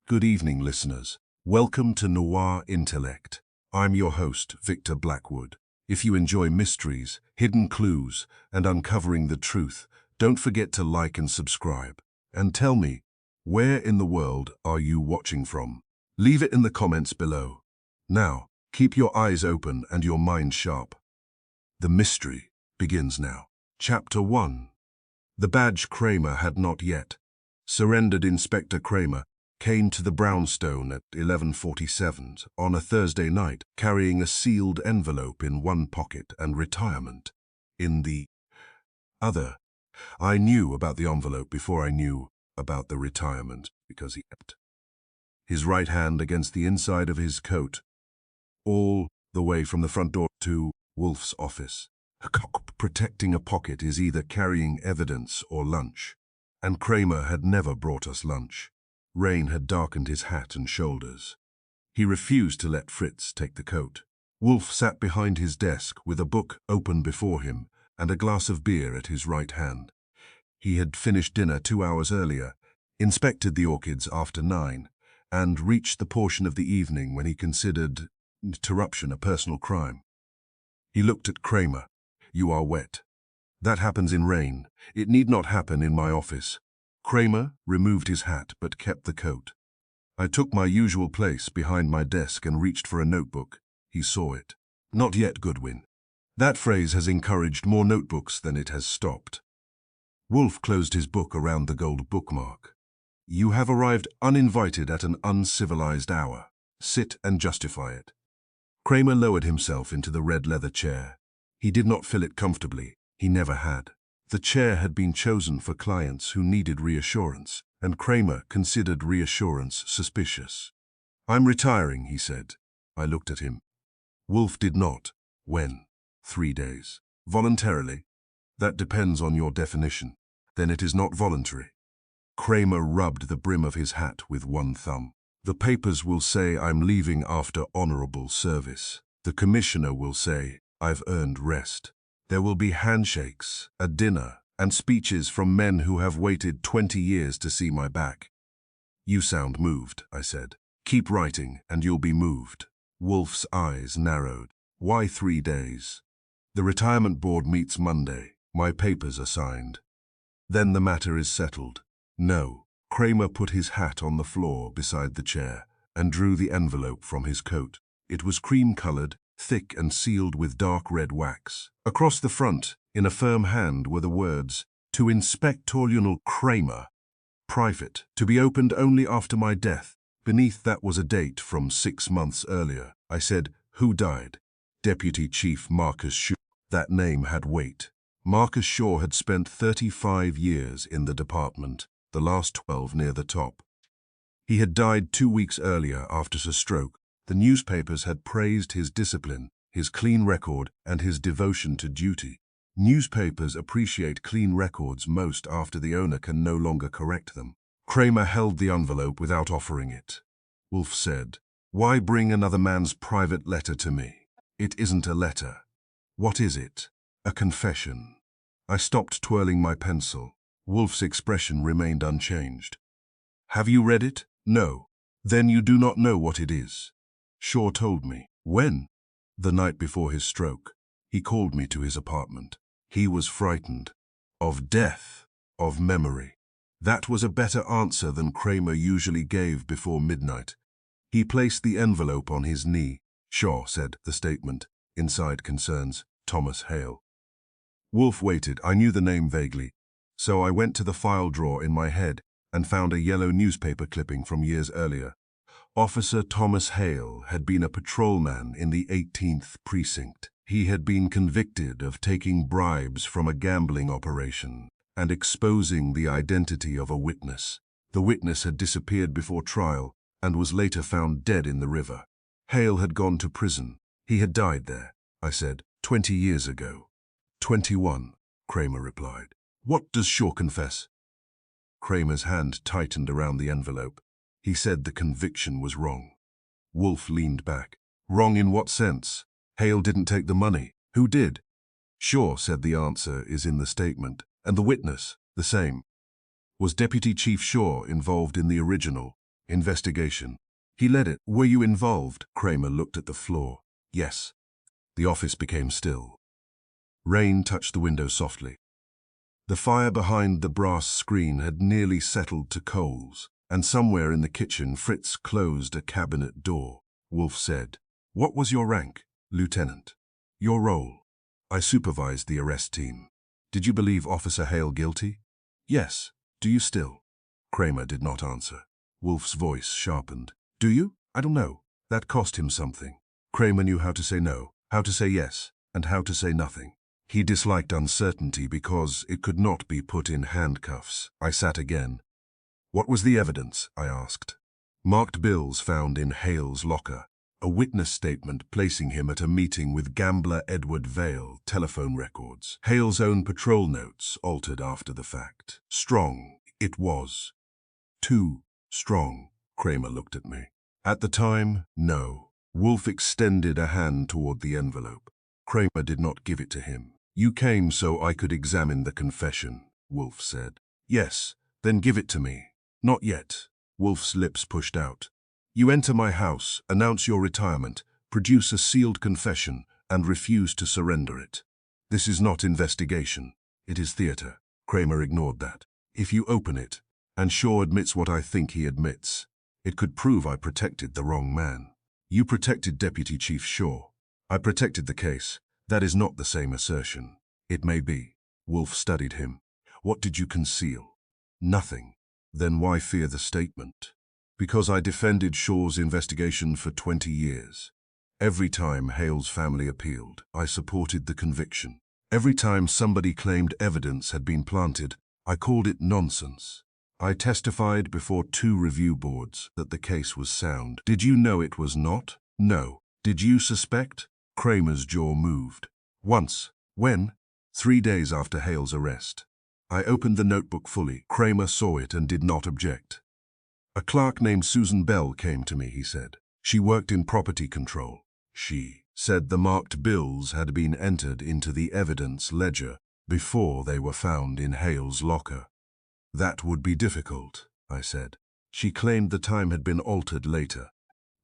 Good evening, listeners. Welcome to Noir Intellect. I'm your host, Victor Blackwood. If you enjoy mysteries, hidden clues, and uncovering the truth, don't forget to like and subscribe. And tell me, where in the world are you watching from? Leave it in the comments below. Now, keep your eyes open and your mind sharp. The mystery begins now. Chapter 1. The badge Cramer had not yet. Surrendered Inspector Cramer came to the brownstone at 11:47 on a Thursday night, carrying a sealed envelope in one pocket and retirement in the other. I knew about the envelope before I knew about the retirement, because he kept his right hand against the inside of his coat, all the way from the front door to Wolfe's office. Protecting a pocket is either carrying evidence or lunch, and Cramer had never brought us lunch. Rain had darkened his hat and shoulders. He refused to let Fritz take the coat. Wolfe sat behind his desk with a book open before him and a glass of beer at his right hand. He had finished dinner 2 hours earlier, inspected the orchids after 9, and reached the portion of the evening when he considered interruption a personal crime. He looked at Cramer. "You are wet. That happens in rain. It need not happen in my office." Cramer removed his hat but kept the coat. I took my usual place behind my desk and reached for a notebook. He saw it. "Not yet, Goodwin." That phrase has encouraged more notebooks than it has stopped. Wolfe closed his book around the gold bookmark. "You have arrived uninvited at an uncivilized hour. Sit and justify it." Cramer lowered himself into the red leather chair. He did not fill it comfortably. He never had. The chair had been chosen for clients who needed reassurance, and Cramer considered reassurance suspicious. "I'm retiring," he said. I looked at him. Wolfe did not. "When?" 3 days. "Voluntarily?" "That depends on your definition. Then it is not voluntary." Cramer rubbed the brim of his hat with one thumb. "The papers will say I'm leaving after honorable service. The commissioner will say I've earned rest. There will be handshakes, a dinner, and speeches from men who have waited 20 years to see my back." "You sound moved," I said. "Keep writing, and you'll be moved." Wolfe's eyes narrowed. "Why 3 days?" "The retirement board meets Monday. My papers are signed." "Then the matter is settled." "No." Cramer put his hat on the floor beside the chair and drew the envelope from his coat. It was cream-colored, thick and sealed with dark red wax. Across the front, in a firm hand, were the words, "To Inspector Lionel Cramer, private, to be opened only after my death." Beneath that was a date from 6 months earlier. I said, "Who died?" "Deputy Chief Marcus Shaw." That name had weight. Marcus Shaw had spent 35 years in the department, the last 12 near the top. He had died 2 weeks earlier after a stroke. The newspapers had praised his discipline, his clean record, and his devotion to duty. Newspapers appreciate clean records most after the owner can no longer correct them. Cramer held the envelope without offering it. Wolfe said, "Why bring another man's private letter to me? It isn't a letter." "What is it?" "A confession." I stopped twirling my pencil. Wolfe's expression remained unchanged. "Have you read it?" "No." "Then you do not know what it is." "Shaw told me." "When?" "The night before his stroke. He called me to his apartment. He was frightened. Of death, of memory." That was a better answer than Cramer usually gave before midnight. He placed the envelope on his knee. "Shaw," said the statement. Inside concerns Thomas Hale. Wolfe waited. I knew the name vaguely, so I went to the file drawer in my head and found a yellow newspaper clipping from years earlier. Officer Thomas Hale had been a patrolman in the 18th Precinct. He had been convicted of taking bribes from a gambling operation and exposing the identity of a witness. The witness had disappeared before trial and was later found dead in the river. Hale had gone to prison. He had died there, I said, 20 years ago. 21, Cramer replied. "What does Shaw confess?" Cramer's hand tightened around the envelope. He said the conviction was wrong. Wolfe leaned back. "Wrong in what sense? Hale didn't take the money. Who did?" "Shaw said the answer is in the statement. And the witness, the same." "Was Deputy Chief Shaw involved in the original?" Investigation. He led it. Were you involved? Cramer looked at the floor. Yes. The office became still. Rain touched the window softly. The fire behind the brass screen had nearly settled to coals, and somewhere in the kitchen Fritz closed a cabinet door. Wolfe said, "What was your rank?" "Lieutenant." "Your role?" "I supervised the arrest team." "Did you believe Officer Hale guilty?" "Yes." "Do you still?" Cramer did not answer. Wolfe's voice sharpened. "Do you?" "I don't know. That cost him something." Cramer knew how to say no, how to say yes, and how to say nothing. He disliked uncertainty because it could not be put in handcuffs. I sat again. "What was the evidence?" I asked. "Marked bills found in Hale's locker. A witness statement placing him at a meeting with gambler Edward Vale, telephone records. Hale's own patrol notes altered after the fact. Strong, it was. Too strong." Cramer looked at me. "At the time, no." Wolfe extended a hand toward the envelope. Cramer did not give it to him. "You came so I could examine the confession," Wolfe said. "Yes, then give it to me." "Not yet." Wolfe's lips pushed out. "You enter my house, announce your retirement, produce a sealed confession, and refuse to surrender it. This is not investigation. It is theater." Cramer ignored that. "If you open it, and Shaw admits what I think he admits, it could prove I protected the wrong man." "You protected Deputy Chief Shaw." "I protected the case. That is not the same assertion." "It may be." Wolfe studied him. "What did you conceal?" "Nothing." "Then why fear the statement?" "Because I defended Shaw's investigation for 20 years. Every time Hale's family appealed, I supported the conviction. Every time somebody claimed evidence had been planted, I called it nonsense. I testified before 2 review boards that the case was sound." "Did you know it was not?" "No." "Did you suspect?" Cramer's jaw moved. "Once." "When?" 3 days after Hale's arrest. I opened the notebook fully. Cramer saw it and did not object. "A clerk named Susan Bell came to me," he said. "She worked in property control. She said the marked bills had been entered into the evidence ledger before they were found in Hale's locker." "That would be difficult," I said. "She claimed the time had been altered later."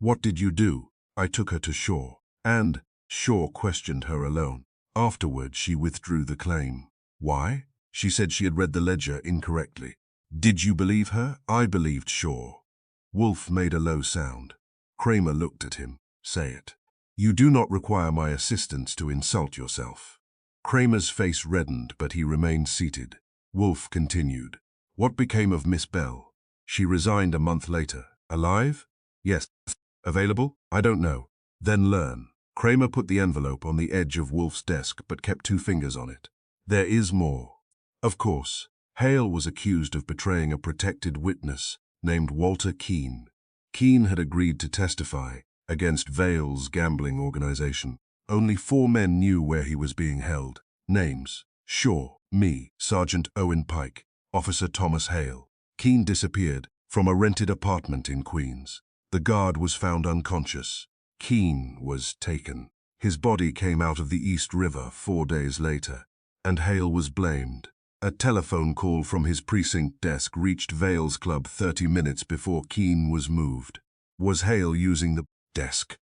"What did you do?" "I took her to Shaw, and Shaw questioned her alone. Afterward, she withdrew the claim." "Why?" "She said she had read the ledger incorrectly." "Did you believe her?" "I believed Shaw." Wolfe made a low sound. Cramer looked at him. "Say it." "You do not require my assistance to insult yourself." Cramer's face reddened, but he remained seated. Wolfe continued. "What became of Miss Bell?" "She resigned a month later." "Alive?" "Yes." "Available?" "I don't know." "Then learn." Cramer put the envelope on the edge of Wolfe's desk but kept 2 fingers on it. "There is more. Of course, Hale was accused of betraying a protected witness named Walter Keene. Keene had agreed to testify against Vale's gambling organization. Only 4 men knew where he was being held. Names: Shaw, me, Sergeant Owen Pike, Officer Thomas Hale. Keene disappeared from a rented apartment in Queens. The guard was found unconscious. Keene was taken. His body came out of the East River 4 days later, and Hale was blamed. A telephone call from his precinct desk reached Vale's club 30 minutes before Keene was moved. Was Hale using the desk?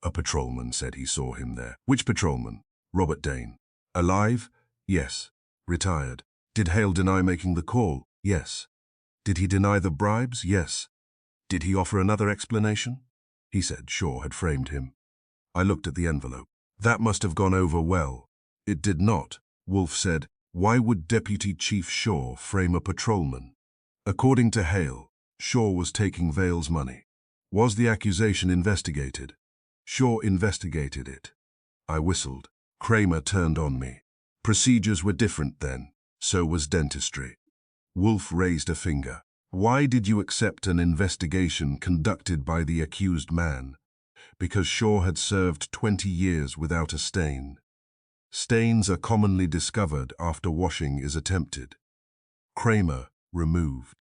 A patrolman said he saw him there. Which patrolman? Robert Dane. Alive? Yes. Retired. Did Hale deny making the call? Yes. Did he deny the bribes? Yes. Did he offer another explanation? He said Shaw had framed him. I looked at the envelope. That must have gone over well. It did not. Wolfe said, "Why would Deputy Chief Shaw frame a patrolman?" According to Hale, Shaw was taking Vale's money. Was the accusation investigated? Shaw investigated it. I whistled. Cramer turned on me. Procedures were different then. So was dentistry. Wolfe raised a finger. Why did you accept an investigation conducted by the accused man? Because Shaw had served 20 years without a stain. Stains are commonly discovered after washing is attempted. Cramer removed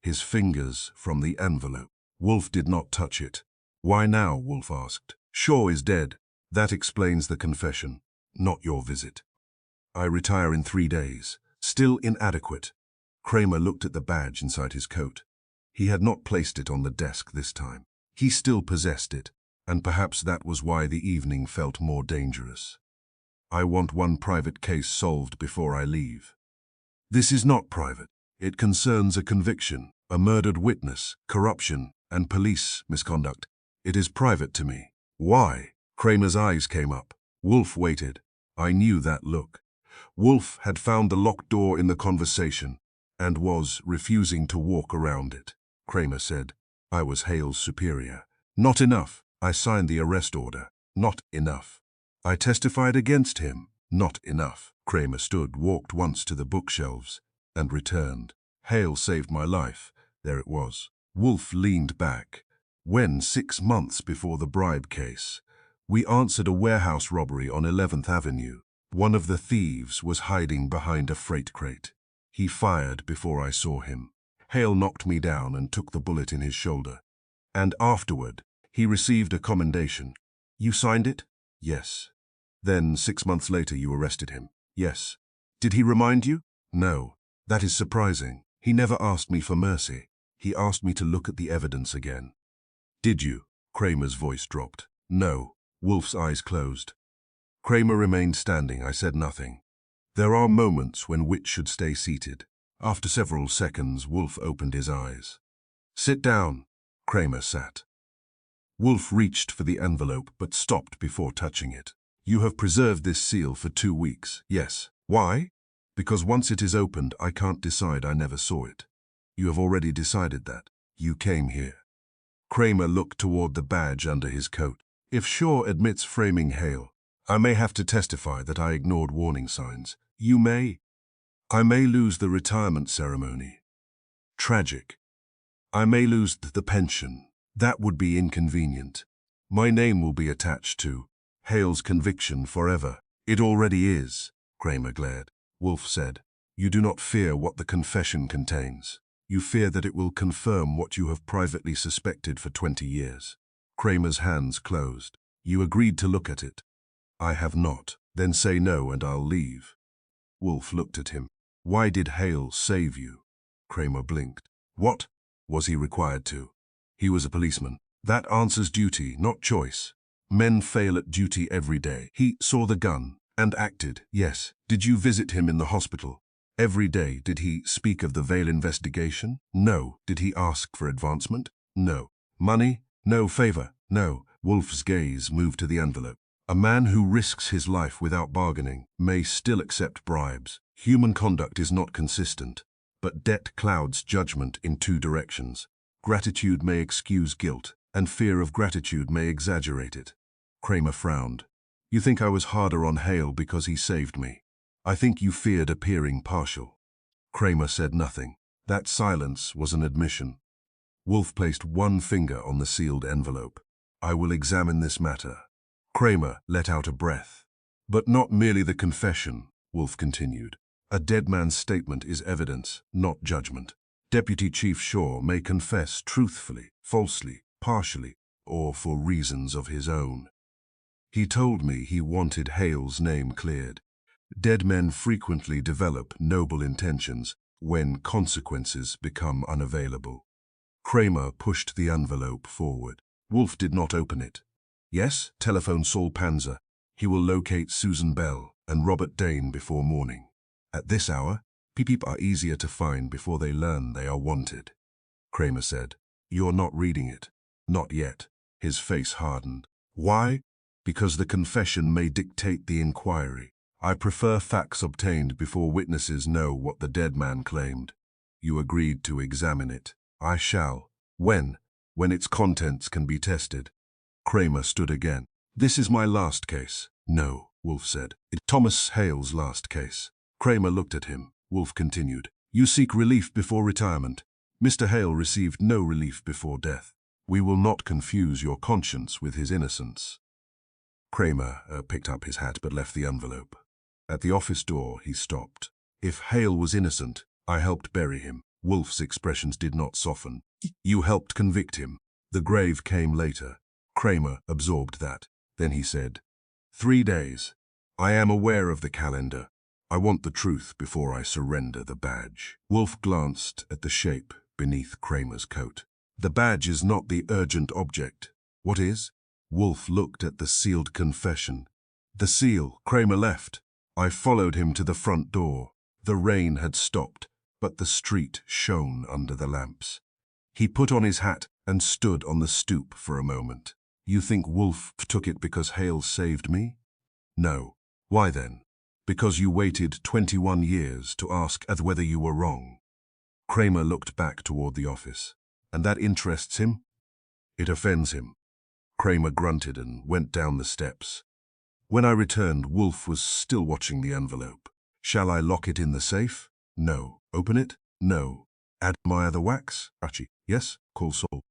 his fingers from the envelope. Wolfe did not touch it. Why now? Wolfe asked. Shaw is dead. That explains the confession, not your visit. I retire in 3 days. Still inadequate. Cramer looked at the badge inside his coat. He had not placed it on the desk this time. He still possessed it, and perhaps that was why the evening felt more dangerous. I want one private case solved before I leave. This is not private. It concerns a conviction, a murdered witness, corruption, and police misconduct. It is private to me. Why? Cramer's eyes came up. Wolfe waited. I knew that look. Wolfe had found the locked door in the conversation and was refusing to walk around it. Cramer said, I was Hale's superior. Not enough. I signed the arrest order. Not enough. I testified against him. Not enough. Cramer stood, walked once to the bookshelves, and returned. Hale saved my life. There it was. Wolfe leaned back. When, 6 months before the bribe case, we answered a warehouse robbery on 11th Avenue. One of the thieves was hiding behind a freight crate. He fired before I saw him. Hale knocked me down and took the bullet in his shoulder. And afterward, he received a commendation. You signed it? Yes. Then 6 months later you arrested him? Yes. Did he remind you? No. That is surprising. He never asked me for mercy. He asked me to look at the evidence again. Did you? Cramer's voice dropped. No. Wolfe's eyes closed. Cramer remained standing. I said nothing. There are moments when wit should stay seated. After several seconds, Wolfe opened his eyes. Sit down. Cramer sat. Wolfe reached for the envelope but stopped before touching it. You have preserved this seal for 2 weeks. Yes. Why? Because once it is opened, I can't decide. I never saw it. You have already decided that. You came here. Cramer looked toward the badge under his coat. If Shaw admits framing Hale, I may have to testify that I ignored warning signs. You may. I may lose the retirement ceremony. Tragic. I may lose the pension. That would be inconvenient. My name will be attached to Hale's conviction forever. It already is. Cramer glared. Wolfe said, You do not fear what the confession contains. You fear that it will confirm what you have privately suspected for 20 years. Cramer's hands closed. You agreed to look at it. I have not. Then say no and I'll leave. Wolfe looked at him. Why did Hale save you? Cramer blinked. What? Was he required to? He was a policeman. That answers duty, not choice. Men fail at duty every day. He saw the gun and acted. Yes. Did you visit him in the hospital? Every day. Did he speak of the Vale investigation? No. Did he ask for advancement? No. Money? No. Favor? No. Wolfe's gaze moved to the envelope. A man who risks his life without bargaining may still accept bribes. Human conduct is not consistent, but debt clouds judgment in 2 directions. Gratitude may excuse guilt, and fear of gratitude may exaggerate it. Cramer frowned. You think I was harder on Hale because he saved me. I think you feared appearing partial. Cramer said nothing. That silence was an admission. Wolfe placed one finger on the sealed envelope. I will examine this matter. Cramer let out a breath. But not merely the confession, Wolfe continued. A dead man's statement is evidence, not judgment. Deputy Chief Shaw may confess truthfully, falsely, partially, or for reasons of his own. He told me he wanted Hale's name cleared. Dead men frequently develop noble intentions when consequences become unavailable. Cramer pushed the envelope forward. Wolfe did not open it. Yes, telephone Saul Panzer. He will locate Susan Bell and Robert Dane before morning. At this hour, people are easier to find before they learn they are wanted. Cramer said, You're not reading it. Not yet. His face hardened. Why? Because the confession may dictate the inquiry. I prefer facts obtained before witnesses know what the dead man claimed. You agreed to examine it. I shall. When? When its contents can be tested. Cramer stood again. This is my last case. No, Wolfe said. It's Thomas Hale's last case. Cramer looked at him. Wolfe continued. You seek relief before retirement. Mr. Hale received no relief before death. We will not confuse your conscience with his innocence. Cramer picked up his hat but left the envelope. At the office door, he stopped. If Hale was innocent, I helped bury him. Wolfe's expressions did not soften. You helped convict him. The grave came later. Cramer absorbed that. Then he said, 3 days. I am aware of the calendar. I want the truth before I surrender the badge. Wolfe glanced at the shape beneath Cramer's coat. The badge is not the urgent object. What is? Wolfe looked at the sealed confession. The seal. Cramer left. I followed him to the front door. The rain had stopped, but the street shone under the lamps. He put on his hat and stood on the stoop for a moment. You think Wolfe took it because Hale saved me? No. Why then? Because you waited 21 years to ask whether you were wrong. Cramer looked back toward the office. And that interests him? It offends him. Cramer grunted and went down the steps. When I returned, Wolfe was still watching the envelope. Shall I lock it in the safe? No. Open it? No. Admire the wax? Archie. Yes? Call Saul.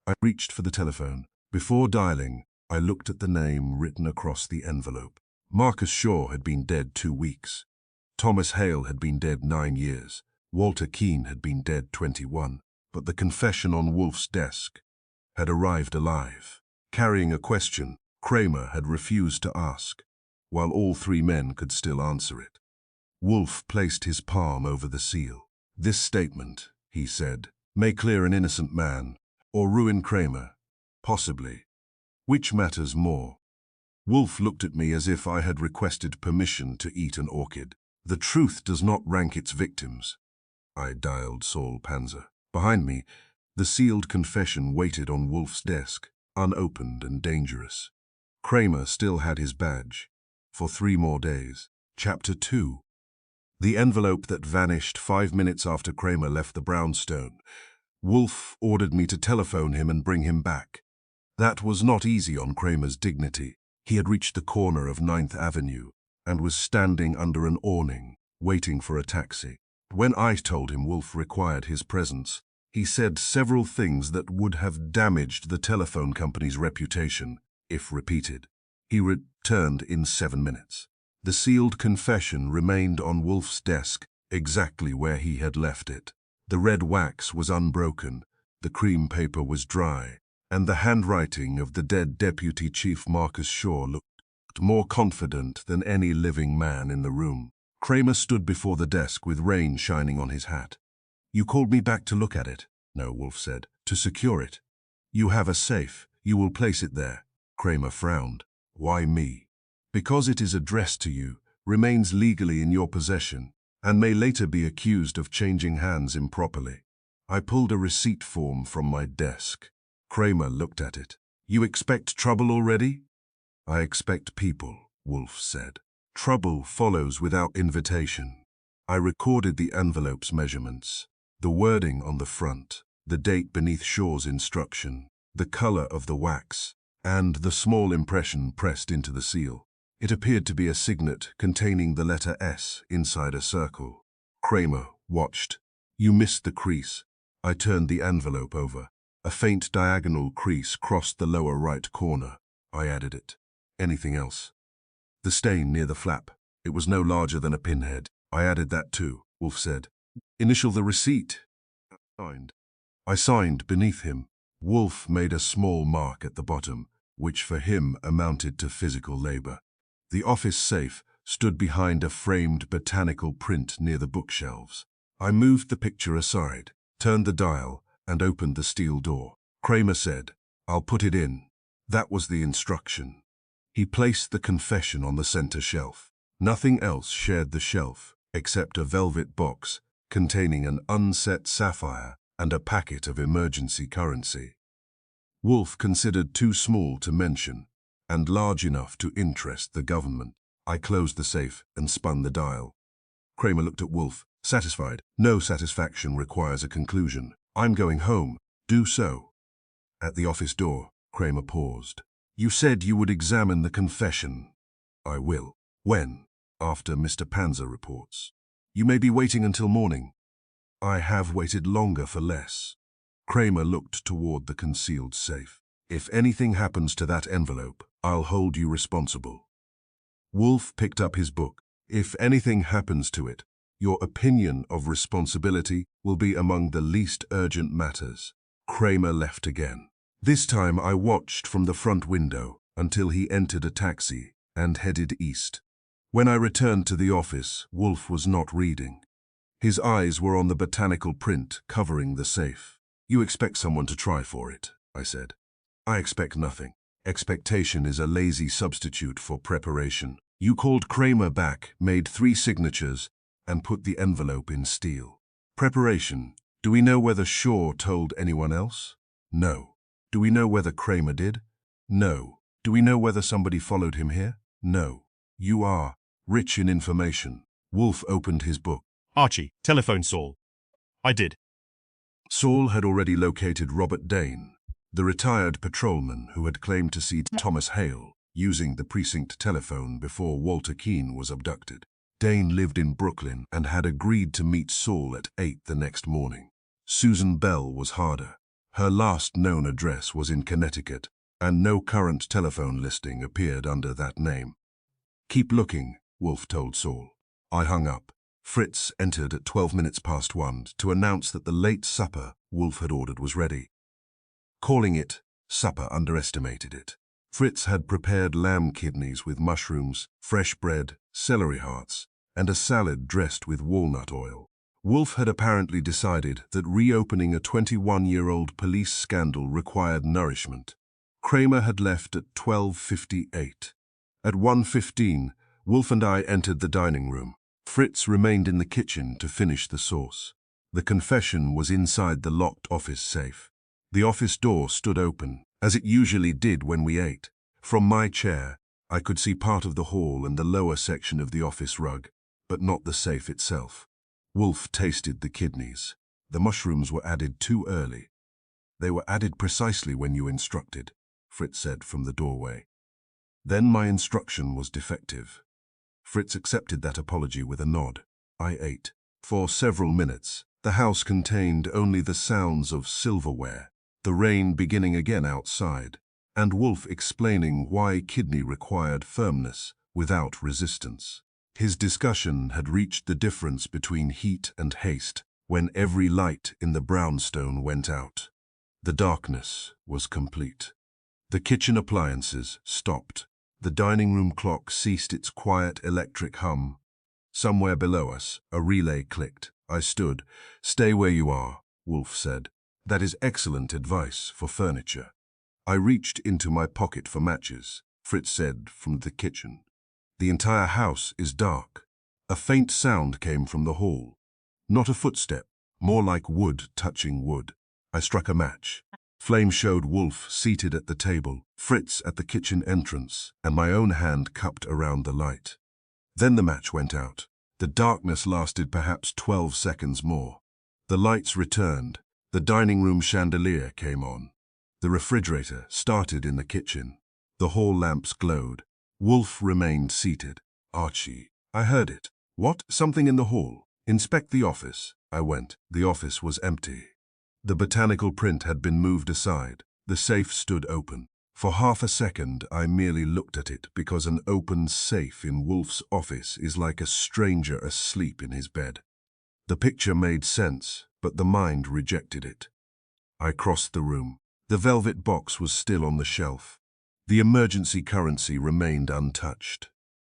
I reached for the telephone. Before dialing, I looked at the name written across the envelope. Marcus Shaw had been dead 2 weeks. Thomas Hale had been dead 9 years. Walter Keane had been dead 21. But the confession on Wolfe's desk had arrived alive, carrying a question Cramer had refused to ask, while all 3 men could still answer it. Wolfe placed his palm over the seal. This statement, he said, may clear an innocent man, or ruin Cramer. Possibly. Which matters more? Wolfe looked at me as if I had requested permission to eat an orchid. The truth does not rank its victims. I dialed Saul Panzer. Behind me, the sealed confession waited on Wolfe's desk, unopened and dangerous. Cramer still had his badge. For 3 more days. Chapter 2. The envelope that vanished 5 minutes after Cramer left the brownstone. Wolfe ordered me to telephone him and bring him back. That was not easy on Cramer's dignity. He had reached the corner of 9th Avenue and was standing under an awning, waiting for a taxi. When I told him Wolfe required his presence, he said several things that would have damaged the telephone company's reputation, if repeated. He returned in 7 minutes. The sealed confession remained on Wolfe's desk, exactly where he had left it. The red wax was unbroken, the cream paper was dry, and the handwriting of the dead Deputy Chief Marcus Shaw looked more confident than any living man in the room. Cramer stood before the desk with rain shining on his hat. You called me back to look at it? No, Wolfe said. To secure it. You have a safe. You will place it there. Cramer frowned. Why me? Because it is addressed to you, remains legally in your possession, and may later be accused of changing hands improperly. I pulled a receipt form from my desk. Cramer looked at it. You expect trouble already? I expect people, Wolfe said. Trouble follows without invitation. I recorded the envelope's measurements, the wording on the front, the date beneath Shaw's instruction, the color of the wax, and the small impression pressed into the seal. It appeared to be a signet containing the letter S inside a circle. Cramer watched. You missed the crease. I turned the envelope over. A faint diagonal crease crossed the lower right corner. I added it. Anything else? The stain near the flap. It was no larger than a pinhead. I added that too, Wolfe said. Initial the receipt. Signed. I signed beneath him. Wolfe made a small mark at the bottom, which for him amounted to physical labor. The office safe stood behind a framed botanical print near the bookshelves. I moved the picture aside, turned the dial, and opened the steel door. Cramer said, I'll put it in. That was the instruction. He placed the confession on the center shelf. Nothing else shared the shelf, except a velvet box containing an unset sapphire and a packet of emergency currency. Wolfe considered too small to mention, and large enough to interest the government. I closed the safe and spun the dial. Cramer looked at Wolfe, satisfied. No satisfaction requires a conclusion. I'm going home. Do so. At the office door, Cramer paused. You said you would examine the confession. I will. When? After Mr. Panzer reports. You may be waiting until morning. I have waited longer for less. Cramer looked toward the concealed safe. If anything happens to that envelope, I'll hold you responsible. Wolfe picked up his book. If anything happens to it, your opinion of responsibility will be among the least urgent matters. Cramer left again. This time I watched from the front window until he entered a taxi and headed east. When I returned to the office, Wolfe was not reading. His eyes were on the botanical print covering the safe. "You expect someone to try for it," I said. "I expect nothing. Expectation is a lazy substitute for preparation. You called Cramer back, made 3 signatures, and put the envelope in steel. Preparation. Do we know whether Shaw told anyone else? No. Do we know whether Cramer did? No. Do we know whether somebody followed him here? No. You are rich in information." Wolfe opened his book. "Archie, telephone Saul." I did. Saul had already located Robert Dane, the retired patrolman who had claimed to see Thomas Hale using the precinct telephone before Walter Keane was abducted. Dane lived in Brooklyn and had agreed to meet Saul at 8 the next morning. Susan Bell was harder. Her last known address was in Connecticut, and no current telephone listing appeared under that name. "Keep looking," Wolfe told Saul. I hung up. Fritz entered at 12 minutes past 1 to announce that the late supper Wolfe had ordered was ready. Calling it supper underestimated it. Fritz had prepared lamb kidneys with mushrooms, fresh bread, celery hearts, and a salad dressed with walnut oil. Wolfe had apparently decided that reopening a 21-year-old police scandal required nourishment. Cramer had left at 12:58. At 1:15, Wolfe and I entered the dining room. Fritz remained in the kitchen to finish the sauce. The confession was inside the locked office safe. The office door stood open, as it usually did when we ate. From my chair, I could see part of the hall and the lower section of the office rug, but not the safe itself. Wolfe tasted the kidneys. The mushrooms were added too early. "They were added precisely when you instructed," Fritz said from the doorway. "Then my instruction was defective." Fritz accepted that apology with a nod. I ate. For several minutes, the house contained only the sounds of silverware, the rain beginning again outside, and Wolfe explaining why kidney required firmness without resistance. His discussion had reached the difference between heat and haste when every light in the brownstone went out. The darkness was complete. The kitchen appliances stopped. The dining room clock ceased its quiet electric hum. Somewhere below us, a relay clicked. I stood. "Stay where you are," Wolfe said. "That is excellent advice for furniture." I reached into my pocket for matches. Fritz said from the kitchen. "The entire house is dark." A faint sound came from the hall. Not a footstep, more like wood touching wood. I struck a match. Flame showed Wolfe seated at the table, Fritz at the kitchen entrance, and my own hand cupped around the light. Then the match went out. The darkness lasted perhaps 12 seconds more. The lights returned. The dining room chandelier came on. The refrigerator started in the kitchen. The hall lamps glowed. Wolfe remained seated. "Archie." I heard it. "What? Something in the hall?" "Inspect the office." I went. The office was empty. The botanical print had been moved aside. The safe stood open. For half a second, I merely looked at it because an open safe in Wolfe's office is like a stranger asleep in his bed. The picture made sense, but the mind rejected it. I crossed the room. The velvet box was still on the shelf. The emergency currency remained untouched.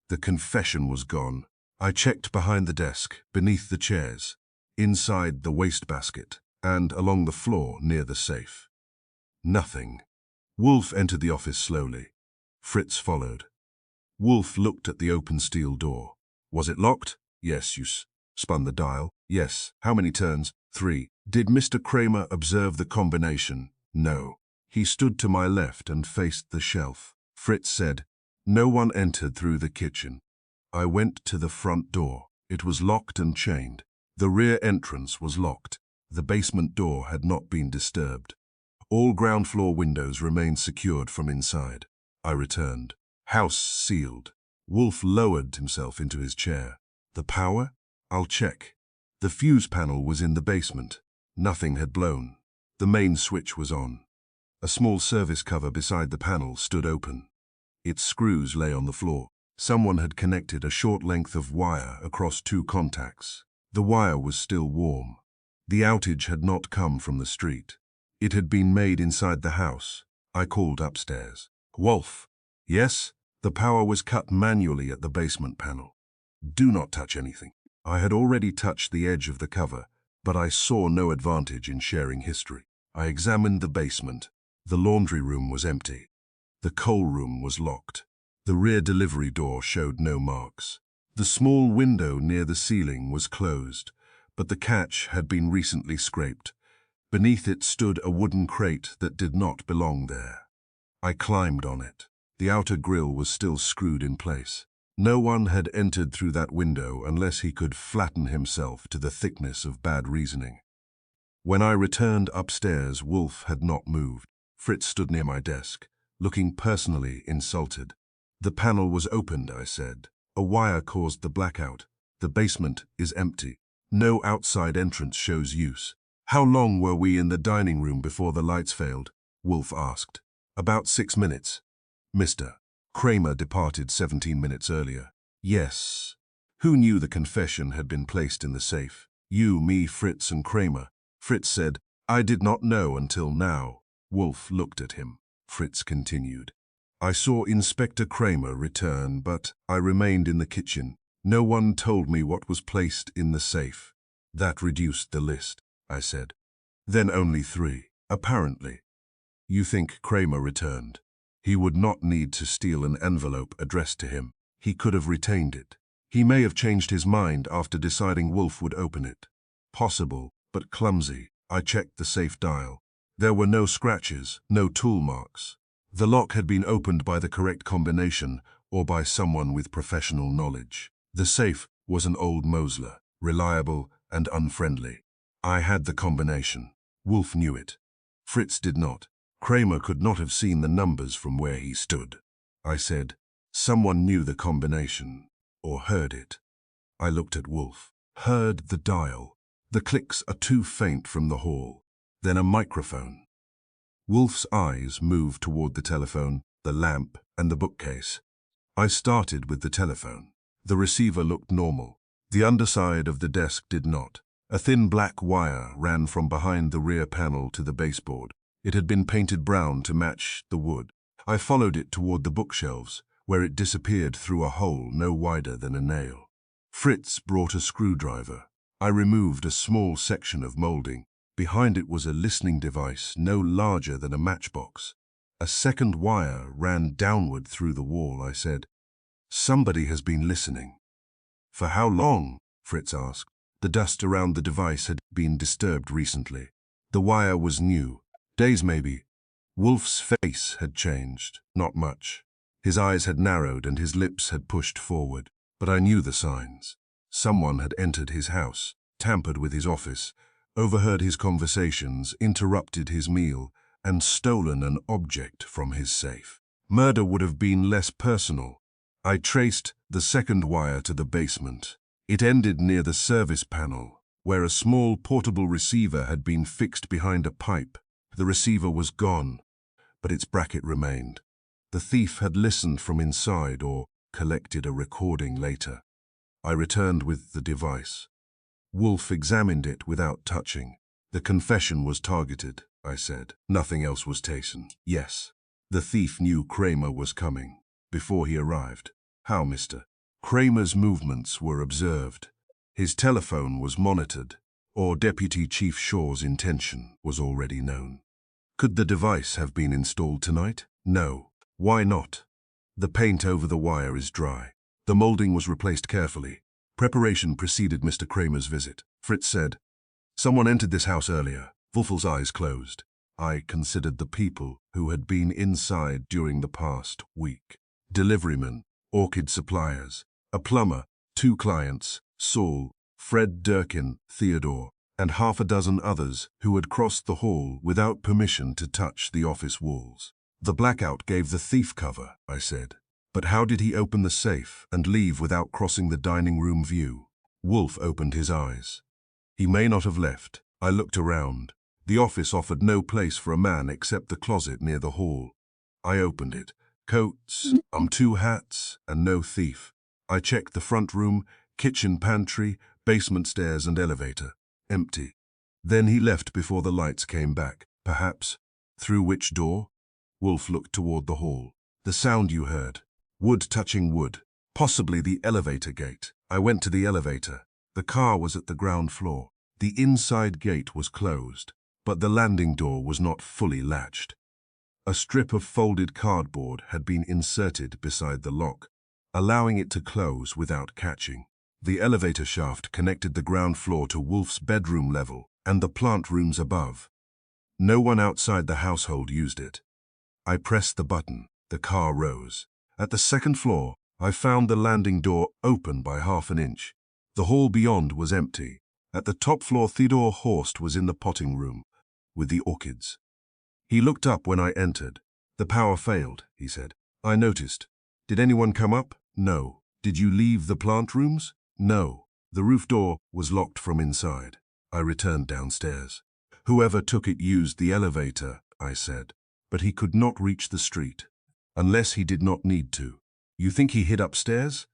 The confession was gone. I checked behind the desk, beneath the chairs, inside the wastebasket, and along the floor near the safe. Nothing. Wolfe entered the office slowly. Fritz followed. Wolfe looked at the open steel door. "Was it locked?" "Yes." "You spun the dial?" "Yes." "How many turns?" 3. "Did Mr. Cramer observe the combination?" "No." He stood to my left and faced the shelf. Fritz said, "No one entered through the kitchen." I went to the front door. It was locked and chained. The rear entrance was locked. The basement door had not been disturbed. All ground floor windows remained secured from inside. I returned. House sealed. Wolfe lowered himself into his chair. "The power? I'll check." The fuse panel was in the basement. Nothing had blown. The main switch was on. A small service cover beside the panel stood open. Its screws lay on the floor. Someone had connected a short length of wire across 2 contacts. The wire was still warm. The outage had not come from the street. It had been made inside the house. I called upstairs. "Wolfe." "Yes?" The power was cut manually at the basement panel. "Do not touch anything." I had already touched the edge of the cover, but I saw no advantage in sharing history. I examined the basement. The laundry room was empty. The coal room was locked. The rear delivery door showed no marks. The small window near the ceiling was closed, but the catch had been recently scraped. Beneath it stood a wooden crate that did not belong there. I climbed on it. The outer grille was still screwed in place. No one had entered through that window unless he could flatten himself to the thickness of bad reasoning. When I returned upstairs, Wolfe had not moved. Fritz stood near my desk, looking personally insulted. "The panel was opened," I said. "A wire caused the blackout. The basement is empty. No outside entrance shows use." "How long were we in the dining room before the lights failed?" Wolfe asked. "About 6 minutes. Mr. Cramer departed 17 minutes earlier." "Yes." "Who knew the confession had been placed in the safe?" "You, me, Fritz, and Cramer." Fritz said, "I did not know until now." Wolfe looked at him. Fritz continued, "I saw Inspector Cramer return, but I remained in the kitchen. No one told me what was placed in the safe." "That reduced the list," I said. "Then only 3, apparently." "You think Cramer returned?" "He would not need to steal an envelope addressed to him. He could have retained it. He may have changed his mind after deciding Wolfe would open it." "Possible, but clumsy." I checked the safe dial. There were no scratches, no tool marks. The lock had been opened by the correct combination or by someone with professional knowledge. The safe was an old Mosler, reliable and unfriendly. I had the combination. Wolfe knew it. Fritz did not. Cramer could not have seen the numbers from where he stood. I said, "Someone knew the combination, or heard it." I looked at Wolfe. "Heard the dial. The clicks are too faint from the hall." Then a microphone. Wolfe's eyes moved toward the telephone, the lamp, and the bookcase. I started with the telephone. The receiver looked normal. The underside of the desk did not. A thin black wire ran from behind the rear panel to the baseboard. It had been painted brown to match the wood. I followed it toward the bookshelves, where it disappeared through a hole no wider than a nail. Fritz brought a screwdriver. I removed a small section of molding. Behind it was a listening device no larger than a matchbox. A second wire ran downward through the wall. I said, "Somebody has been listening." "For how long?" Fritz asked. The dust around the device had been disturbed recently. The wire was new. Days maybe. Wolfe's face had changed. Not much. His eyes had narrowed and his lips had pushed forward. But I knew the signs. Someone had entered his house, tampered with his office, overheard his conversations, interrupted his meal, and stolen an object from his safe. Murder would have been less personal. I traced the second wire to the basement. It ended near the service panel, where a small portable receiver had been fixed behind a pipe. The receiver was gone, but its bracket remained. The thief had listened from inside or collected a recording later. I returned with the device. Wolfe examined it without touching. "The confession was targeted," I said. "Nothing else was taken." "Yes." "The thief knew Cramer was coming before he arrived." "How, mister?" "Cramer's movements were observed. His telephone was monitored, or Deputy Chief Shaw's intention was already known." "Could the device have been installed tonight?" "No." "Why not?" "The paint over the wire is dry." The molding was replaced carefully. Preparation preceded Mr. Cramer's visit. Fritz said, "Someone entered this house earlier." Wolfe's eyes closed. I considered the people who had been inside during the past week. Deliverymen, orchid suppliers, a plumber, 2 clients, Saul, Fred Durkin, Theodore, and half a dozen others who had crossed the hall without permission to touch the office walls. "The blackout gave the thief cover," I said. "But how did he open the safe and leave without crossing the dining room view?" Wolfe opened his eyes. "He may not have left." I looked around. The office offered no place for a man except the closet near the hall. I opened it. Coats, 2 hats, and no thief. I checked the front room, kitchen, pantry, basement stairs, and elevator. Empty. Then he left before the lights came back. Perhaps. Through which door? Wolfe looked toward the hall. "The sound you heard. Wood touching wood. Possibly the elevator gate." I went to the elevator. The car was at the ground floor. The inside gate was closed, but the landing door was not fully latched. A strip of folded cardboard had been inserted beside the lock, allowing it to close without catching. The elevator shaft connected the ground floor to Wolfe's bedroom level and the plant rooms above. No one outside the household used it. I pressed the button. The car rose. At the second floor, I found the landing door open by half an inch. The hall beyond was empty. At the top floor, Theodore Horst was in the potting room with the orchids. He looked up when I entered. "The power failed," he said. "I noticed. Did anyone come up?" "No." "Did you leave the plant rooms?" "No." "The roof door was locked from inside." I returned downstairs. "Whoever took it used the elevator," I said, "but he could not reach the street, unless he did not need to." "You think he hid upstairs?"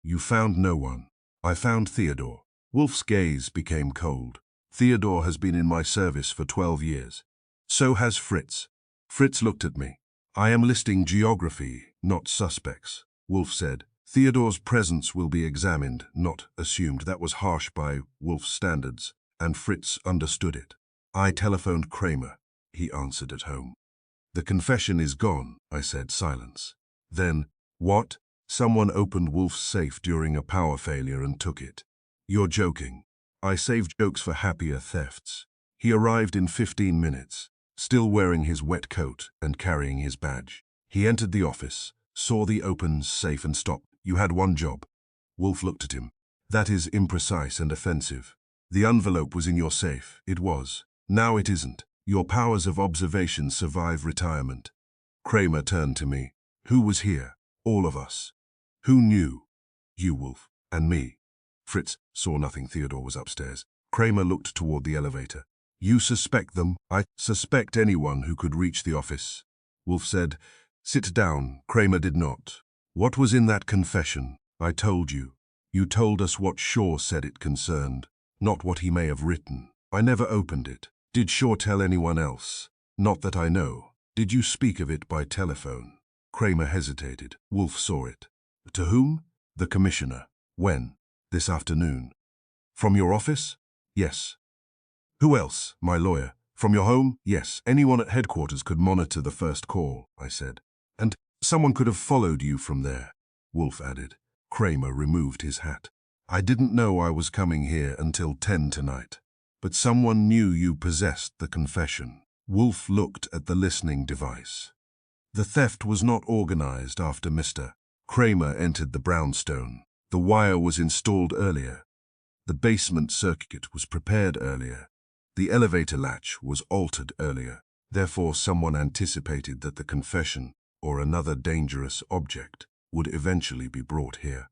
"You found no one." "I found Theodore." Wolfe's gaze became cold. "Theodore has been in my service for 12 years. So has Fritz." Fritz looked at me. "I am listing geography, not suspects," Wolfe said. "Theodore's presence will be examined, not assumed." That was harsh by Wolfe's standards, and Fritz understood it. "I telephoned Cramer," he answered at home. "The confession is gone," I said. Silence. Then, "What?" "Someone opened Wolfe's safe during a power failure and took it." "You're joking." "I saved jokes for happier thefts." He arrived in 15 minutes, still wearing his wet coat and carrying his badge. He entered the office, saw the open safe and stopped. "You had one job." Wolfe looked at him. "That is imprecise and offensive. The envelope was in your safe." "It was. Now it isn't. Your powers of observation survive retirement." Cramer turned to me. "Who was here?" "All of us." "Who knew?" "You, Wolfe, and me." Fritz saw nothing. Theodore was upstairs. Cramer looked toward the elevator. "You suspect them?" "I suspect anyone who could reach the office." Wolfe said, "Sit down." Cramer did not. "What was in that confession?" "I told you." "You told us what Shaw said it concerned, not what he may have written." "I never opened it." "Did Shaw tell anyone else?" "Not that I know." "Did you speak of it by telephone?" Cramer hesitated. Wolfe saw it. "To whom?" "The commissioner." "When?" "This afternoon." "From your office?" "Yes." "Who else?" "My lawyer." "From your home?" "Yes." "Anyone at headquarters could monitor the first call," I said. "And someone could have followed you from there," Wolfe added. Cramer removed his hat. "I didn't know I was coming here until 10 tonight. But someone knew you possessed the confession." Wolfe looked at the listening device. "The theft was not organized after Mr. Cramer entered the brownstone. The wire was installed earlier. The basement circuit was prepared earlier. The elevator latch was altered earlier. Therefore, someone anticipated that the confession, or another dangerous object, would eventually be brought here."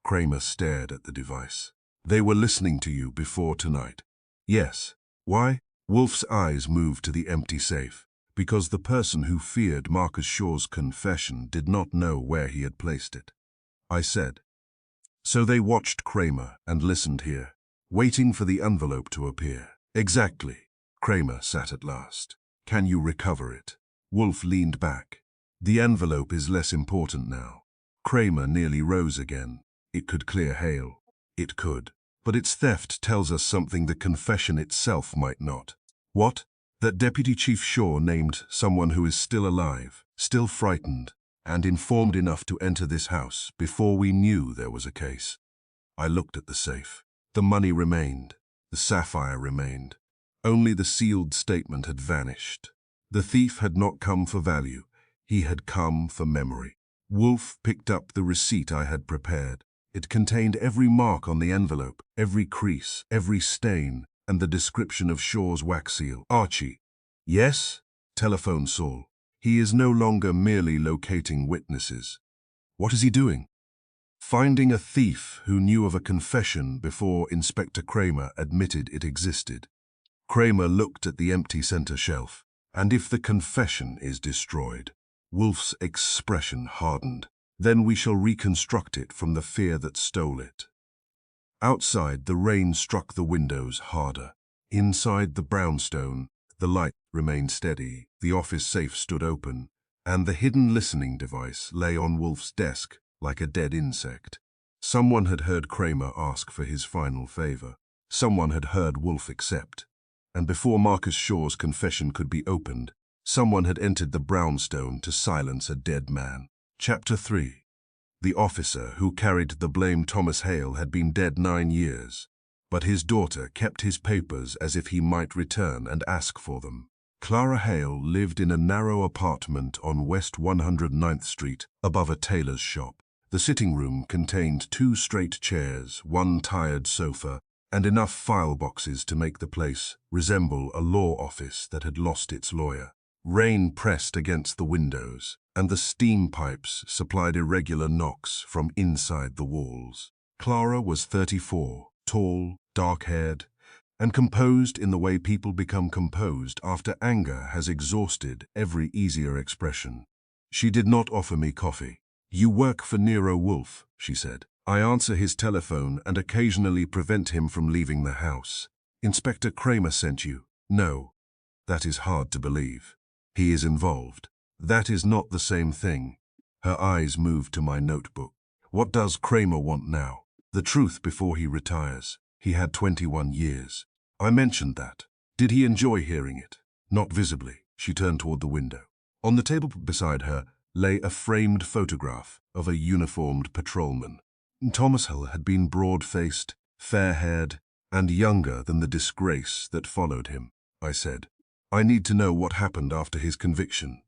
Cramer stared at the device. "They were listening to you before tonight." "Yes." "Why?" Wolfe's eyes moved to the empty safe. "Because the person who feared Marcus Shaw's confession did not know where he had placed it," I said. "So they watched Cramer and listened here, waiting for the envelope to appear." "Exactly." Cramer sat at last. "Can you recover it?" Wolfe leaned back. "The envelope is less important now." Cramer nearly rose again. "It could clear Hale." "It could. But its theft tells us something the confession itself might not." "What?" "That Deputy Chief Shaw named someone who is still alive, still frightened, and informed enough to enter this house before we knew there was a case." I looked at the safe. The money remained. The sapphire remained. Only the sealed statement had vanished. The thief had not come for value. He had come for memory. Wolfe picked up the receipt I had prepared. It contained every mark on the envelope, every crease, every stain, and the description of Shaw's wax seal. "Archie." "Yes?" "Telephone Saul. He is no longer merely locating witnesses." "What is he doing?" "Finding a thief who knew of a confession before Inspector Cramer admitted it existed." Cramer looked at the empty center shelf. "And if the confession is destroyed?" Wolfe's expression hardened. "Then we shall reconstruct it from the fear that stole it." Outside, the rain struck the windows harder. Inside the brownstone, the light remained steady, the office safe stood open, and the hidden listening device lay on Wolfe's desk like a dead insect. Someone had heard Cramer ask for his final favor. Someone had heard Wolfe accept. And before Marcus Shaw's confession could be opened, someone had entered the brownstone to silence a dead man. Chapter 3. The officer who carried the blame, Thomas Hale, had been dead 9 years, but his daughter kept his papers as if he might return and ask for them. Clara Hale lived in a narrow apartment on West 109th Street, above a tailor's shop. The sitting room contained 2 straight chairs, 1 tired sofa, and enough file boxes to make the place resemble a law office that had lost its lawyer. Rain pressed against the windows, and the steam pipes supplied irregular knocks from inside the walls. Clara was 34, tall, dark-haired, and composed in the way people become composed after anger has exhausted every easier expression. She did not offer me coffee. "You work for Nero Wolfe," she said. "I answer his telephone and occasionally prevent him from leaving the house. Inspector Cramer sent you." "No, that is hard to believe. He is involved." "That is not the same thing." Her eyes moved to my notebook. "What does Cramer want now?" "The truth before he retires. He had 21 years. I mentioned that. Did he enjoy hearing it?" "Not visibly." She turned toward the window. On the table beside her lay a framed photograph of a uniformed patrolman. Thomas Hale had been broad-faced, fair-haired, and younger than the disgrace that followed him. I said, "I need to know what happened after his conviction."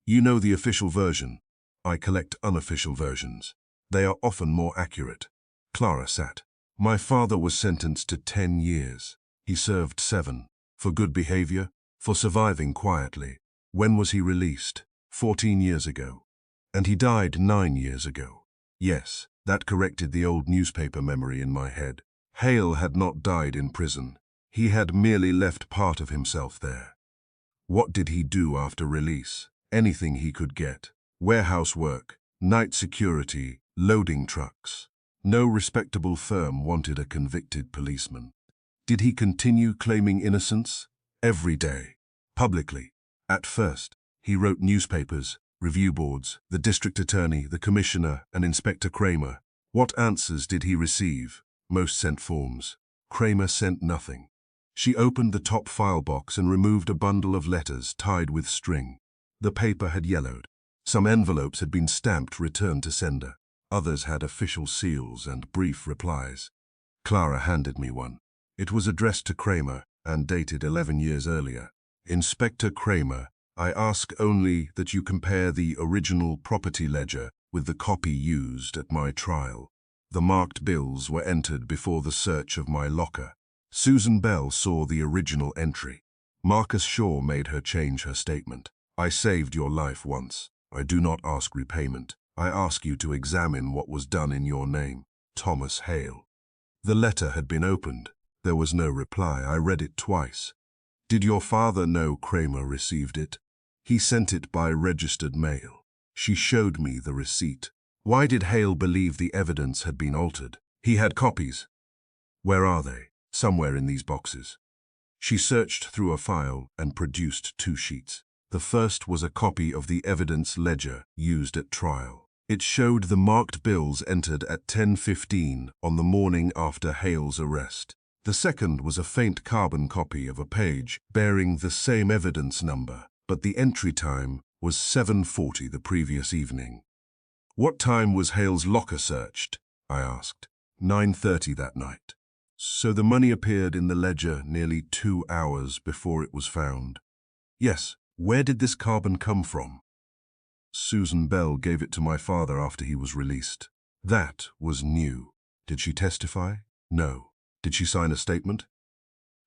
"You know the official version. I collect unofficial versions. They are often more accurate." Clara sat. "My father was sentenced to 10 years. He served 7. For good behavior, for surviving quietly. When was he released? 14 years ago. And he died 9 years ago." "Yes." That corrected the old newspaper memory in my head. Hale had not died in prison. He had merely left part of himself there. What did he do after release? Anything he could get. Warehouse work, night security, loading trucks. No respectable firm wanted a convicted policeman. Did he continue claiming innocence? Every day. Publicly. At first, he wrote newspapers, review boards, the district attorney, the commissioner, and Inspector Cramer. What answers did he receive? Most sent forms. Cramer sent nothing. She opened the top file box and removed a bundle of letters tied with string. The paper had yellowed. Some envelopes had been stamped "Return to sender." Others had official seals and brief replies. Clara handed me one. It was addressed to Cramer and dated 11 years earlier. "Inspector Cramer, I ask only that you compare the original property ledger with the copy used at my trial. The marked bills were entered before the search of my locker. Susan Bell saw the original entry. Marcus Shaw made her change her statement. I saved your life once. I do not ask repayment. I ask you to examine what was done in your name. Thomas Hale." The letter had been opened. There was no reply. I read it twice. "Did your father know Cramer received it?" "He sent it by registered mail." She showed me the receipt. Why did Hale believe the evidence had been altered? "He had copies." "Where are they?" "Somewhere in these boxes." She searched through a file and produced 2 sheets. The first was a copy of the evidence ledger used at trial. It showed the marked bills entered at 10:15 on the morning after Hale's arrest. The second was a faint carbon copy of a page bearing the same evidence number, but the entry time was 7:40 the previous evening. "What time was Hale's locker searched?" I asked. 9:30 that night. So the money appeared in the ledger nearly 2 hours before it was found. "Yes. Where did this carbon come from?" "Susan Bell gave it to my father after he was released." That was new. Did she testify? No. Did she sign a statement?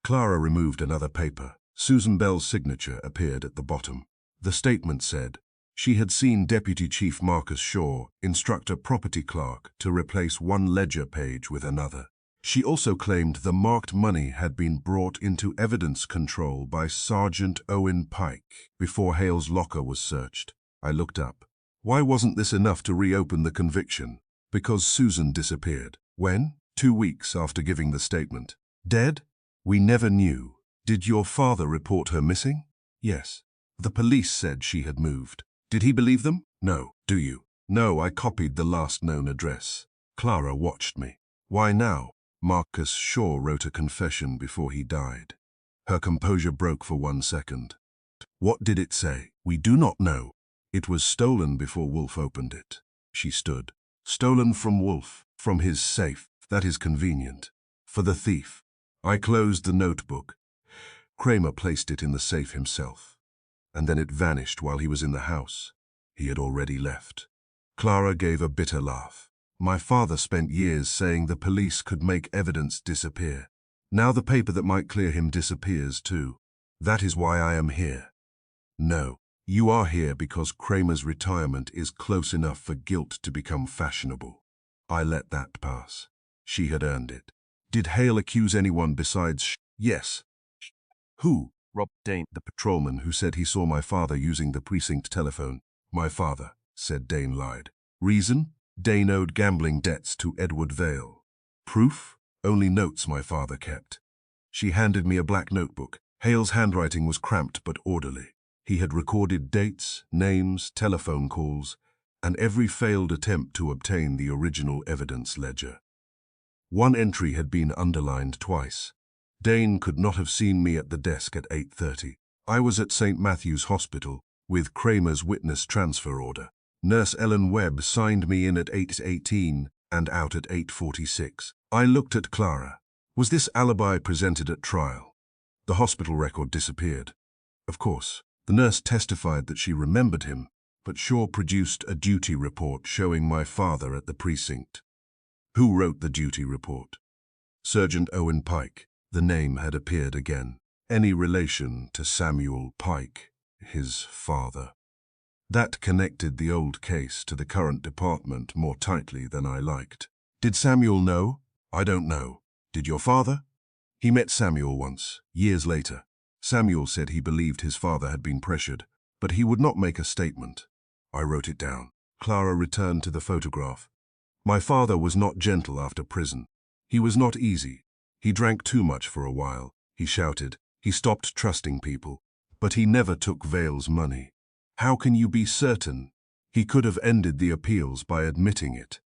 Clara removed another paper. Susan Bell's signature appeared at the bottom. The statement said, she had seen Deputy Chief Marcus Shaw instruct a property clerk to replace one ledger page with another. She also claimed the marked money had been brought into evidence control by Sergeant Owen Pike before Hale's locker was searched. I looked up. Why wasn't this enough to reopen the conviction? Because Susan disappeared. When? 2 weeks after giving the statement. Dead? We never knew. Did your father report her missing? Yes. The police said she had moved. Did he believe them? No. Do you? No, I copied the last known address. Clara watched me. Why now? Marcus Shaw wrote a confession before he died. Her composure broke for 1 second. What did it say? We do not know. It was stolen before Wolfe opened it. She stood. Stolen from Wolfe, from his safe. That is convenient. For the thief. I closed the notebook. Cramer placed it in the safe himself. And then it vanished while he was in the house. He had already left. Clara gave a bitter laugh. My father spent years saying the police could make evidence disappear. Now the paper that might clear him disappears too. That is why I am here. No, you are here because Cramer's retirement is close enough for guilt to become fashionable. I let that pass. She had earned it. Did Hale accuse anyone besides Yes. Who? Rob Dane, The patrolman who said he saw my father using the precinct telephone. My father, said Dane lied. Reason? Dane owed gambling debts to Edward Vale. Proof? Only notes my father kept. She handed me a black notebook. Hale's handwriting was cramped but orderly. He had recorded dates, names, telephone calls, and every failed attempt to obtain the original evidence ledger. One entry had been underlined twice. Dane could not have seen me at the desk at 8:30. I was at St. Matthew's Hospital with Cramer's witness transfer order. Nurse Ellen Webb signed me in at 8:18 and out at 8:46. I looked at Clara. Was this alibi presented at trial? The hospital record disappeared. Of course, the nurse testified that she remembered him, but Shaw produced a duty report showing my father at the precinct. Who wrote the duty report? Sergeant Owen Pike. The name had appeared again. Any relation to Samuel Pike, his father? That connected the old case to the current department more tightly than I liked. Did Samuel know? I don't know. Did your father? He met Samuel once, years later. Samuel said he believed his father had been pressured, but he would not make a statement. I wrote it down. Clara returned to the photograph. My father was not gentle after prison. He was not easy. He drank too much for a while. He shouted. He stopped trusting people. But he never took Vale's money. How can you be certain? He could have ended the appeals by admitting it.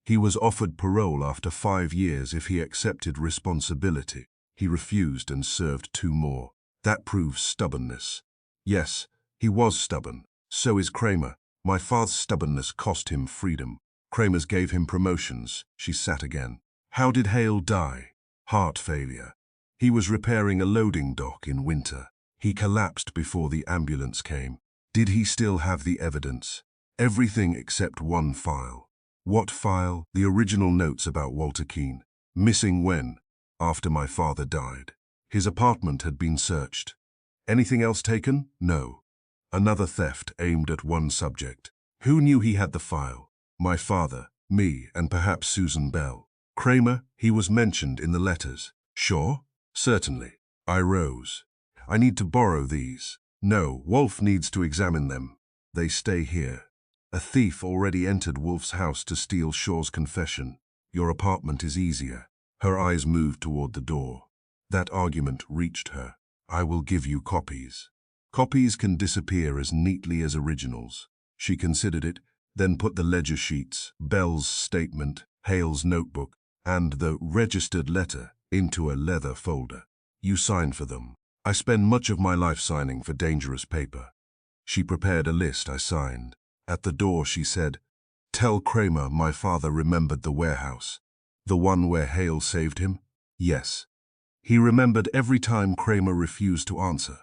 He was offered parole after 5 years if he accepted responsibility. He refused and served 2 more. That proves stubbornness. Yes, he was stubborn. So is Cramer. My father's stubbornness cost him freedom. Cramer's gave him promotions. She sat again. How did Hale die? Heart failure. He was repairing a loading dock in winter. He collapsed before the ambulance came. Did he still have the evidence? Everything except one file. What file? The original notes about Walter Keane. Missing when? After my father died. His apartment had been searched. Anything else taken? No. Another theft aimed at one subject. Who knew he had the file? My father, me, and perhaps Susan Bell. Cramer, he was mentioned in the letters. Sure? Certainly. I rose. I need to borrow these. No, Wolfe needs to examine them. They stay here. A thief already entered Wolfe's house to steal Shaw's confession. Your apartment is easier. Her eyes moved toward the door. That argument reached her. I will give you copies. Copies can disappear as neatly as originals. She considered it, then put the ledger sheets, Bell's statement, Hale's notebook, and the registered letter into a leather folder. You sign for them. I spend much of my life signing for dangerous paper. She prepared a list. I signed. At the door she said, "Tell Cramer my father remembered the warehouse. The one where Hale saved him?" Yes. He remembered every time Cramer refused to answer.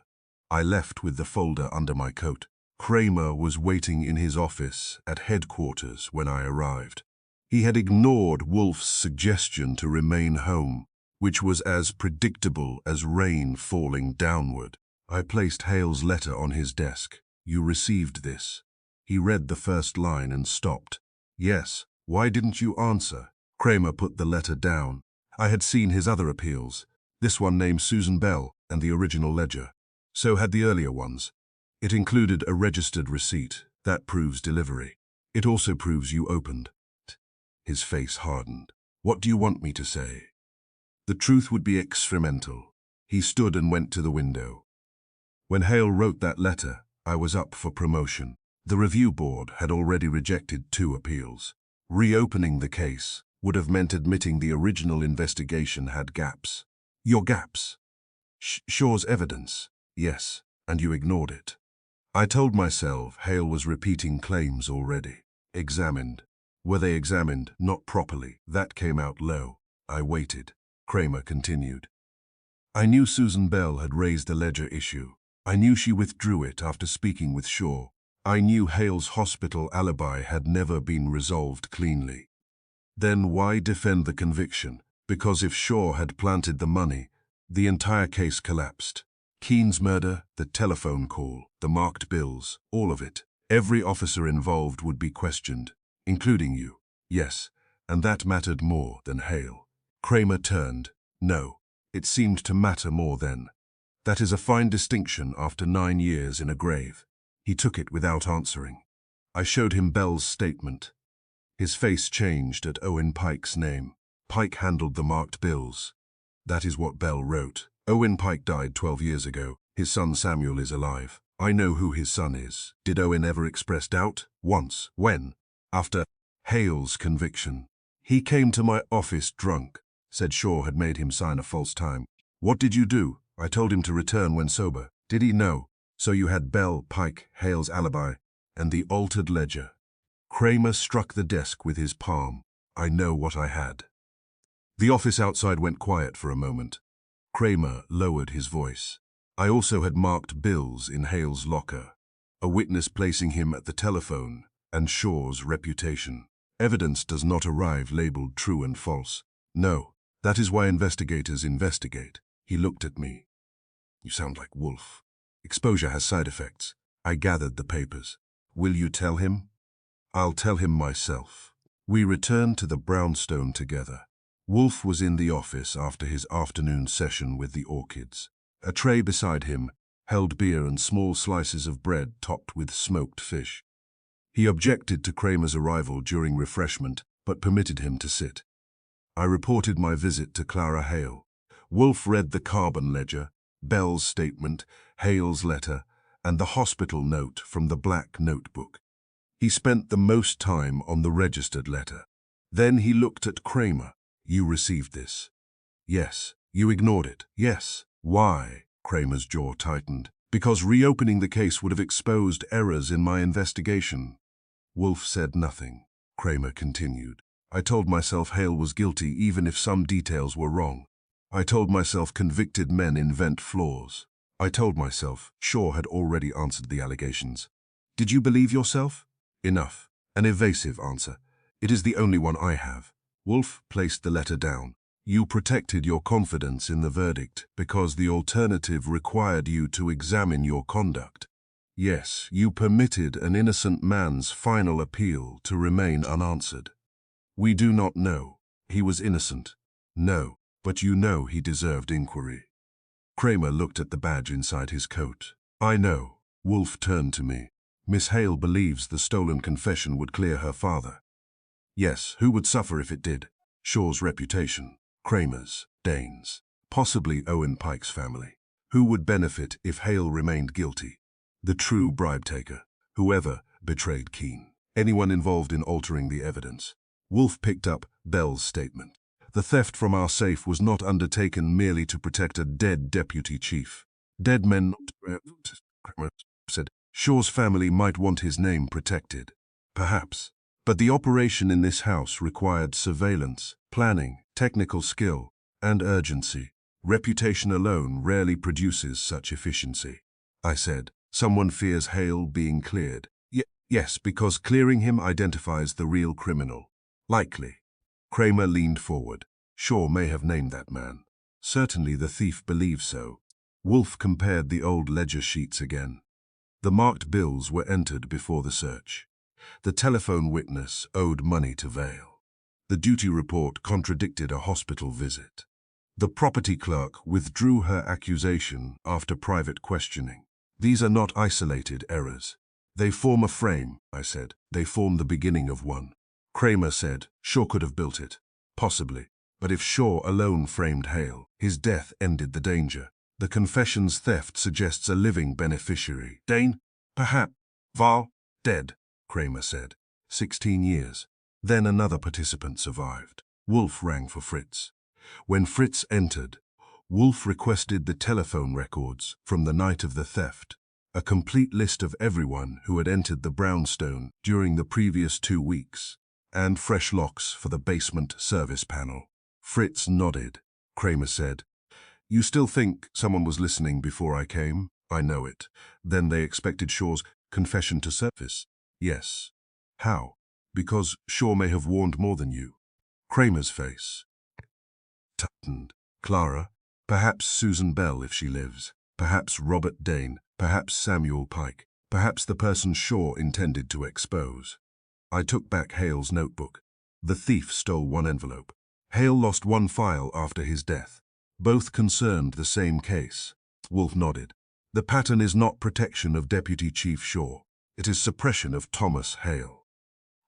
I left with the folder under my coat. Cramer was waiting in his office at headquarters when I arrived. He had ignored Wolfe's suggestion to remain home, which was as predictable as rain falling downward. I placed Hale's letter on his desk. You received this. He read the first line and stopped. Yes. Why didn't you answer? Cramer put the letter down. I had seen his other appeals. This one named Susan Bell and the original ledger. So had the earlier ones. It included a registered receipt. That proves delivery. It also proves you opened. His face hardened. What do you want me to say? The truth would be experimental. He stood and went to the window. When Hale wrote that letter, I was up for promotion. The review board had already rejected 2 appeals. Reopening the case would have meant admitting the original investigation had gaps. Your gaps? Shaw's evidence. Yes, and you ignored it. I told myself Hale was repeating claims already. Examined. Were they examined? Not properly. That came out low. I waited. Cramer continued. I knew Susan Bell had raised the ledger issue. I knew she withdrew it after speaking with Shaw. I knew Hale's hospital alibi had never been resolved cleanly. Then why defend the conviction? Because if Shaw had planted the money, the entire case collapsed. Keene's murder, the telephone call, the marked bills, all of it. Every officer involved would be questioned, including you. Yes, and that mattered more than Hale. Cramer turned. No, it seemed to matter more then. That is a fine distinction after 9 years in a grave. He took it without answering. I showed him Bell's statement. His face changed at Owen Pike's name. Pike handled the marked bills. That is what Bell wrote. Owen Pike died 12 years ago. His son Samuel is alive. I know who his son is. Did Owen ever express doubt? Once. When? After Hale's conviction. He came to my office drunk. Said Shaw had made him sign a false time. What did you do? I told him to return when sober. Did he know? So you had Bell, Pike, Hale's alibi, and the altered ledger. Cramer struck the desk with his palm. I know what I had. The office outside went quiet for a moment. Cramer lowered his voice. I also had marked bills in Hale's locker, a witness placing him at the telephone, and Shaw's reputation. Evidence does not arrive labeled true and false. No, that is why investigators investigate. He looked at me. You sound like Wolfe. Exposure has side effects. I gathered the papers. Will you tell him? I'll tell him myself. We returned to the brownstone together. Wolfe was in the office after his afternoon session with the orchids. A tray beside him held beer and small slices of bread topped with smoked fish. He objected to Cramer's arrival during refreshment, but permitted him to sit. I reported my visit to Clara Hale. Wolfe read the carbon ledger, Bell's statement, Hale's letter, and the hospital note from the black notebook. He spent the most time on the registered letter. Then he looked at Cramer. You received this. Yes. You ignored it. Yes. Why? Cramer's jaw tightened. Because reopening the case would have exposed errors in my investigation. Wolfe said nothing. Cramer continued. I told myself Hale was guilty even if some details were wrong. I told myself convicted men invent flaws. I told myself Shaw had already answered the allegations. Did you believe yourself? Enough. An evasive answer. It is the only one I have. Wolfe placed the letter down. You protected your confidence in the verdict because the alternative required you to examine your conduct. Yes, you permitted an innocent man's final appeal to remain unanswered. We do not know. He was innocent. No, but you know he deserved inquiry. Cramer looked at the badge inside his coat. I know. Wolfe turned to me. Miss Hale believes the stolen confession would clear her father. Yes, who would suffer if it did? Shaw's reputation. Cramer's. Dane's. Possibly Owen Pike's family. Who would benefit if Hale remained guilty? The true bribe-taker. Whoever betrayed Keene. Anyone involved in altering the evidence. Wolfe picked up Bell's statement. The theft from our safe was not undertaken merely to protect a dead deputy chief. Dead men, Cramer said. Shaw's family might want his name protected. Perhaps. But the operation in this house required surveillance, planning, technical skill, and urgency. Reputation alone rarely produces such efficiency. I said, someone fears Hale being cleared. Yes, because clearing him identifies the real criminal. Likely. Cramer leaned forward. Shaw may have named that man. Certainly the thief believes so. Wolfe compared the old ledger sheets again. The marked bills were entered before the search. The telephone witness owed money to Vale. The duty report contradicted a hospital visit. The property clerk withdrew her accusation after private questioning. These are not isolated errors. They form a frame, I said. They form the beginning of one. Cramer said, Shaw could have built it. Possibly. But if Shaw alone framed Hale, his death ended the danger. The confession's theft suggests a living beneficiary. Dane? Perhaps. Val? Dead, Cramer said. 16 years. Then another participant survived. Wolfe rang for Fritz. When Fritz entered, Wolfe requested the telephone records from the night of the theft, a complete list of everyone who had entered the brownstone during the previous 2 weeks, and fresh locks for the basement service panel. Fritz nodded. Cramer said, "You still think someone was listening before I came? I know it. Then they expected Shaw's confession to surface." "Yes." "How?" "Because Shaw may have warned more than you." Cramer's face tightened. "Clara, perhaps Susan Bell if she lives, perhaps Robert Dane, perhaps Samuel Pike, perhaps the person Shaw intended to expose." I took back Hale's notebook. The thief stole one envelope. Hale lost one file after his death. Both concerned the same case. Wolfe nodded. "The pattern is not protection of Deputy Chief Shaw. It is suppression of Thomas Hale."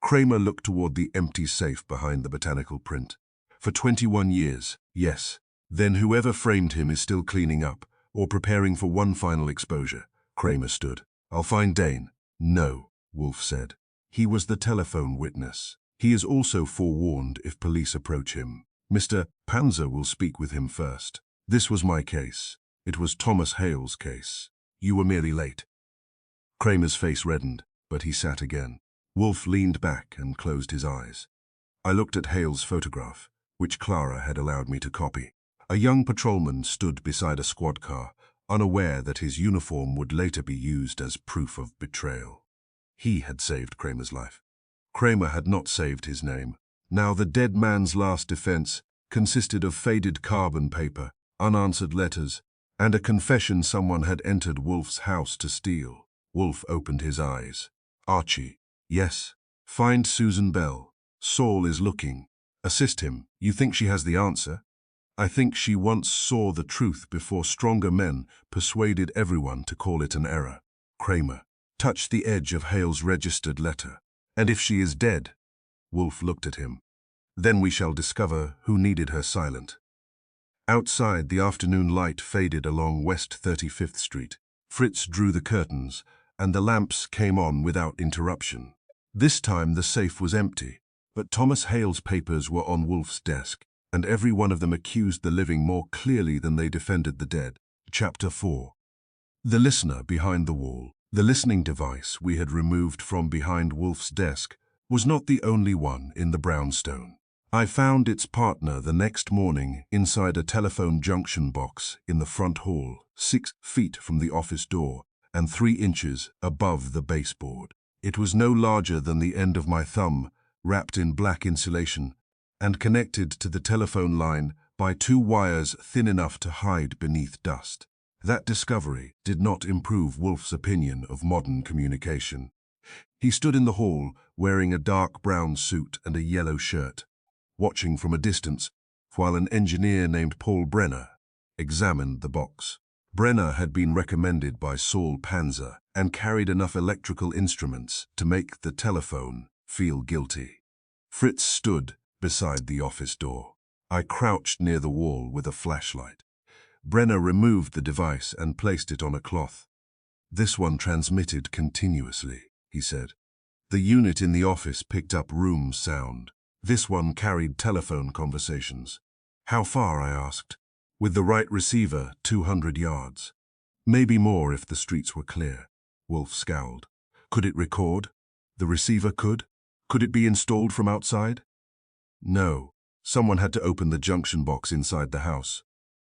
Cramer looked toward the empty safe behind the botanical print. "For 21 years, yes. Then whoever framed him is still cleaning up, or preparing for one final exposure." Cramer stood. "I'll find Dane." "No," Wolfe said. "He was the telephone witness. He is also forewarned if police approach him. Mr. Panzer will speak with him first. This was my case. It was Thomas Hale's case. You were merely late." Cramer's face reddened, but he sat again. Wolfe leaned back and closed his eyes. I looked at Hale's photograph, which Clara had allowed me to copy. A young patrolman stood beside a squad car, unaware that his uniform would later be used as proof of betrayal. He had saved Cramer's life. Cramer had not saved his name. Now the dead man's last defense consisted of faded carbon paper, unanswered letters, and a confession someone had entered Wolfe's house to steal. Wolfe opened his eyes. "Archie." "Yes." "Find Susan Bell. Saul is looking. Assist him. You think she has the answer?" "I think she once saw the truth before stronger men persuaded everyone to call it an error." Cramer touched the edge of Hale's registered letter. "And if she is dead?" Wolfe looked at him. "Then we shall discover who needed her silent." Outside, the afternoon light faded along West 35th Street. Fritz drew the curtains, and the lamps came on without interruption. This time the safe was empty, but Thomas Hale's papers were on Wolfe's desk, and every one of them accused the living more clearly than they defended the dead. Chapter 4. The listener behind the wall, the listening device we had removed from behind Wolfe's desk, was not the only one in the brownstone. I found its partner the next morning inside a telephone junction box in the front hall, 6 feet from the office door and 3 inches above the baseboard. It was no larger than the end of my thumb, wrapped in black insulation, and connected to the telephone line by 2 wires thin enough to hide beneath dust. That discovery did not improve Wolfe's opinion of modern communication. He stood in the hall wearing a dark brown suit and a yellow shirt, watching from a distance while an engineer named Paul Brenner examined the box. Brenner had been recommended by Saul Panzer and carried enough electrical instruments to make the telephone feel guilty. Fritz stood beside the office door. I crouched near the wall with a flashlight. Brenner removed the device and placed it on a cloth. "This one transmitted continuously," he said. "The unit in the office picked up room sound. This one carried telephone conversations." "How far?" I asked. "With the right receiver, 200 yards. Maybe more if the streets were clear." Wolfe scowled. "Could it record?" "The receiver could." "Could it be installed from outside?" "No. Someone had to open the junction box inside the house."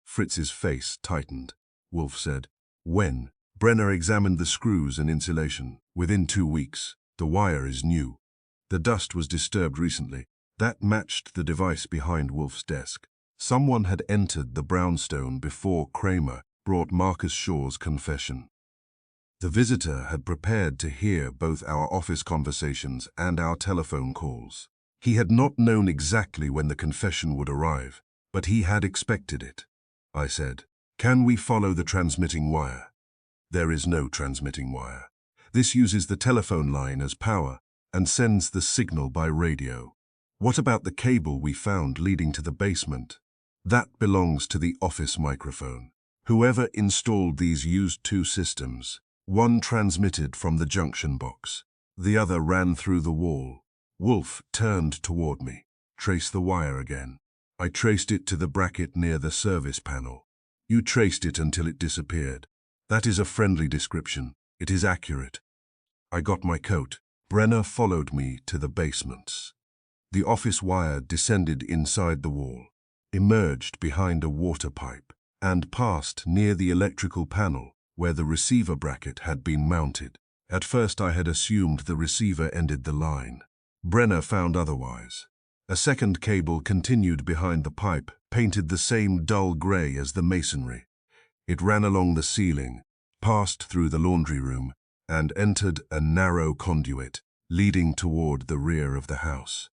Fritz's face tightened. Wolfe said, "When?" Brenner examined the screws and insulation. "Within 2 weeks. The wire is new. The dust was disturbed recently." That matched the device behind Wolfe's desk. Someone had entered the brownstone before Cramer brought Marcus Shaw's confession. The visitor had prepared to hear both our office conversations and our telephone calls. He had not known exactly when the confession would arrive, but he had expected it. I said, "Can we follow the transmitting wire?" "There is no transmitting wire. This uses the telephone line as power and sends the signal by radio." "What about the cable we found leading to the basement?" "That belongs to the office microphone. Whoever installed these used 2 systems. One transmitted from the junction box. The other ran through the wall." Wolfe turned toward me. Trace the wire again. I traced it to the bracket near the service panel. You traced it until it disappeared. That is a friendly description. It is accurate. I got my coat. Brenner followed me to the basements. The office wire descended inside the wall, emerged behind a water pipe, and passed near the electrical panel where the receiver bracket had been mounted. At first I had assumed the receiver ended the line. Brenner found otherwise. A second cable continued behind the pipe, painted the same dull grey as the masonry. It ran along the ceiling, passed through the laundry room, and entered a narrow conduit leading toward the rear of the house.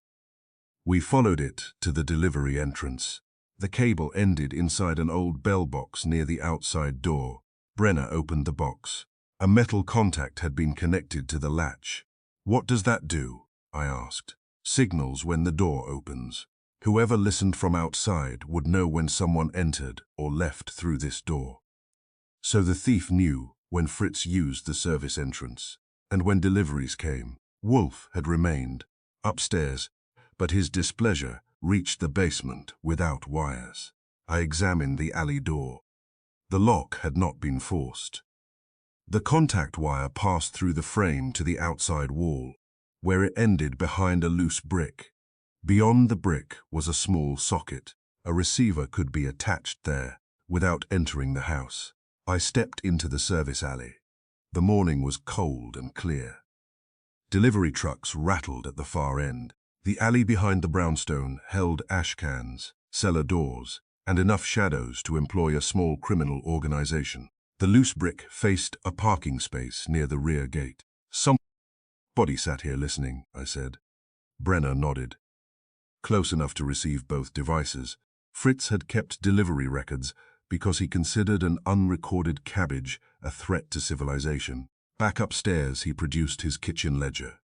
We followed it to the delivery entrance. The cable ended inside an old bell box near the outside door. Brenner opened the box. A metal contact had been connected to the latch. "What does that do?" I asked. "Signals when the door opens. Whoever listened from outside would know when someone entered or left through this door." So the thief knew when Fritz used the service entrance, and when deliveries came. Wolfe had remained upstairs, but his displeasure reached the basement without wires. I examined the alley door. The lock had not been forced. The contact wire passed through the frame to the outside wall, where it ended behind a loose brick. Beyond the brick was a small socket. A receiver could be attached there without entering the house. I stepped into the service alley. The morning was cold and clear. Delivery trucks rattled at the far end. The alley behind the brownstone held ash cans, cellar doors, and enough shadows to employ a small criminal organization. The loose brick faced a parking space near the rear gate. "Somebody sat here listening," I said. Brenner nodded. Close enough to receive both devices, Fritz had kept delivery records because he considered an unrecorded cabbage a threat to civilization. Back upstairs, he produced his kitchen ledger.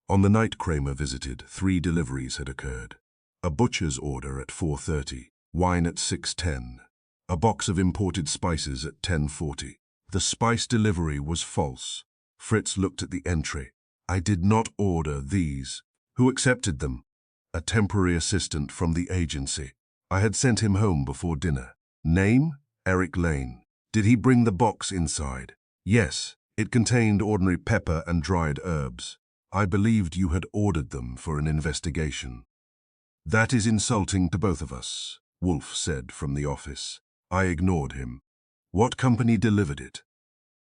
On the night Cramer visited, 3 deliveries had occurred. A butcher's order at 4:30, wine at 6:10, a box of imported spices at 10:40. The spice delivery was false. Fritz looked at the entry. "I did not order these." "Who accepted them?" "A temporary assistant from the agency. I had sent him home before dinner." "Name?" "Eric Lane." "Did he bring the box inside?" "Yes. It contained ordinary pepper and dried herbs. I believed you had ordered them for an investigation." "That is insulting to both of us," Wolfe said from the office. I ignored him. "What company delivered it?"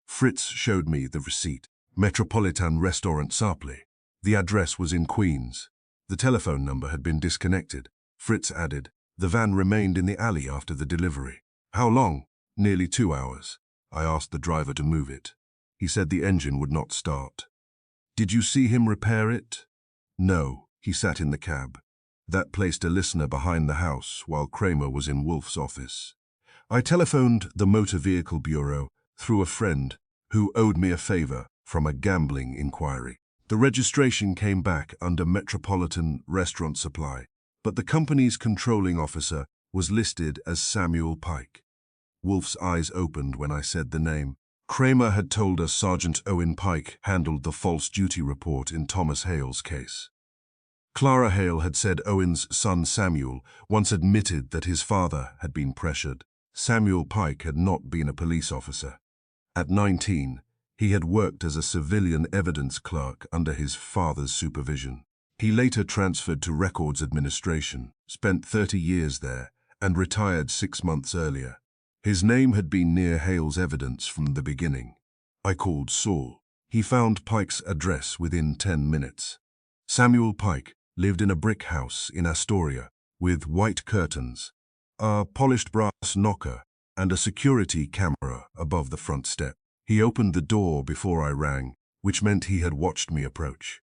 Fritz showed me the receipt. Metropolitan Restaurant Sapley. The address was in Queens. The telephone number had been disconnected. Fritz added, "The van remained in the alley after the delivery." "How long?" "Nearly 2 hours. I asked the driver to move it. He said the engine would not start." "Did you see him repair it?" "No, he sat in the cab." That placed a listener behind the house while Cramer was in Wolfe's office. I telephoned the Motor Vehicle Bureau through a friend who owed me a favor from a gambling inquiry. The registration came back under Metropolitan Restaurant Supply, but the company's controlling officer was listed as Samuel Pike. Wolfe's eyes opened when I said the name. Cramer had told us Sergeant Owen Pike handled the false duty report in Thomas Hale's case. Clara Hale had said Owen's son Samuel once admitted that his father had been pressured. Samuel Pike had not been a police officer. At 19, he had worked as a civilian evidence clerk under his father's supervision. He later transferred to Records Administration, spent 30 years there, and retired 6 months earlier. His name had been near Hale's evidence from the beginning. I called Saul. He found Pike's address within 10 minutes. Samuel Pike lived in a brick house in Astoria with white curtains, a polished brass knocker, and a security camera above the front step. He opened the door before I rang, which meant he had watched me approach.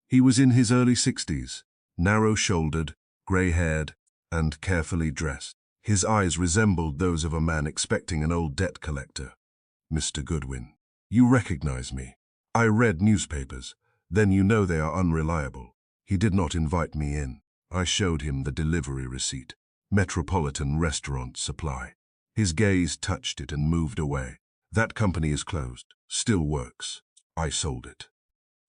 He was in his early 60s, narrow-shouldered, grey-haired, and carefully dressed. His eyes resembled those of a man expecting an old debt collector. "Mr. Goodwin, you recognize me. I read newspapers. Then you know they are unreliable." He did not invite me in. I showed him the delivery receipt. Metropolitan Restaurant Supply. His gaze touched it and moved away. "That company is closed. Still works. I sold it."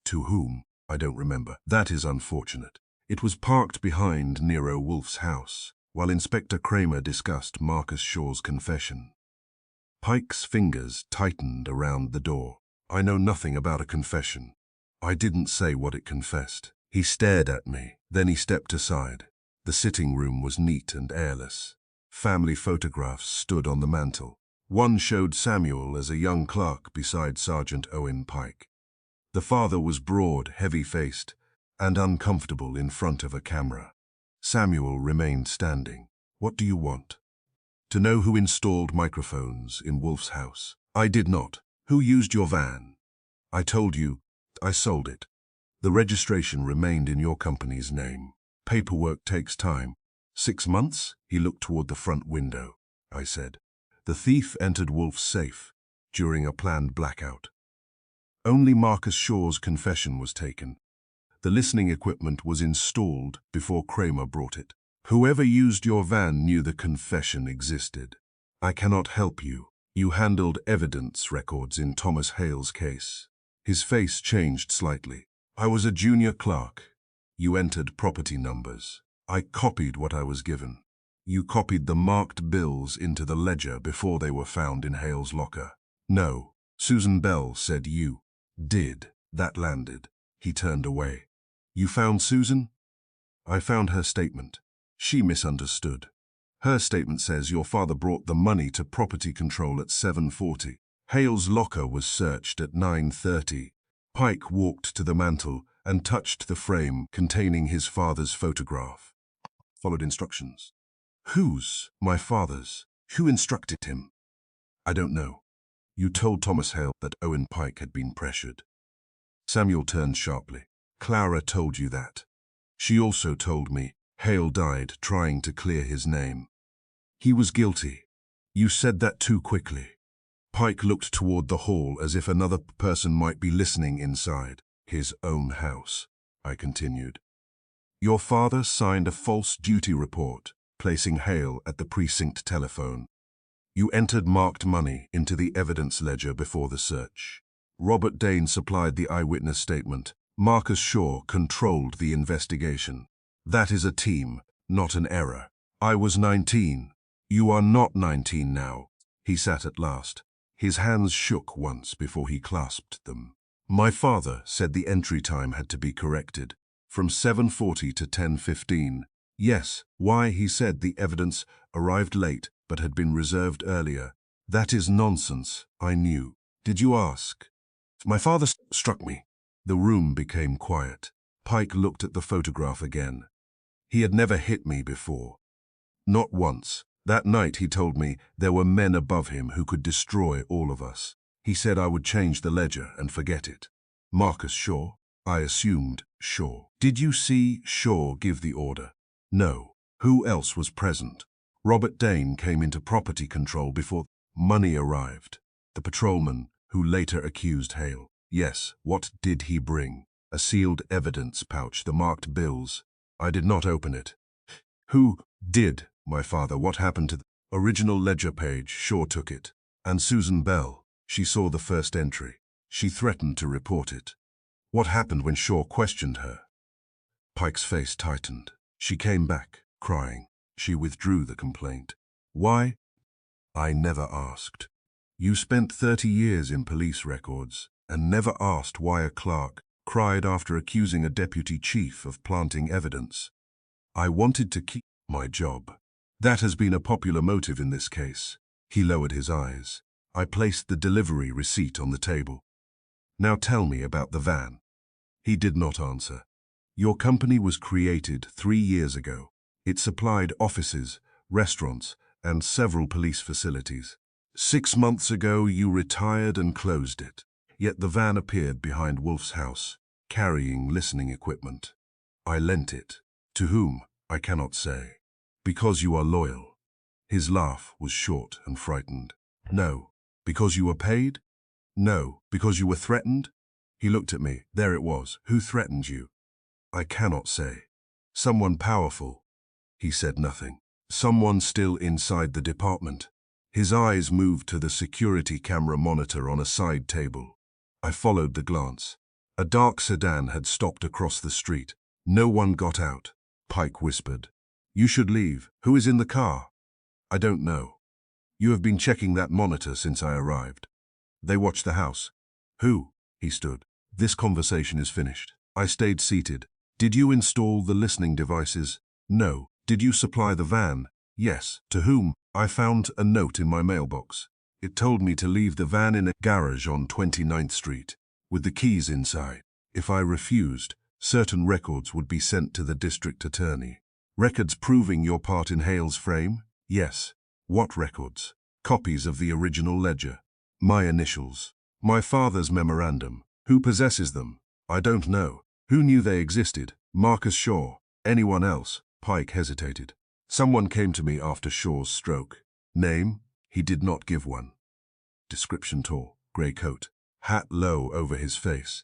"To whom?" "I don't remember." "That is unfortunate. It was parked behind Nero Wolfe's house, while Inspector Cramer discussed Marcus Shaw's confession. Pike's fingers tightened around the door. I know nothing about a confession. I didn't say what it confessed. He stared at me, then he stepped aside. The sitting room was neat and airless. Family photographs stood on the mantel. One showed Samuel as a young clerk beside Sergeant Owen Pike. The father was broad, heavy-faced, and uncomfortable in front of a camera. Samuel remained standing. What do you want? To know who installed microphones in Wolfe's house. I did not. Who used your van? I told you, I sold it. The registration remained in your company's name. Paperwork takes time. 6 months? He looked toward the front window. I said. The thief entered Wolfe's safe during a planned blackout. Only Marcus Shaw's confession was taken. The listening equipment was installed before Cramer brought it. Whoever used your van knew the confession existed. I cannot help you. You handled evidence records in Thomas Hale's case. His face changed slightly. I was a junior clerk. You entered property numbers. I copied what I was given. You copied the marked bills into the ledger before they were found in Hale's locker. No, Susan Bell said you did. That landed. He turned away. You found Susan? I found her statement. She misunderstood. Her statement says your father brought the money to property control at 7:40. Hale's locker was searched at 9:30. Pike walked to the mantel and touched the frame containing his father's photograph. Followed instructions. Whose? My father's. Who instructed him? I don't know. You told Thomas Hale that Owen Pike had been pressured. Samuel turned sharply. Clara told you that. She also told me Hale died trying to clear his name. He was guilty. You said that too quickly. Pike looked toward the hall as if another person might be listening inside. His own house, I continued. Your father signed a false duty report, placing Hale at the precinct telephone. You entered marked money into the evidence ledger before the search. Robert Dane supplied the eyewitness statement. Marcus Shaw controlled the investigation. That is a team, not an error. I was 19. You are not 19 now. He sat at last. His hands shook once before he clasped them. My father said the entry time had to be corrected, from 7:40 to 10:15. Yes, why he said the evidence arrived late but had been reserved earlier. That is nonsense, I knew. Did you ask? My father struck me. The room became quiet. Pike looked at the photograph again. He had never hit me before. Not once. That night he told me there were men above him who could destroy all of us. He said I would change the ledger and forget it. Marcus Shaw? I assumed Shaw. Did you see Shaw give the order? No. Who else was present? Robert Dane came into property control before money arrived. The patrolman who later accused Hale. Yes, what did he bring? A sealed evidence pouch, the marked bills. I did not open it. Who did? My father. What happened to the original ledger page? Shaw took it. And Susan Bell. She saw the first entry. She threatened to report it. What happened when Shaw questioned her? Pike's face tightened. She came back, crying. She withdrew the complaint. Why? I never asked. You spent 30 years in police records and never asked why a clerk cried after accusing a deputy chief of planting evidence. I wanted to keep my job. That has been a popular motive in this case. He lowered his eyes. I placed the delivery receipt on the table. Now tell me about the van. He did not answer. Your company was created 3 years ago. It supplied offices, restaurants, and several police facilities. 6 months ago, you retired and closed it. Yet the van appeared behind Wolfe's house, carrying listening equipment. I lent it. To whom, I cannot say. Because you are loyal. His laugh was short and frightened. No. Because you were paid? No. Because you were threatened? He looked at me. There it was. Who threatened you? I cannot say. Someone powerful. He said nothing. Someone still inside the department. His eyes moved to the security camera monitor on a side table. I followed the glance. A dark sedan had stopped across the street. No one got out. Pike whispered. You should leave. Who is in the car? I don't know. You have been checking that monitor since I arrived. They watched the house. Who? He stood. This conversation is finished. I stayed seated. Did you install the listening devices? No. Did you supply the van? Yes. To whom? I found a note in my mailbox. It told me to leave the van in a garage on 29th Street, with the keys inside. If I refused, certain records would be sent to the district attorney. Records proving your part in Hale's frame? Yes. What records? Copies of the original ledger. My initials. My father's memorandum. Who possesses them? I don't know. Who knew they existed? Marcus Shaw. Anyone else? Pike hesitated. Someone came to me after Shaw's stroke. Name? He did not give one. Description: tall, grey coat, hat low over his face.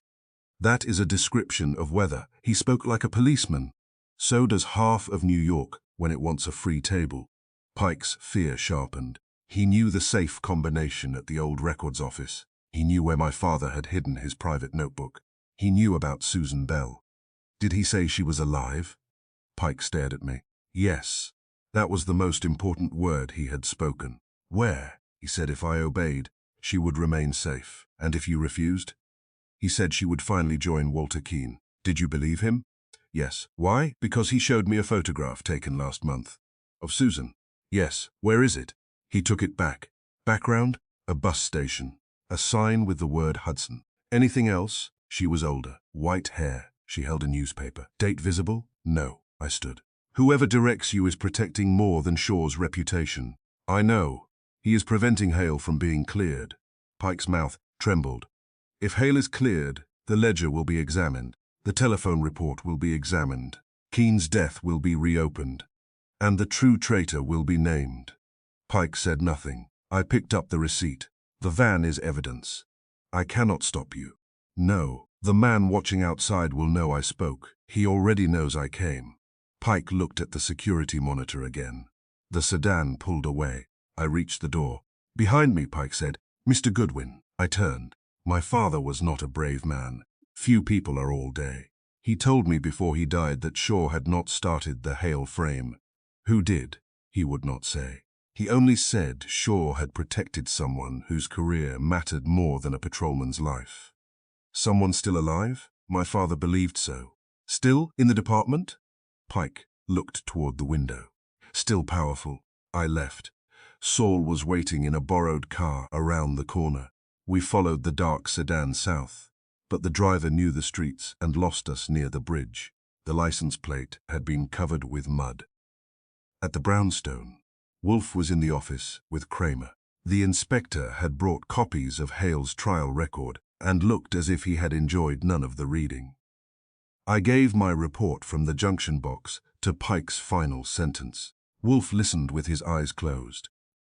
That is a description of weather. He spoke like a policeman. So does half of New York when it wants a free table. Pike's fear sharpened. He knew the safe combination at the old records office. He knew where my father had hidden his private notebook. He knew about Susan Bell. Did he say she was alive? Pike stared at me. Yes. That was the most important word he had spoken. Where? He said if I obeyed, she would remain safe. And if you refused? He said she would finally join Walter Keene. Did you believe him? Yes. Why? Because he showed me a photograph taken last month. Of Susan? Yes. Where is it? He took it back. Background? A bus station. A sign with the word Hudson. Anything else? She was older. White hair. She held a newspaper. Date visible? No. I stood. Whoever directs you is protecting more than Shaw's reputation. I know. He is preventing Hale from being cleared. Pike's mouth trembled. If Hale is cleared, the ledger will be examined. The telephone report will be examined. Keene's death will be reopened. And the true traitor will be named. Pike said nothing. I picked up the receipt. The van is evidence. I cannot stop you. No. The man watching outside will know I spoke. He already knows I came. Pike looked at the security monitor again. The sedan pulled away. I reached the door. Behind me, Pike said, Mr. Goodwin. I turned. My father was not a brave man. Few people are all day. He told me before he died that Shaw had not started the Hale frame. Who did? He would not say. He only said Shaw had protected someone whose career mattered more than a patrolman's life. Someone still alive? My father believed so. Still in the department? Pike looked toward the window. Still powerful. I left. Saul was waiting in a borrowed car around the corner. We followed the dark sedan south, but the driver knew the streets and lost us near the bridge. The license plate had been covered with mud. At the brownstone, Wolfe was in the office with Cramer. The inspector had brought copies of Hale's trial record and looked as if he had enjoyed none of the reading. I gave my report from the junction box to Pike's final sentence. Wolfe listened with his eyes closed.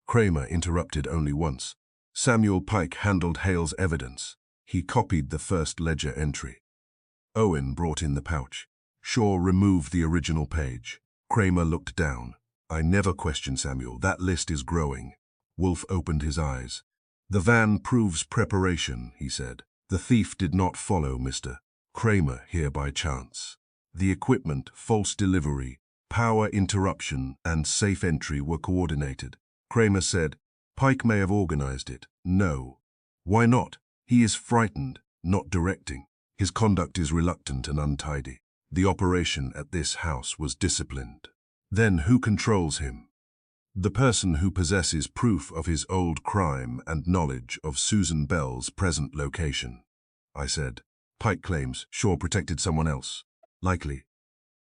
Cramer interrupted only once. Samuel Pike handled Hale's evidence. He copied the first ledger entry. Owen brought in the pouch. Shaw removed the original page. Cramer looked down. I never question Samuel. That list is growing. Wolfe opened his eyes. The van proves preparation, he said. The thief did not follow Mr. Cramer here by chance. The equipment, false delivery, power interruption, and safe entry were coordinated. Cramer said, Pike may have organized it. No. Why not? He is frightened, not directing. His conduct is reluctant and untidy. The operation at this house was disciplined. Then who controls him? The person who possesses proof of his old crime and knowledge of Susan Bell's present location. I said, Pike claims Shaw protected someone else. Likely.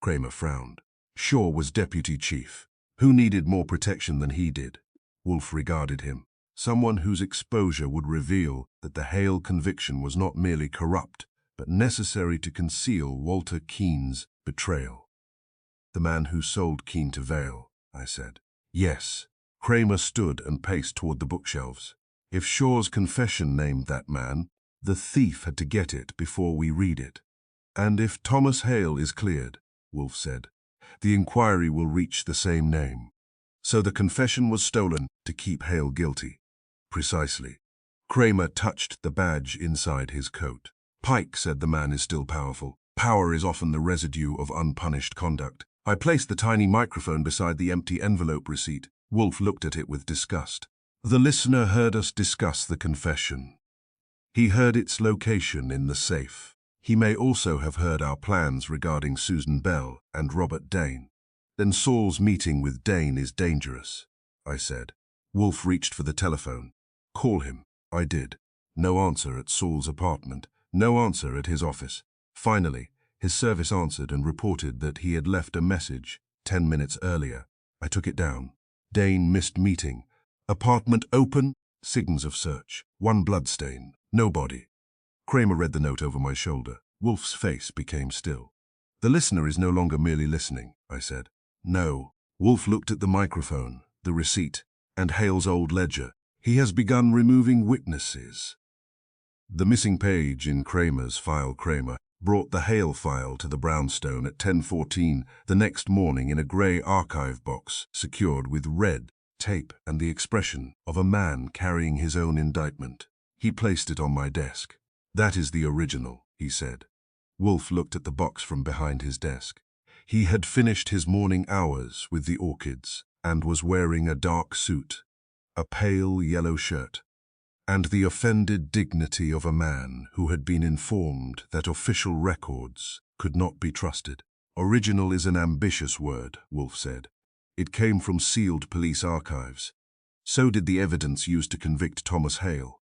Cramer frowned. Shaw was deputy chief. Who needed more protection than he did? Wolfe regarded him. Someone whose exposure would reveal that the Hale conviction was not merely corrupt, but necessary to conceal Walter Keene's betrayal. The man who sold Keene to Vale, I said. Yes. Cramer stood and paced toward the bookshelves. If Shaw's confession named that man, the thief had to get it before we read it. And if Thomas Hale is cleared, Wolfe said, the inquiry will reach the same name. So the confession was stolen to keep Hale guilty. Precisely. Cramer touched the badge inside his coat. Pike said the man is still powerful. Power is often the residue of unpunished conduct. I placed the tiny microphone beside the empty envelope receipt. Wolfe looked at it with disgust. The listener heard us discuss the confession. He heard its location in the safe. He may also have heard our plans regarding Susan Bell and Robert Dane. Then Saul's meeting with Dane is dangerous, I said. Wolfe reached for the telephone. Call him. I did. No answer at Saul's apartment. No answer at his office. Finally, his service answered and reported that he had left a message 10 minutes earlier. I took it down. Dane missed meeting. Apartment open. Signals of search. One bloodstain. No body. Cramer read the note over my shoulder. Wolfe's face became still. The listener is no longer merely listening, I said. No. Wolfe looked at the microphone, the receipt, and Hale's old ledger. He has begun removing witnesses. The missing page in Cramer's file. Cramer brought the Hale file to the brownstone at 10:14 the next morning in a grey archive box secured with red tape and the expression of a man carrying his own indictment. He placed it on my desk. That is the original, he said. Wolfe looked at the box from behind his desk. He had finished his morning hours with the orchids and was wearing a dark suit, a pale yellow shirt, and the offended dignity of a man who had been informed that official records could not be trusted. Original is an ambitious word, Wolfe said. It came from sealed police archives. So did the evidence used to convict Thomas Hale.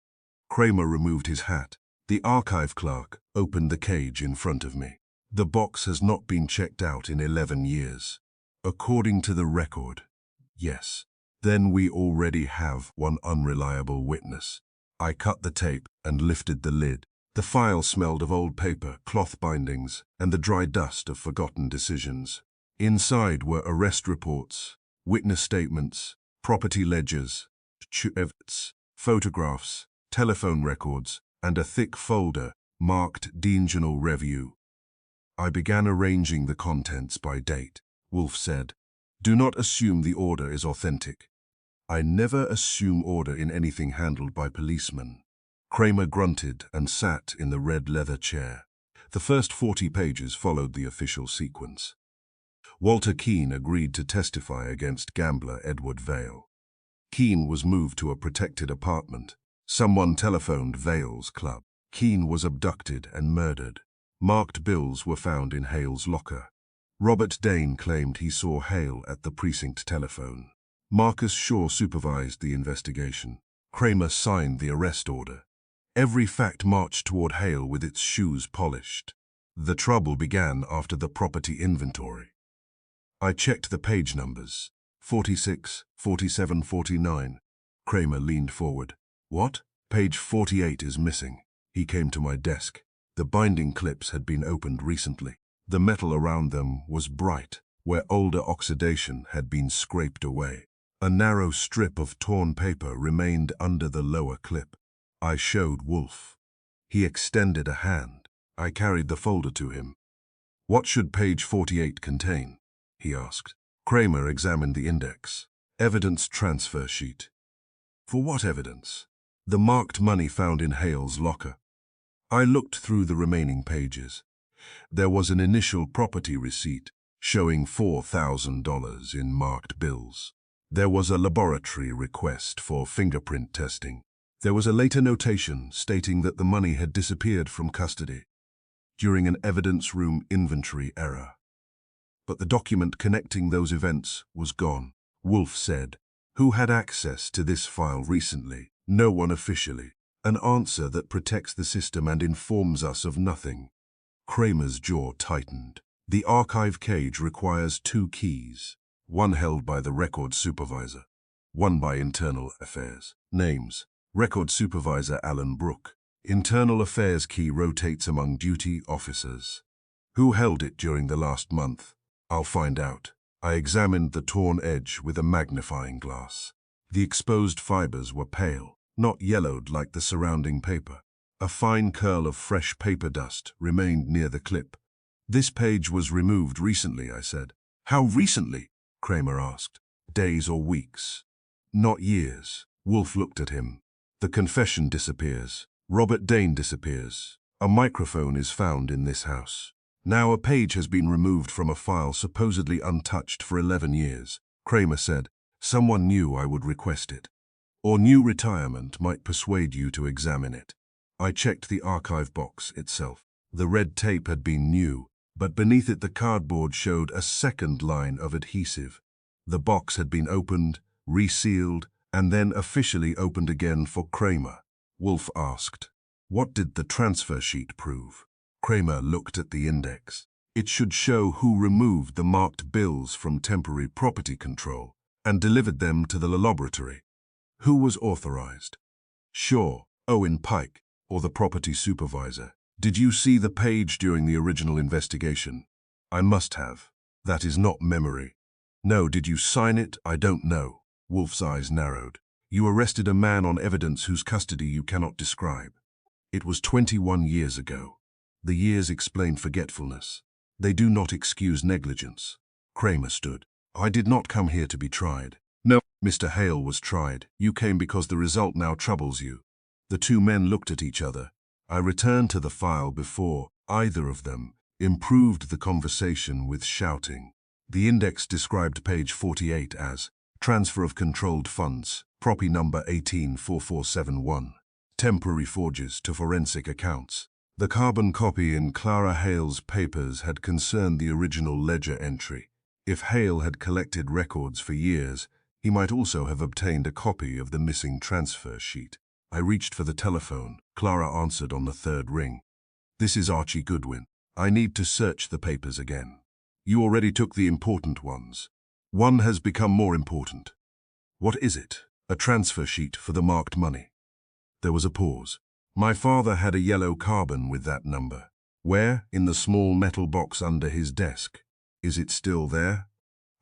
Cramer removed his hat. The archive clerk opened the cage in front of me. The box has not been checked out in 11 years. According to the record, yes. Then we already have one unreliable witness. I cut the tape and lifted the lid. The file smelled of old paper, cloth bindings, and the dry dust of forgotten decisions. Inside were arrest reports, witness statements, property ledgers, evidence, photographs, telephone records, and a thick folder marked Deangenal Review. I began arranging the contents by date. Wolfe said, "Do not assume the order is authentic." I never assume order in anything handled by policemen. Cramer grunted and sat in the red leather chair. The first 40 pages followed the official sequence. Walter Keane agreed to testify against gambler Edward Vale. Keane was moved to a protected apartment. Someone telephoned Vale's club. Keane was abducted and murdered. Marked bills were found in Hale's locker. Robert Dane claimed he saw Hale at the precinct telephone. Marcus Shaw supervised the investigation. Cramer signed the arrest order. Every fact marched toward Hale with its shoes polished. The trouble began after the property inventory. I checked the page numbers. 46, 47, 49. Cramer leaned forward. What? Page 48 is missing. He came to my desk. The binding clips had been opened recently. The metal around them was bright, where older oxidation had been scraped away. A narrow strip of torn paper remained under the lower clip. I showed Wolfe. He extended a hand. I carried the folder to him. What should page 48 contain? He asked. Cramer examined the index. Evidence transfer sheet. For what evidence? The marked money found in Hale's locker. I looked through the remaining pages. There was an initial property receipt showing $4,000 in marked bills. There was a laboratory request for fingerprint testing. There was a later notation stating that the money had disappeared from custody during an evidence room inventory error. But the document connecting those events was gone. Wolfe said, "Who had access to this file recently?" "No one officially. An answer that protects the system and informs us of nothing." Cramer's jaw tightened. The archive cage requires 2 keys, one held by the record supervisor, one by Internal Affairs. Names: Record Supervisor Alan Brooke. Internal Affairs key rotates among duty officers. Who held it during the last month? I'll find out. I examined the torn edge with a magnifying glass. The exposed fibers were pale, not yellowed like the surrounding paper. A fine curl of fresh paper dust remained near the clip. "This page was removed recently," I said. "How recently?" Cramer asked. "Days or weeks." "Not years." Wolfe looked at him. "The confession disappears. Robert Dane disappears. A microphone is found in this house. Now a page has been removed from a file supposedly untouched for 11 years. Cramer said, someone knew I would request it. Or new retirement might persuade you to examine it. I checked the archive box itself. The red tape had been new, but beneath it the cardboard showed a second line of adhesive. The box had been opened, resealed, and then officially opened again for Cramer. Wolfe asked, what did the transfer sheet prove? Cramer looked at the index. It should show who removed the marked bills from temporary property control and delivered them to the laboratory. Who was authorized? Shaw, Owen Pike, or the property supervisor. Did you see the page during the original investigation? I must have. That is not memory. No, did you sign it? I don't know. Wolfe's eyes narrowed. You arrested a man on evidence whose custody you cannot describe. It was 21 years ago. The years explain forgetfulness. They do not excuse negligence. Cramer stood. I did not come here to be tried. No, Mr. Hale was tried. You came because the result now troubles you. The two men looked at each other. I returned to the file before either of them improved the conversation with shouting. The index described page 48 as transfer of controlled funds, property number 184471, temporary forges to forensic accounts. The carbon copy in Clara Hale's papers had concerned the original ledger entry. If Hale had collected records for years, he might also have obtained a copy of the missing transfer sheet. I reached for the telephone. Clara answered on the third ring. This is Archie Goodwin. I need to search the papers again. You already took the important ones. One has become more important. What is it? A transfer sheet for the marked money. There was a pause. My father had a yellow carbon with that number. Where? In the small metal box under his desk. Is it still there?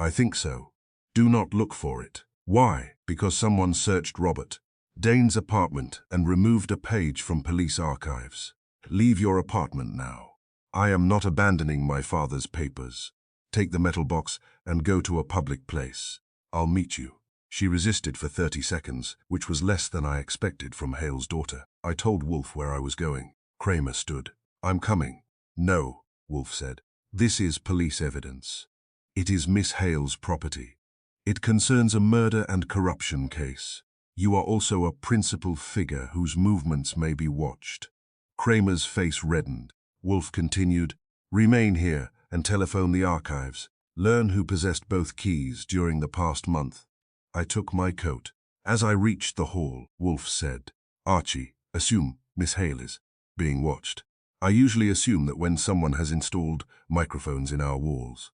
I think so. Do not look for it. Why? Because someone searched Robert Dane's apartment and removed a page from police archives. Leave your apartment now. I am not abandoning my father's papers. Take the metal box and go to a public place. I'll meet you. She resisted for 30 seconds, which was less than I expected from Hale's daughter. I told Wolfe where I was going. Cramer stood. I'm coming. No, Wolfe said. This is police evidence. It is Miss Hale's property. It concerns a murder and corruption case. You are also a principal figure whose movements may be watched. Cramer's face reddened. Wolfe continued, remain here and telephone the archives. Learn who possessed both keys during the past month. I took my coat. As I reached the hall, Wolfe said, Archie, assume Miss Hale is being watched. I usually assume that when someone has installed microphones in our walls.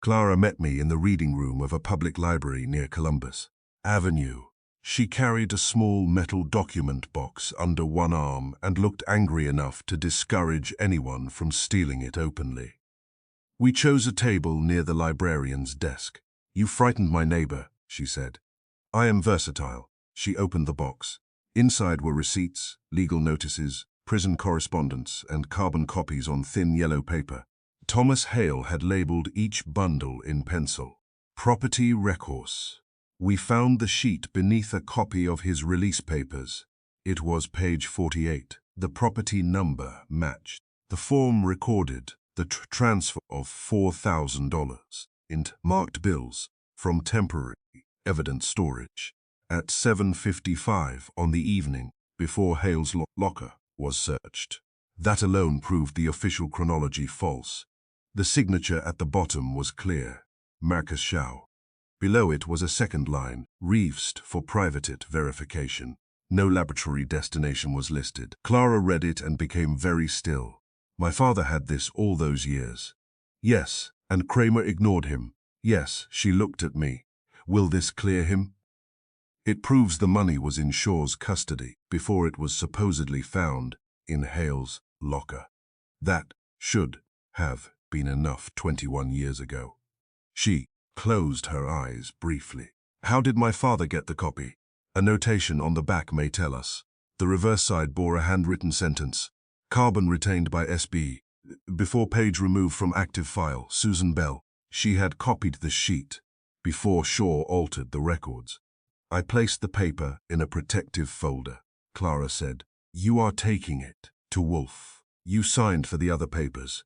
Clara met me in the reading room of a public library near Columbus Avenue. She carried a small metal document box under one arm and looked angry enough to discourage anyone from stealing it openly. We chose a table near the librarian's desk. You frightened my neighbor, she said. I am versatile. She opened the box. Inside were receipts, legal notices, prison correspondence, and carbon copies on thin yellow paper. Thomas Hale had labeled each bundle in pencil. Property recourse. We found the sheet beneath a copy of his release papers. It was page 48. The property number matched. The form recorded the transfer of $4,000 in marked bills from temporary evidence storage at 7:55 on the evening before Hale's locker was searched. That alone proved the official chronology false. The signature at the bottom was clear, Marcus Shaw. Below it was a second line, Reefst for private verification. No laboratory destination was listed. Clara read it and became very still. My father had this all those years. Yes, and Cramer ignored him. Yes, she looked at me. Will this clear him? It proves the money was in Shaw's custody before it was supposedly found in Hale's locker. That should have been enough 21 years ago. She closed her eyes briefly. How did my father get the copy? A notation on the back may tell us. The reverse side bore a handwritten sentence. Carbon retained by SB. Before page removed from active file, Susan Bell. She had copied the sheet before Shaw altered the records. I placed the paper in a protective folder. Clara said, You are taking it to Wolfe. You signed for the other papers.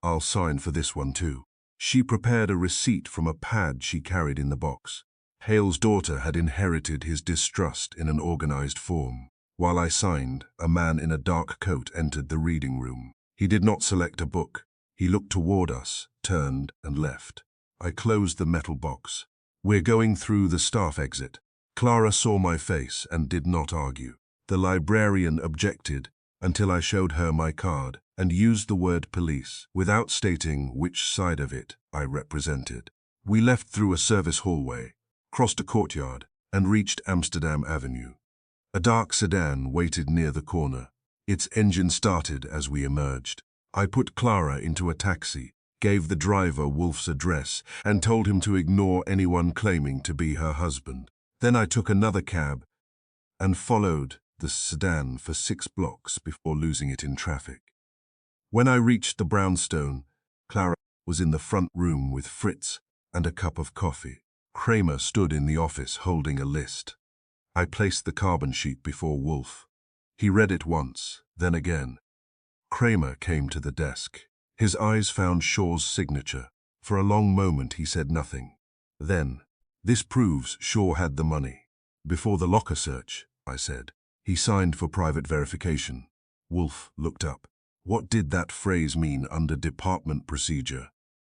I'll sign for this one too. She prepared a receipt from a pad she carried in the box. Hale's daughter had inherited his distrust in an organized form. While I signed, a man in a dark coat entered the reading room. He did not select a book. He looked toward us, turned, and left. I closed the metal box. We're going through the staff exit. Clara saw my face and did not argue. The librarian objected until I showed her my card and used the word police without stating which side of it I represented. We left through a service hallway, crossed a courtyard, and reached Amsterdam Avenue. A dark sedan waited near the corner. Its engine started as we emerged. I put Clara into a taxi, gave the driver Wolfe's address, and told him to ignore anyone claiming to be her husband. Then I took another cab and followed the sedan for 6 blocks before losing it in traffic. When I reached the brownstone, Clara was in the front room with Fritz and a cup of coffee. Cramer stood in the office holding a list. I placed the carbon sheet before Wolfe. He read it once, then again. Cramer came to the desk. His eyes found Shaw's signature. For a long moment he said nothing. Then, "This proves Shaw had the money." "Before the locker search," I said. "He signed for private verification." Wolfe looked up. What did that phrase mean under department procedure?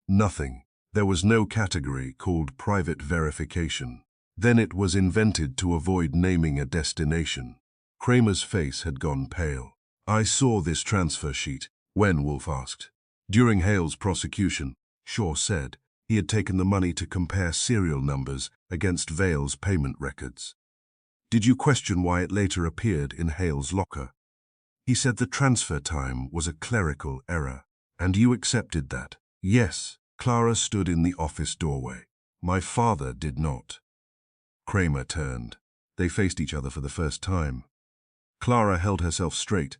Nothing. There was no category called private verification. Then it was invented to avoid naming a destination. Cramer's face had gone pale. "I saw this transfer sheet." "When?" Wolfe asked. "During Hale's prosecution," Shaw said. He had taken the money to compare serial numbers against Vale's payment records. "Did you question why it later appeared in Hale's locker?" "He said the transfer time was a clerical error." "And you accepted that?" "Yes." Clara stood in the office doorway. "My father did not." Cramer turned. They faced each other for the first time. Clara held herself straight,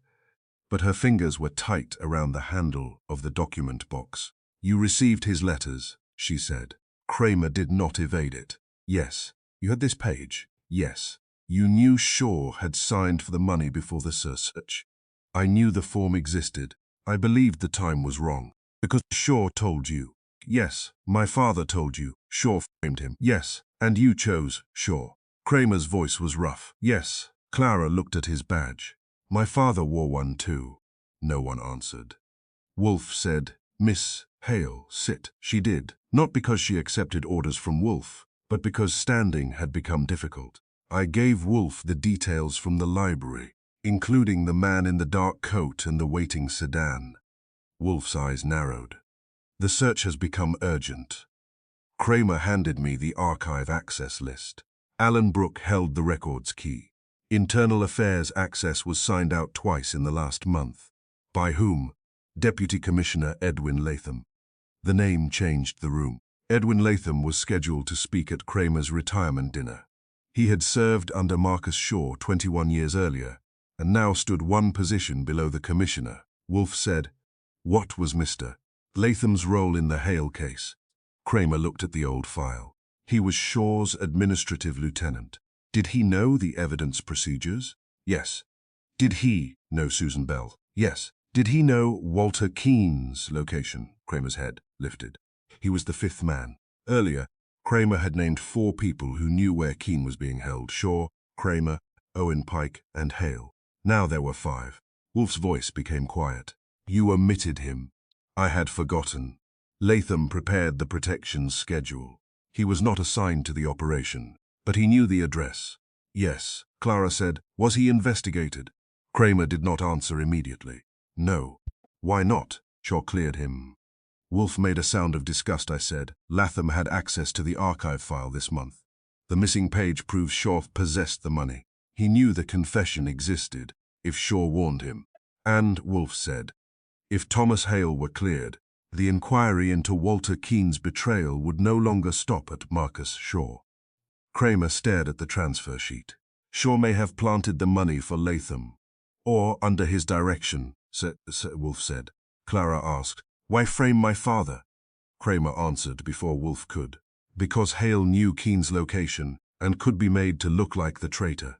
but her fingers were tight around the handle of the document box. "You received his letters," she said. Cramer did not evade it. "Yes." "You had this page?" "Yes." "You knew Shaw had signed for the money before the search?" "I knew the form existed. I believed the time was wrong." "Because Shaw told you?" "Yes." "My father told you Shaw framed him?" "Yes." "And you chose Shaw?" Cramer's voice was rough. "Yes." Clara looked at his badge. "My father wore one too." No one answered. Wolfe said, "Miss Hale, sit." She did, not because she accepted orders from Wolfe, but because standing had become difficult. I gave Wolfe the details from the library, including the man in the dark coat and the waiting sedan. Wolfe's eyes narrowed. "The search has become urgent." Cramer handed me the archive access list. Alan Brooke held the records key. Internal Affairs access was signed out twice in the last month. By whom? Deputy Commissioner Edwin Latham. The name changed the room. Edwin Latham was scheduled to speak at Cramer's retirement dinner. He had served under Marcus Shaw 21 years earlier, and now stood one position below the commissioner. Wolfe said, "What was Mr. Latham's role in the Hale case?" Cramer looked at the old file. "He was Shaw's administrative lieutenant." "Did he know the evidence procedures?" "Yes." "Did he know Susan Bell?" "Yes." "Did he know Walter Keane's location?" Cramer's head lifted. "He was the 5th man." Earlier, Cramer had named 4 people who knew where Keane was being held: Shaw, Cramer, Owen Pike, and Hale. Now there were 5. Wolfe's voice became quiet. "You omitted him." "I had forgotten." Latham prepared the protection schedule. He was not assigned to the operation, but he knew the address. "Yes," Clara said. "Was he investigated?" Cramer did not answer immediately. "No." "Why not?" Shaw cleared him. Wolfe made a sound of disgust. I said, "Latham had access to the archive file this month. The missing page proves Shaw possessed the money. He knew the confession existed, if Shaw warned him." And, Wolfe said, if Thomas Hale were cleared, the inquiry into Walter Keane's betrayal would no longer stop at Marcus Shaw. Cramer stared at the transfer sheet. "Shaw may have planted the money for Latham, or under his direction," Wolfe said. Clara asked, "Why frame my father?" Cramer answered before Wolfe could. "Because Hale knew Keane's location and could be made to look like the traitor.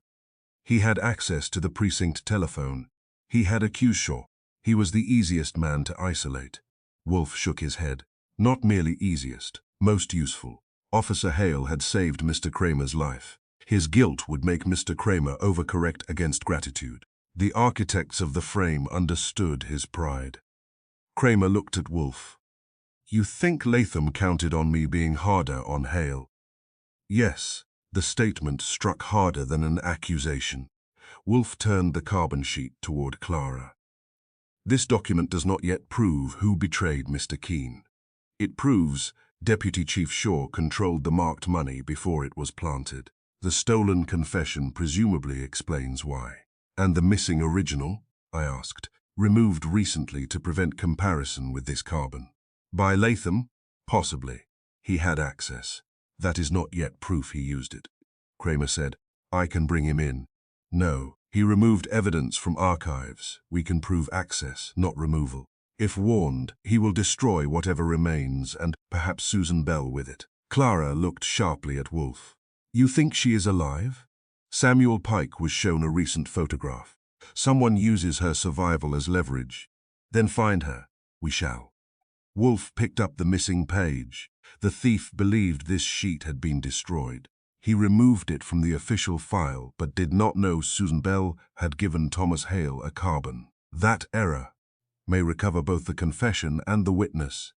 He had access to the precinct telephone. He had accused Shaw. He was the easiest man to isolate." Wolfe shook his head. Not merely easiest, most useful. Officer Hale had saved Mr. Cramer's life. His guilt would make Mr. Cramer overcorrect against gratitude. The architects of the frame understood his pride. Cramer looked at Wolfe. "You think Latham counted on me being harder on Hale?" "Yes." The statement struck harder than an accusation. Wolfe turned the carbon sheet toward Clara. "This document does not yet prove who betrayed Mr. Keene. It proves Deputy Chief Shaw controlled the marked money before it was planted. The stolen confession presumably explains why." "And the missing original?" I asked. "Removed recently to prevent comparison with this carbon." "By Latham? Possibly. He had access. That is not yet proof he used it." Cramer said, "I can bring him in." "No. He removed evidence from archives. We can prove access, not removal. If warned, he will destroy whatever remains, and perhaps Susan Bell with it." Clara looked sharply at Wolfe. "You think she is alive?" Samuel Pike was shown a recent photograph. "Someone uses her survival as leverage. Then find her. We shall." Wolfe picked up the missing page. The thief believed this sheet had been destroyed. He removed it from the official file, but did not know Susan Bell had given Thomas Hale a carbon. That error may recover both the confession and the witness.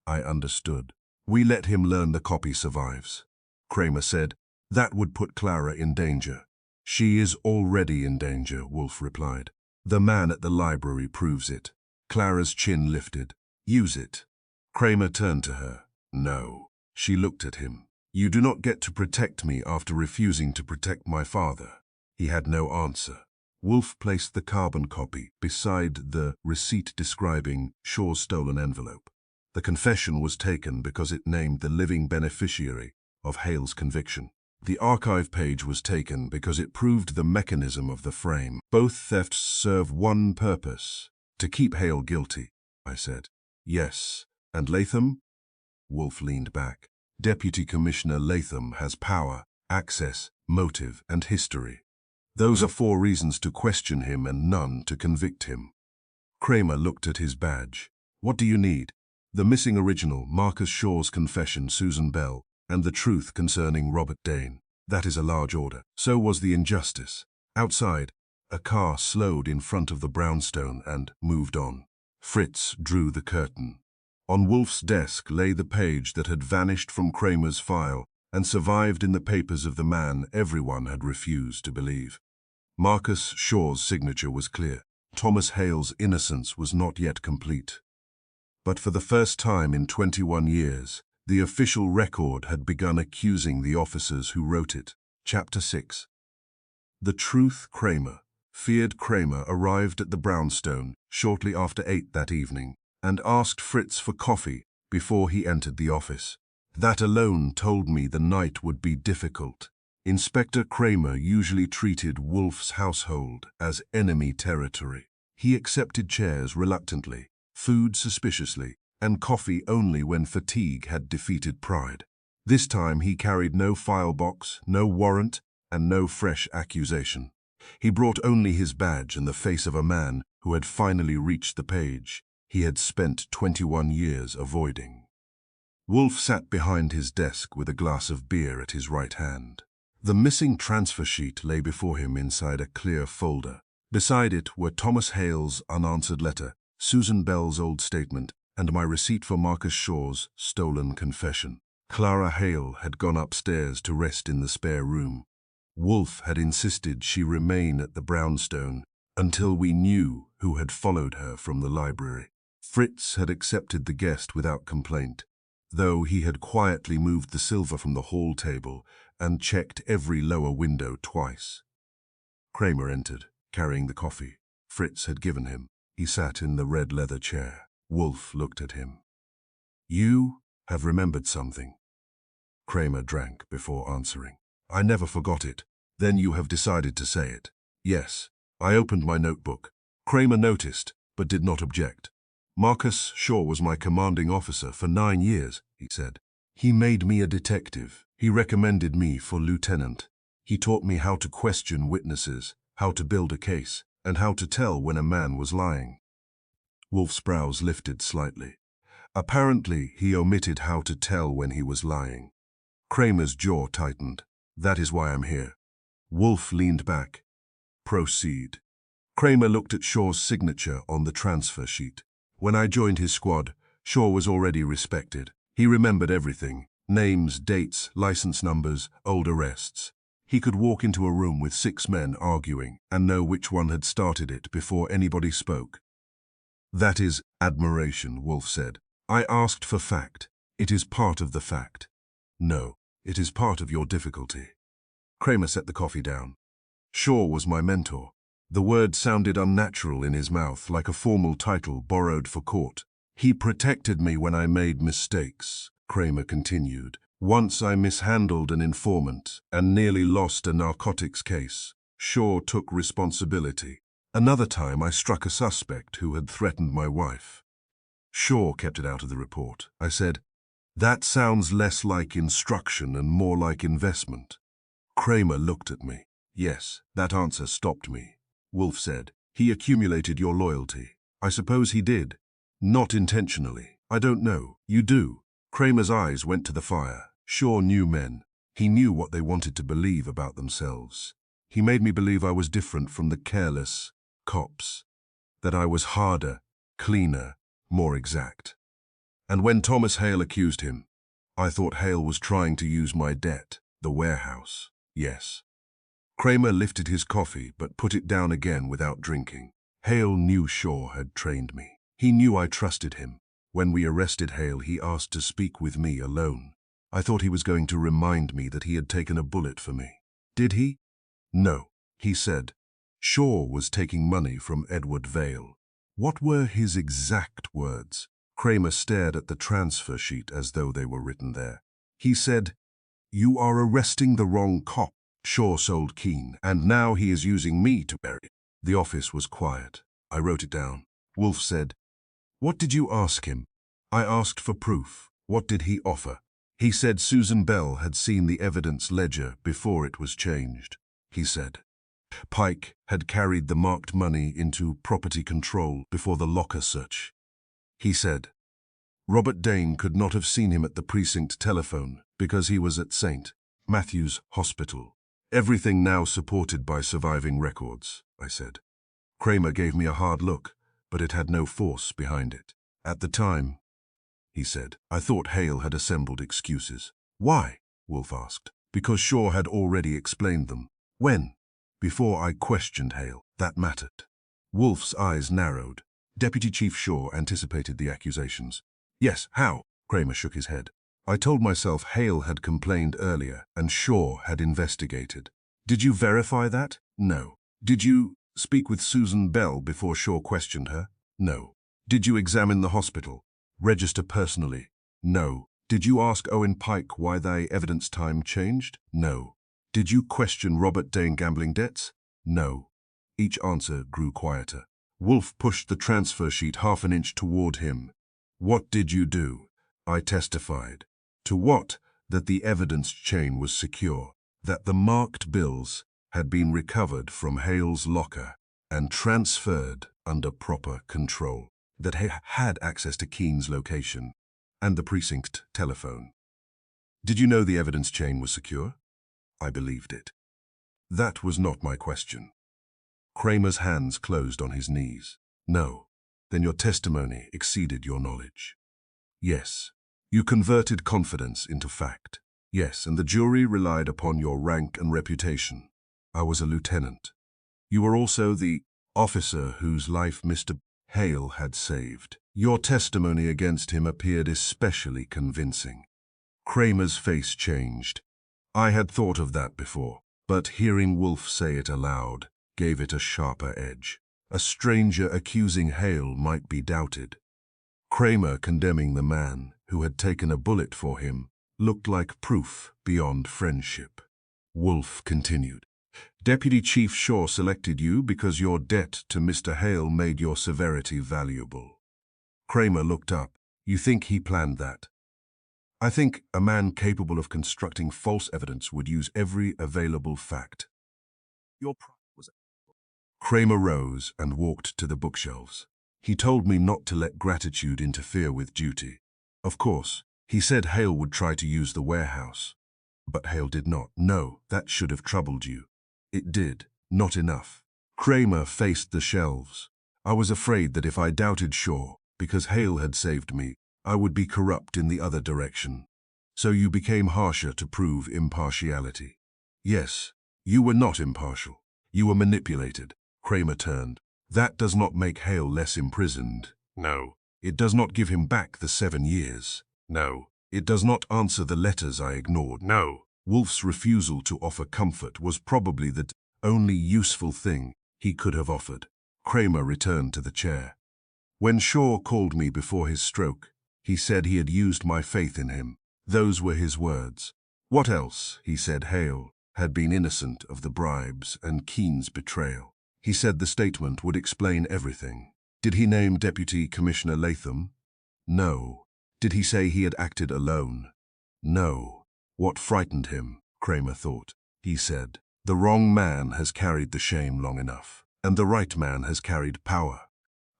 I understood. "We let him learn the copy survives," Cramer said. "That would put Clara in danger." "She is already in danger," Wolfe replied. "The man at the library proves it." Clara's chin lifted. "Use it." Cramer turned to her. "No." She looked at him. "You do not get to protect me after refusing to protect my father." He had no answer. Wolfe placed the carbon copy beside the receipt describing Shaw's stolen envelope. The confession was taken because it named the living beneficiary of Hale's conviction. The archive page was taken because it proved the mechanism of the frame. Both thefts serve one purpose: to keep Hale guilty, I said. "Yes. And Latham?" Wolfe leaned back. "Deputy Commissioner Latham has power, access, motive, and history. Those are 4 reasons to question him and none to convict him." Cramer looked at his badge. "What do you need?" "The missing original, Marcus Shaw's confession, Susan Bell, and the truth concerning Robert Dane." "That is a large order." "So was the injustice." Outside, a car slowed in front of the brownstone and moved on. Fritz drew the curtain. On Wolfe's desk lay the page that had vanished from Cramer's file and survived in the papers of the man everyone had refused to believe. Marcus Shaw's signature was clear. Thomas Hale's innocence was not yet complete. But for the first time in 21 years, the official record had begun accusing the officers who wrote it. Chapter 6. The truth Cramer. Feared Cramer arrived at the brownstone shortly after 8 that evening and asked Fritz for coffee before he entered the office. That alone told me the night would be difficult. Inspector Cramer usually treated Wolfe's household as enemy territory. He accepted chairs reluctantly, food suspiciously, and coffee only when fatigue had defeated pride. This time he carried no file box, no warrant, and no fresh accusation. He brought only his badge and the face of a man who had finally reached the page he had spent 21 years avoiding. Wolfe sat behind his desk with a glass of beer at his right hand. The missing transfer sheet lay before him inside a clear folder. Beside it were Thomas Hale's unanswered letter, Susan Bell's old statement, and my receipt for Marcus Shaw's stolen confession. Clara Hale had gone upstairs to rest in the spare room. Wolfe had insisted she remain at the brownstone until we knew who had followed her from the library. Fritz had accepted the guest without complaint, though he had quietly moved the silver from the hall table and checked every lower window twice. Cramer entered, carrying the coffee Fritz had given him. He sat in the red leather chair. Wolfe looked at him. "You have remembered something." Cramer drank before answering. "I never forgot it." "Then you have decided to say it." "Yes." I opened my notebook. Cramer noticed, but did not object. "Marcus Shaw was my commanding officer for 9 years, he said. He made me a detective. He recommended me for lieutenant. He taught me how to question witnesses, how to build a case, and how to tell when a man was lying. Wolfe's brows lifted slightly. Apparently, he omitted how to tell when he was lying. Cramer's jaw tightened. That is why I'm here. Wolfe leaned back. Proceed. Cramer looked at Shaw's signature on the transfer sheet. When I joined his squad, Shaw was already respected. He remembered everything: names, dates, license numbers, old arrests. He could walk into a room with 6 men arguing and know which one had started it before anybody spoke. That is admiration, Wolfe said. I asked for fact. It is part of the fact. No, it is part of your difficulty. Cramer set the coffee down. Shaw was my mentor. The word sounded unnatural in his mouth, like a formal title borrowed for court. He protected me when I made mistakes, Cramer continued. Once I mishandled an informant and nearly lost a narcotics case. Shaw took responsibility. Another time I struck a suspect who had threatened my wife. Shaw kept it out of the report. I said, that sounds less like instruction and more like investment. Cramer looked at me. Yes, that answer stopped me. Wolfe said, he accumulated your loyalty. I suppose he did. Not intentionally. I don't know. You do. Cramer's eyes went to the fire. Shaw knew men. He knew what they wanted to believe about themselves. He made me believe I was different from the careless cops. That I was harder, cleaner, more exact. And when Thomas Hale accused him, I thought Hale was trying to use my debt, the warehouse. Yes. Cramer lifted his coffee but put it down again without drinking. Hale knew Shaw had trained me. He knew I trusted him. When we arrested Hale, he asked to speak with me alone. I thought he was going to remind me that he had taken a bullet for me. Did he? No, he said. Shaw was taking money from Edward Vale. What were his exact words? Cramer stared at the transfer sheet as though they were written there. He said, you are arresting the wrong cop. Shaw sold Keene, and now he is using me to bury it. The office was quiet. I wrote it down. Wolfe said, what did you ask him? I asked for proof. What did he offer? He said Susan Bell had seen the evidence ledger before it was changed. He said Pike had carried the marked money into property control before the locker search. He said Robert Dane could not have seen him at the precinct telephone because he was at St. Matthew's Hospital. Everything now supported by surviving records, I said. Cramer gave me a hard look, but it had no force behind it. At the time, he said, I thought Hale had assembled excuses. Why? Wolfe asked. Because Shaw had already explained them. When? Before I questioned Hale. That mattered. Wolfe's eyes narrowed. Deputy Chief Shaw anticipated the accusations. Yes, how? Cramer shook his head. I told myself Hale had complained earlier and Shaw had investigated. Did you verify that? No. Did you speak with Susan Bell before Shaw questioned her? No. Did you examine the hospital? Register personally? No. Did you ask Owen Pike why the evidence time changed? No. Did you question Robert Dane gambling debts? No. Each answer grew quieter. Wolfe pushed the transfer sheet half an inch toward him. What did you do? I testified. To what? That the evidence chain was secure, that the marked bills had been recovered from Hale's locker and transferred under proper control, that he had access to Keene's location and the precinct telephone. Did you know the evidence chain was secure? I believed it. That was not my question. Cramer's hands closed on his knees. No. Then your testimony exceeded your knowledge. Yes. You converted confidence into fact. Yes, and the jury relied upon your rank and reputation. I was a lieutenant. You were also the officer whose life Mr. Hale had saved. Your testimony against him appeared especially convincing. Cramer's face changed. I had thought of that before, but hearing Wolfe say it aloud gave it a sharper edge. A stranger accusing Hale might be doubted. Cramer condemning the man who had taken a bullet for him looked like proof beyond friendship. Wolfe continued. Deputy Chief Shaw selected you because your debt to Mr. Hale made your severity valuable. Cramer looked up. You think he planned that? I think a man capable of constructing false evidence would use every available fact. Your pride was... Cramer rose and walked to the bookshelves. He told me not to let gratitude interfere with duty. Of course, he said Hale would try to use the warehouse. But Hale did not. No, that should have troubled you. It did. Not enough. Cramer faced the shelves. I was afraid that if I doubted Shaw, because Hale had saved me, I would be corrupt in the other direction. So you became harsher to prove impartiality. Yes, you were not impartial. You were manipulated. Cramer turned. That does not make Hale less imprisoned. No. It does not give him back the 7 years. No. It does not answer the letters I ignored. No. Wolfe's refusal to offer comfort was probably the only useful thing he could have offered. Cramer returned to the chair. When Shaw called me before his stroke, he said he had used my faith in him. Those were his words. What else, he said Hale had been innocent of the bribes and Keene's betrayal. He said the statement would explain everything. Did he name Deputy Commissioner Latham? No. Did he say he had acted alone? No. What frightened him, Cramer thought. He said, the wrong man has carried the shame long enough, and the right man has carried power.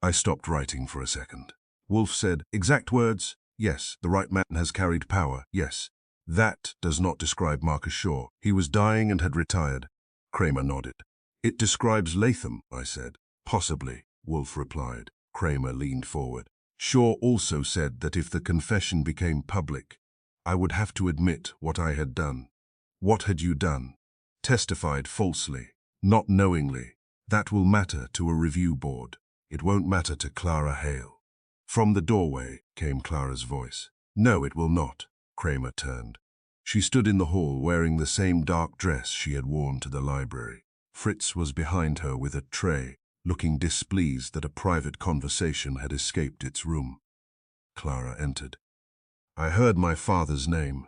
I stopped writing for a second. Wolfe said, exact words, yes, the right man has carried power, yes. That does not describe Marcus Shaw. He was dying and had retired. Cramer nodded. It describes Latham, I said. Possibly, Wolfe replied. Cramer leaned forward. Shaw also said that if the confession became public, I would have to admit what I had done. What had you done? Testified falsely, not knowingly. That will matter to a review board. It won't matter to Clara Hale. From the doorway came Clara's voice. No, it will not. Cramer turned. She stood in the hall wearing the same dark dress she had worn to the library. Fritz was behind her with a tray, looking displeased that a private conversation had escaped its room. Clara entered. I heard my father's name.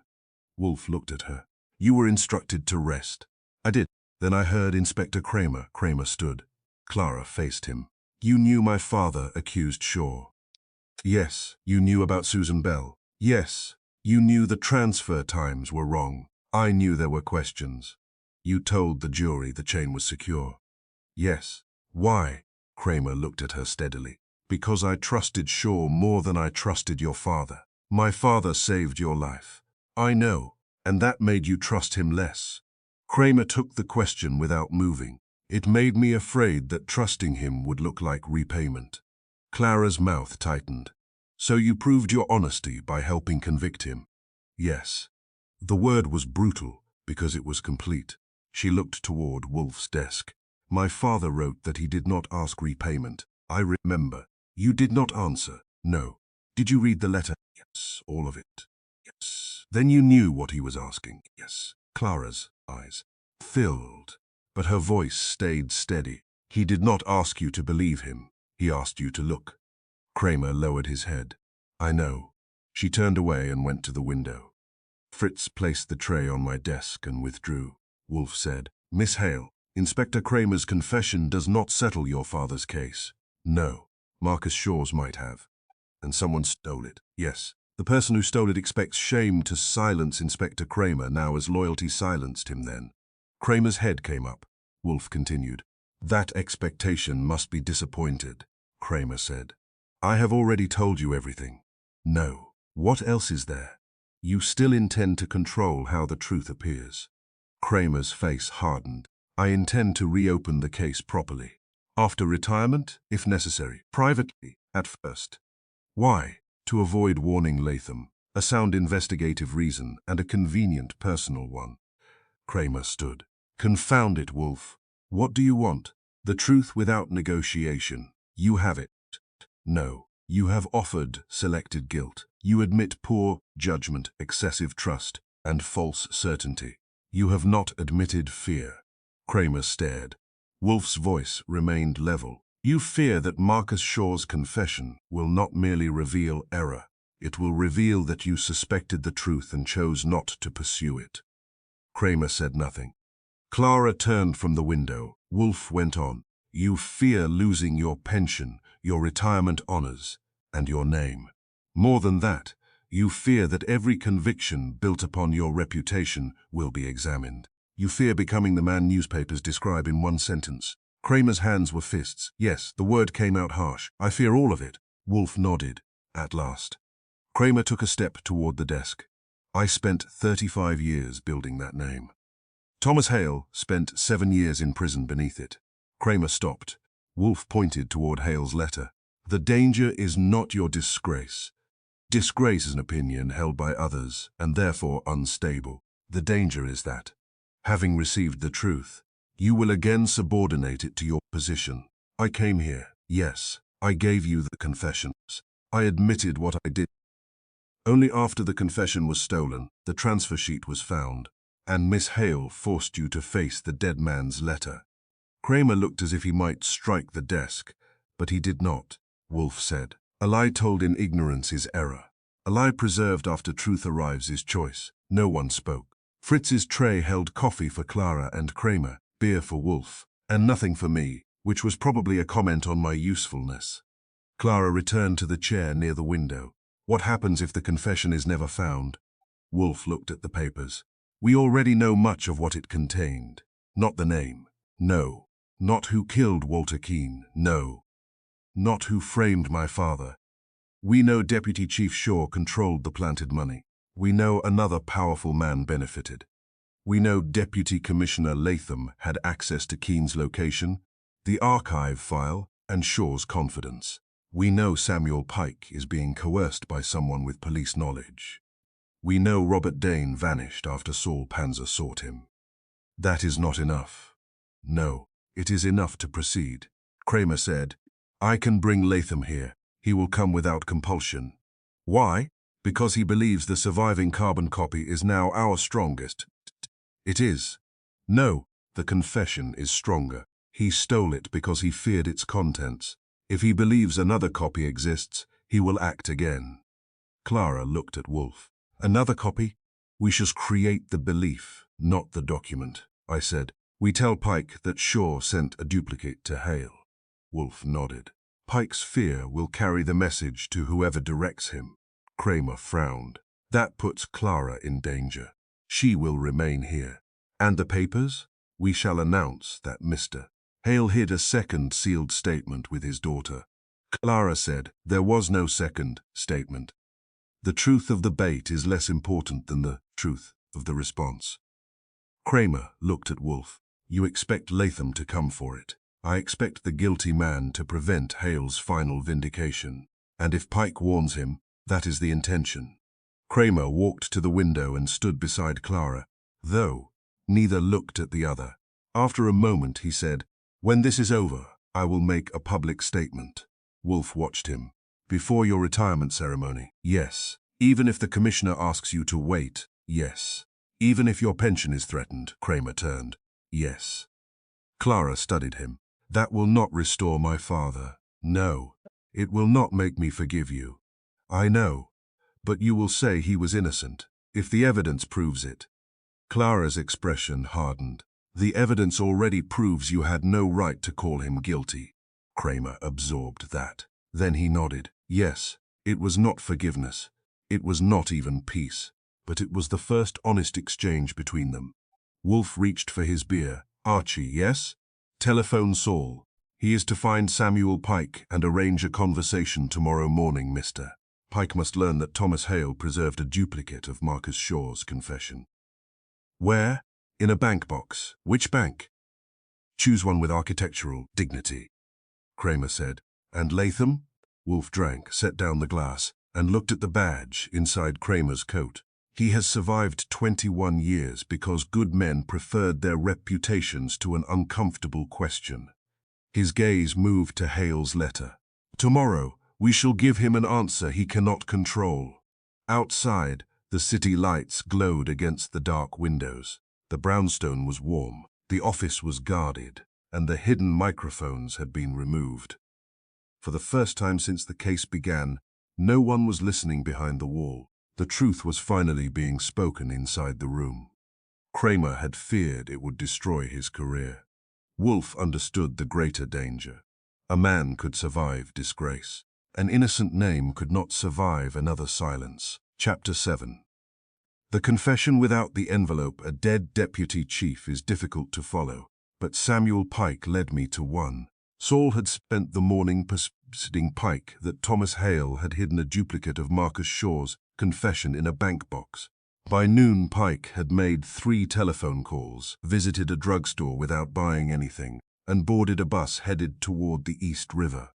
Wolfe looked at her. You were instructed to rest. I did. Then I heard Inspector Cramer. Cramer stood. Clara faced him. You knew my father accused Shaw. Yes. You knew about Susan Bell. Yes. You knew the transfer times were wrong. I knew there were questions. You told the jury the chain was secure. Yes. Why? Cramer looked at her steadily. Because I trusted Shaw more than I trusted your father. My father saved your life. I know, and that made you trust him less. Cramer took the question without moving. It made me afraid that trusting him would look like repayment. Clara's mouth tightened. So you proved your honesty by helping convict him? Yes. The word was brutal because it was complete. She looked toward Wolfe's desk. My father wrote that he did not ask repayment. I remember. You did not answer. No. Did you read the letter? Yes, all of it. Yes. Then you knew what he was asking. Yes. Clara's eyes filled, but her voice stayed steady. He did not ask you to believe him. He asked you to look. Cramer lowered his head. I know. She turned away and went to the window. Fritz placed the tray on my desk and withdrew. Wolfe said, Miss Hale, Inspector Cramer's confession does not settle your father's case. No. Marcus Shaw's might have. And someone stole it. Yes. The person who stole it expects shame to silence Inspector Cramer now as loyalty silenced him then. Cramer's head came up. Wolfe continued. That expectation must be disappointed, Cramer said. I have already told you everything. No. What else is there? You still intend to control how the truth appears. Cramer's face hardened. I intend to reopen the case properly. After retirement, if necessary. Privately, at first. Why? To avoid warning Latham. A sound investigative reason and a convenient personal one. Cramer stood. Confound it, Wolfe. What do you want? The truth without negotiation. You have it. No. You have offered selected guilt. You admit poor judgment, excessive trust, and false certainty. You have not admitted fear. Cramer stared. Wolfe's voice remained level. You fear that Marcus Shaw's confession will not merely reveal error. It will reveal that you suspected the truth and chose not to pursue it. Cramer said nothing. Clara turned from the window. Wolfe went on. You fear losing your pension, your retirement honors, and your name. More than that, you fear that every conviction built upon your reputation will be examined. You fear becoming the man newspapers describe in one sentence. Cramer's hands were fists. Yes, the word came out harsh. I fear all of it. Wolfe nodded, at last. Cramer took a step toward the desk. I spent 35 years building that name. Thomas Hale spent 7 years in prison beneath it. Cramer stopped. Wolfe pointed toward Hale's letter. The danger is not your disgrace. Disgrace is an opinion held by others, and therefore unstable. The danger is that, having received the truth, you will again subordinate it to your position. I came here, yes, I gave you the confessions. I admitted what I did. Only after the confession was stolen, the transfer sheet was found, and Miss Hale forced you to face the dead man's letter. Cramer looked as if he might strike the desk, but he did not. Wolfe said, a lie told in ignorance is error. A lie preserved after truth arrives is choice. No one spoke. Fritz's tray held coffee for Clara and Cramer, beer for Wolfe, and nothing for me, which was probably a comment on my usefulness. Clara returned to the chair near the window. What happens if the confession is never found? Wolfe looked at the papers. We already know much of what it contained. Not the name. No. Not who killed Walter Keene. No. Not who framed my father. We know Deputy Chief Shaw controlled the planted money. We know another powerful man benefited. We know Deputy Commissioner Latham had access to Keene's location, the archive file, and Shaw's confidence. We know Samuel Pike is being coerced by someone with police knowledge. We know Robert Dane vanished after Saul Panzer sought him. That is not enough. No, it is enough to proceed. Cramer said, I can bring Latham here. He will come without compulsion. Why? Because he believes the surviving carbon copy is now our strongest. It is. No, the confession is stronger. He stole it because he feared its contents. If he believes another copy exists, he will act again. Clara looked at Wolfe. Another copy? We shall create the belief, not the document, I said. We tell Pike that Shaw sent a duplicate to Hale. Wolfe nodded. Pike's fear will carry the message to whoever directs him. Cramer frowned. That puts Clara in danger. She will remain here. And the papers? We shall announce that Mr. Hale hid a second sealed statement with his daughter. Clara said there was no second statement. The truth of the bait is less important than the truth of the response. Cramer looked at Wolfe. You expect Latham to come for it. I expect the guilty man to prevent Hale's final vindication. And if Pike warns him, that is the intention. Cramer walked to the window and stood beside Clara, though neither looked at the other. After a moment he said, when this is over, I will make a public statement. Wolfe watched him. Before your retirement ceremony, yes. Even if the commissioner asks you to wait, yes. Even if your pension is threatened, Cramer turned, yes. Clara studied him. That will not restore my father. No, it will not make me forgive you. I know, but you will say he was innocent, if the evidence proves it. Clara's expression hardened. The evidence already proves you had no right to call him guilty. Cramer absorbed that. Then he nodded. Yes, it was not forgiveness. It was not even peace. But it was the first honest exchange between them. Wolfe reached for his beer. Archie, yes? Telephone Saul. He is to find Samuel Pike and arrange a conversation tomorrow morning, Mr. Pike must learn that Thomas Hale preserved a duplicate of Marcus Shaw's confession. Where? In a bank box. Which bank? Choose one with architectural dignity, Cramer said. And Latham? Wolfe drank, set down the glass, and looked at the badge inside Cramer's coat. He has survived 21 years because good men preferred their reputations to an uncomfortable question. His gaze moved to Hale's letter. Tomorrow, we shall give him an answer he cannot control. Outside, the city lights glowed against the dark windows. The brownstone was warm, the office was guarded, and the hidden microphones had been removed. For the first time since the case began, no one was listening behind the wall. The truth was finally being spoken inside the room. Cramer had feared it would destroy his career. Wolfe understood the greater danger. A man could survive disgrace. An innocent name could not survive another silence. Chapter 7. The confession without the envelope, a dead deputy chief, is difficult to follow. but Samuel Pike led me to one. Saul had spent the morning persuading Pike that Thomas Hale had hidden a duplicate of Marcus Shaw's confession in a bank box. By noon, Pike had made 3 telephone calls, visited a drugstore without buying anything, and boarded a bus headed toward the East River.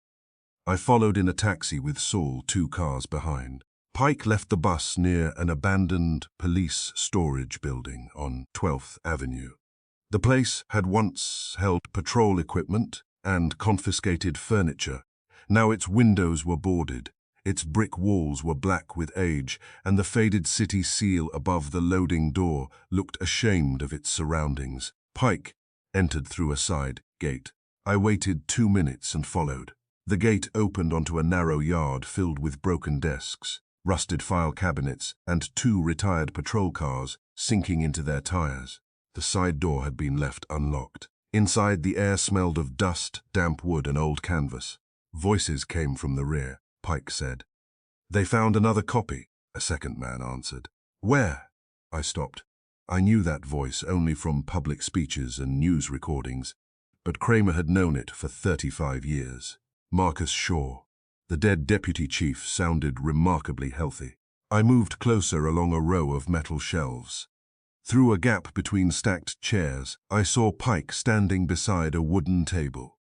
I followed in a taxi with Saul 2 cars behind. Pike left the bus near an abandoned police storage building on 12th Avenue. The place had once held patrol equipment and confiscated furniture. Now its windows were boarded, its brick walls were black with age, and the faded city seal above the loading door looked ashamed of its surroundings. Pike entered through a side gate. I waited 2 minutes and followed. The gate opened onto a narrow yard filled with broken desks, rusted file cabinets, and 2 retired patrol cars sinking into their tires. The side door had been left unlocked. Inside, the air smelled of dust, damp wood, and old canvas. Voices came from the rear, Pike said. "They found another copy," a second man answered. "Where?" I stopped. I knew that voice only from public speeches and news recordings, but Cramer had known it for 35 years. Marcus Shaw, the dead deputy chief, sounded remarkably healthy. I moved closer along a row of metal shelves. Through a gap between stacked chairs, I saw Pike standing beside a wooden table.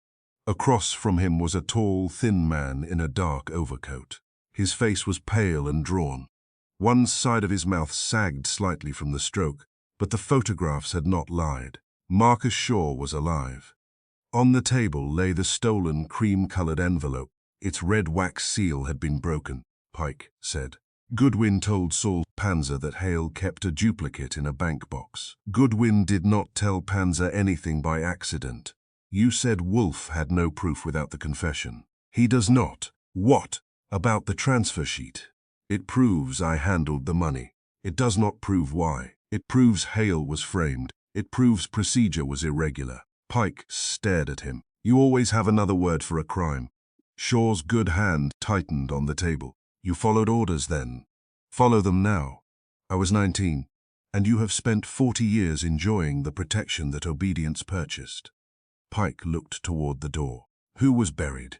Across from him was a tall, thin man in a dark overcoat. His face was pale and drawn. One side of his mouth sagged slightly from the stroke, but the photographs had not lied. Marcus Shaw was alive. On the table lay the stolen cream-colored envelope. Its red wax seal had been broken, Pike said. Goodwin told Saul Panzer that Hale kept a duplicate in a bank box. Goodwin did not tell Panzer anything by accident. You said Wolfe had no proof without the confession. He does not. What about the transfer sheet? It proves I handled the money. It does not prove why. It proves Hale was framed. It proves procedure was irregular. Pike stared at him. You always have another word for a crime. Shaw's good hand tightened on the table. You followed orders then. Follow them now. I was 19, and you have spent 40 years enjoying the protection that obedience purchased. Pike looked toward the door. Who was buried?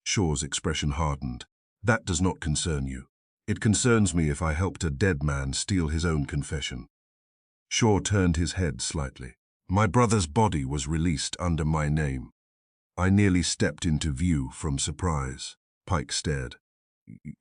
Shaw's expression hardened. That does not concern you. It concerns me if I helped a dead man steal his own confession. Shaw turned his head slightly. My brother's body was released under my name. I nearly stepped into view from surprise. Pike stared.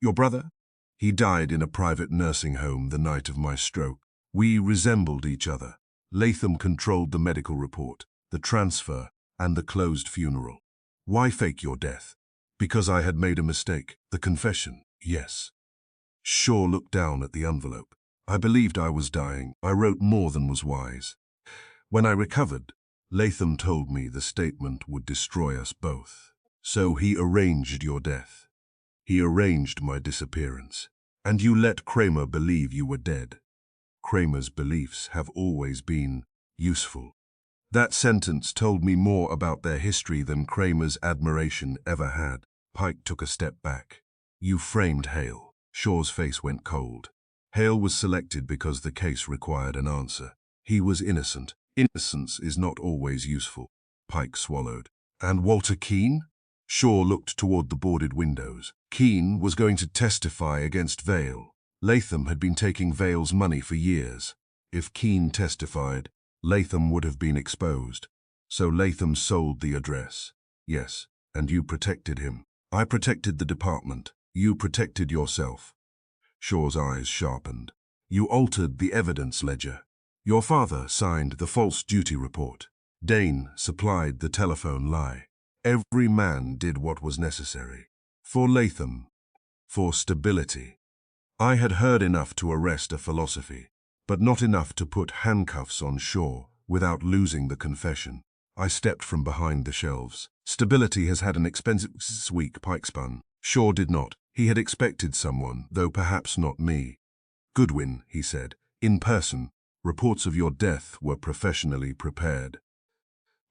Your brother? He died in a private nursing home the night of my stroke. We resembled each other. Latham controlled the medical report, the transfer, and the closed funeral. Why fake your death? Because I had made a mistake. The confession, yes. Shaw looked down at the envelope. I believed I was dying. I wrote more than was wise. When I recovered, Latham told me the statement would destroy us both. So he arranged your death. He arranged my disappearance. And you let Cramer believe you were dead. Cramer's beliefs have always been useful. That sentence told me more about their history than Cramer's admiration ever had. Pike took a step back. You framed Hale. Shaw's face went cold. Hale was selected because the case required an answer. He was innocent. Innocence is not always useful. Pike swallowed. And Walter Keane? Shaw looked toward the boarded windows. Keane was going to testify against Vale. Latham had been taking Vale's money for years. If Keane testified, Latham would have been exposed. So Latham sold the address. Yes, and you protected him. I protected the department. You protected yourself. Shaw's eyes sharpened. You altered the evidence ledger. Your father signed the false duty report. Dane supplied the telephone lie. Every man did what was necessary. For Latham. For stability. I had heard enough to arrest a philosophy, but not enough to put handcuffs on Shaw without losing the confession. I stepped from behind the shelves. Stability has had an expensive week, Pike spun. Shaw did not. He had expected someone, though perhaps not me. Goodwin, he said, in person. Reports of your death were professionally prepared.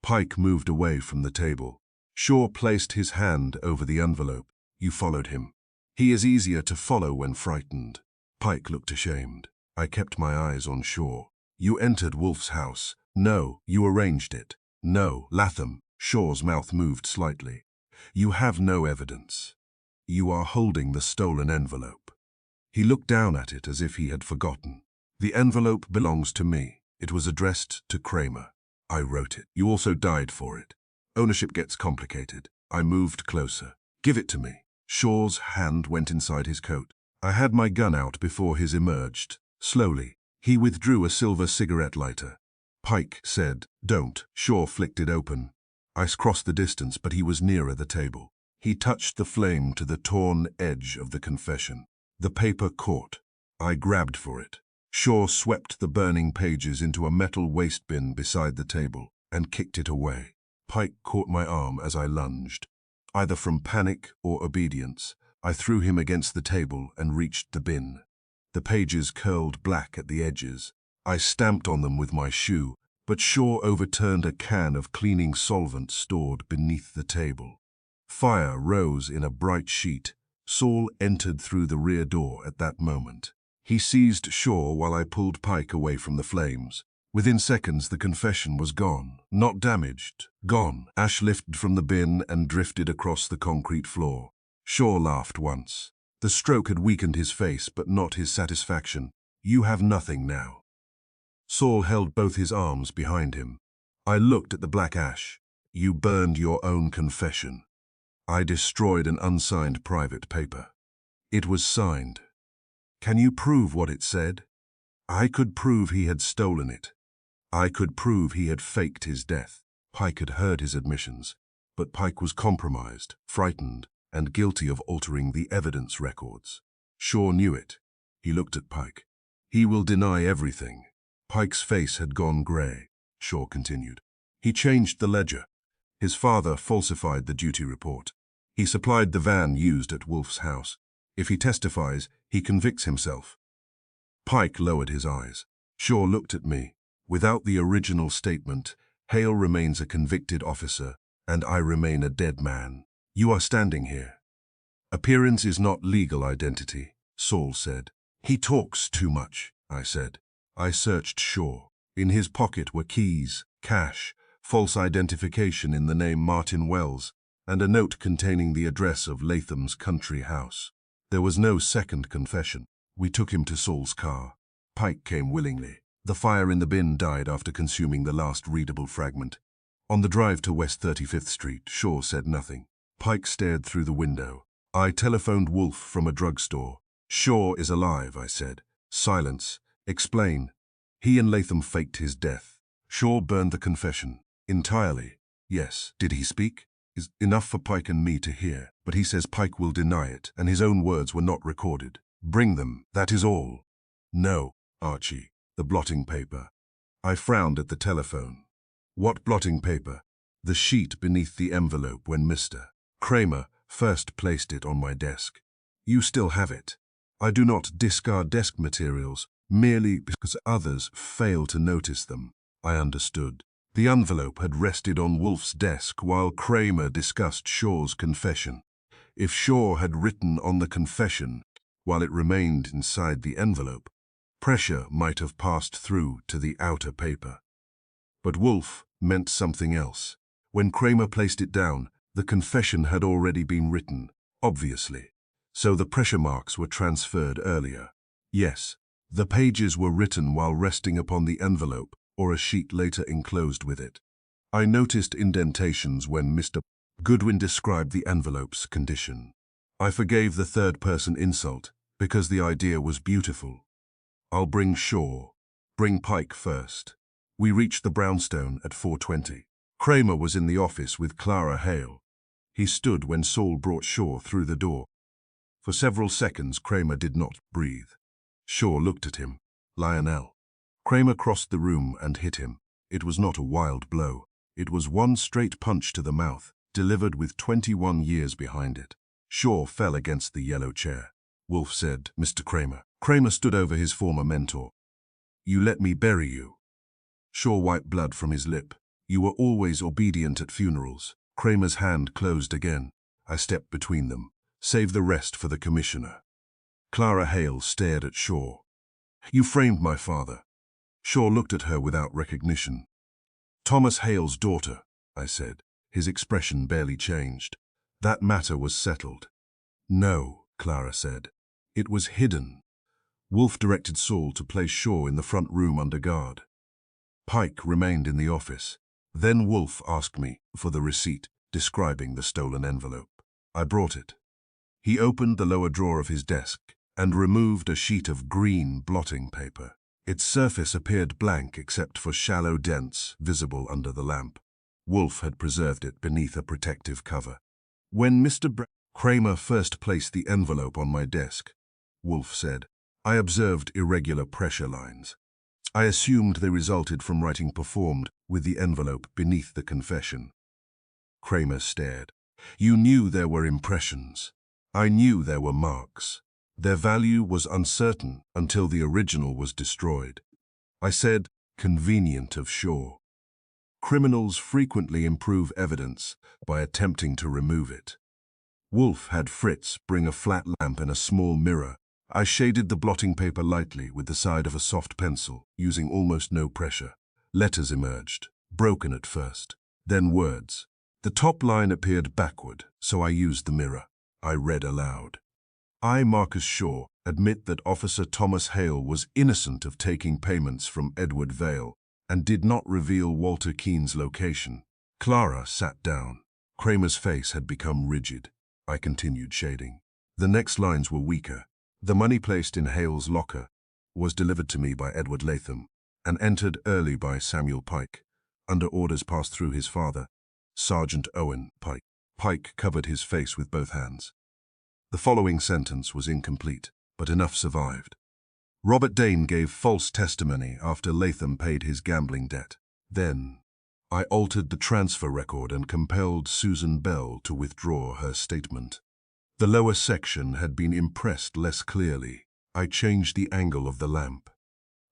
Pike moved away from the table. Shaw placed his hand over the envelope. You followed him. He is easier to follow when frightened. Pike looked ashamed. I kept my eyes on Shaw. You entered Wolfe's house. No, you arranged it. No, Latham. Shaw's mouth moved slightly. You have no evidence. You are holding the stolen envelope. He looked down at it as if he had forgotten. The envelope belongs to me. It was addressed to Cramer. I wrote it. You also died for it. Ownership gets complicated. I moved closer. Give it to me. Shaw's hand went inside his coat. I had my gun out before his emerged. Slowly, he withdrew a silver cigarette lighter. Pike said, "Don't." Shaw flicked it open. I crossed the distance, but he was nearer the table. He touched the flame to the torn edge of the confession. The paper caught. I grabbed for it. Shaw swept the burning pages into a metal waste bin beside the table and kicked it away. Pike caught my arm as I lunged. Either from panic or obedience, I threw him against the table and reached the bin. The pages curled black at the edges. I stamped on them with my shoe, but Shaw overturned a can of cleaning solvent stored beneath the table. Fire rose in a bright sheet. Saul entered through the rear door at that moment. He seized Shaw while I pulled Pike away from the flames. Within seconds, the confession was gone. Not damaged, gone. Ash lifted from the bin and drifted across the concrete floor. Shaw laughed once. The stroke had weakened his face, but not his satisfaction. You have nothing now. Saul held both his arms behind him. I looked at the black ash. You burned your own confession. I destroyed an unsigned private paper. It was signed. Can you prove what it said? I could prove he had stolen it. I could prove he had faked his death. Pike had heard his admissions, but Pike was compromised, frightened, and guilty of altering the evidence records. Shaw knew it. He looked at Pike. He will deny everything. Pike's face had gone grey. Shaw continued. He changed the ledger. His father falsified the duty report. He supplied the van used at Wolfe's house. If he testifies, he convicts himself. Pike lowered his eyes. Shaw looked at me. Without the original statement, Hale remains a convicted officer, and I remain a dead man. You are standing here. Appearance is not legal identity, Saul said. He talks too much, I said. I searched Shaw. In his pocket were keys, cash, false identification in the name Martin Wells, and a note containing the address of Latham's country house. There was no second confession. We took him to Saul's car. Pike came willingly. The fire in the bin died after consuming the last readable fragment. On the drive to West 35th Street, Shaw said nothing. Pike stared through the window. I telephoned Wolfe from a drugstore. Shaw is alive, I said. Silence. Explain. He and Latham faked his death. Shaw burned the confession. Entirely. Yes. Did he speak? Is enough for Pike and me to hear, but he says Pike will deny it, and his own words were not recorded. Bring them, that is all. No, Archie. The blotting paper. I frowned at the telephone. What blotting paper? The sheet beneath the envelope when Mr. Cramer first placed it on my desk. You still have it. I do not discard desk materials merely because others fail to notice them. I understood. The envelope had rested on Wolfe's desk while Cramer discussed Shaw's confession. If Shaw had written on the confession while it remained inside the envelope, pressure might have passed through to the outer paper. But Wolfe meant something else. When Cramer placed it down, the confession had already been written, obviously. So the pressure marks were transferred earlier. Yes, the pages were written while resting upon the envelope or a sheet later enclosed with it. I noticed indentations when Mr. Goodwin described the envelope's condition. I forgave the third-person insult because the idea was beautiful. I'll bring Shaw. Bring Pike first. We reached the brownstone at 4:20. Cramer was in the office with Clara Hale. He stood when Saul brought Shaw through the door. For several seconds, Cramer did not breathe. Shaw looked at him. Lionel. Cramer crossed the room and hit him. It was not a wild blow. It was one straight punch to the mouth, delivered with 21 years behind it. Shaw fell against the yellow chair. Wolfe said, Mr. Cramer. Cramer stood over his former mentor. You let me bury you. Shaw wiped blood from his lip. You were always obedient at funerals. Cramer's hand closed again. I stepped between them. Save the rest for the commissioner. Clara Hale stared at Shaw. You framed my father. Shaw looked at her without recognition. Thomas Hale's daughter, I said. His expression barely changed. That matter was settled. No, Clara said. It was hidden. Wolfe directed Saul to place Shaw in the front room under guard. Pike remained in the office. Then Wolfe asked me for the receipt describing the stolen envelope. I brought it. He opened the lower drawer of his desk and removed a sheet of green blotting paper. Its surface appeared blank except for shallow dents visible under the lamp. Wolfe had preserved it beneath a protective cover. When Mr. Cramer first placed the envelope on my desk, Wolfe said, I observed irregular pressure lines. I assumed they resulted from writing performed with the envelope beneath the confession. Cramer stared. You knew there were impressions. I knew there were marks. Their value was uncertain until the original was destroyed. I said, convenient of Shaw. Criminals frequently improve evidence by attempting to remove it. Wolfe had Fritz bring a flat lamp and a small mirror. I shaded the blotting paper lightly with the side of a soft pencil, using almost no pressure. Letters emerged, broken at first, then words. The top line appeared backward, so I used the mirror. I read aloud. I, Marcus Shaw, admit that Officer Thomas Hale was innocent of taking payments from Edward Vale and did not reveal Walter Keane's location. Clara sat down. Cramer's face had become rigid. I continued shading. The next lines were weaker. The money placed in Hale's locker was delivered to me by Edward Latham and entered early by Samuel Pike, under orders passed through his father, Sergeant Owen Pike. Pike covered his face with both hands. The following sentence was incomplete, but enough survived. Robert Dane gave false testimony after Latham paid his gambling debt. Then, I altered the transfer record and compelled Susan Bell to withdraw her statement. The lower section had been impressed less clearly. I changed the angle of the lamp.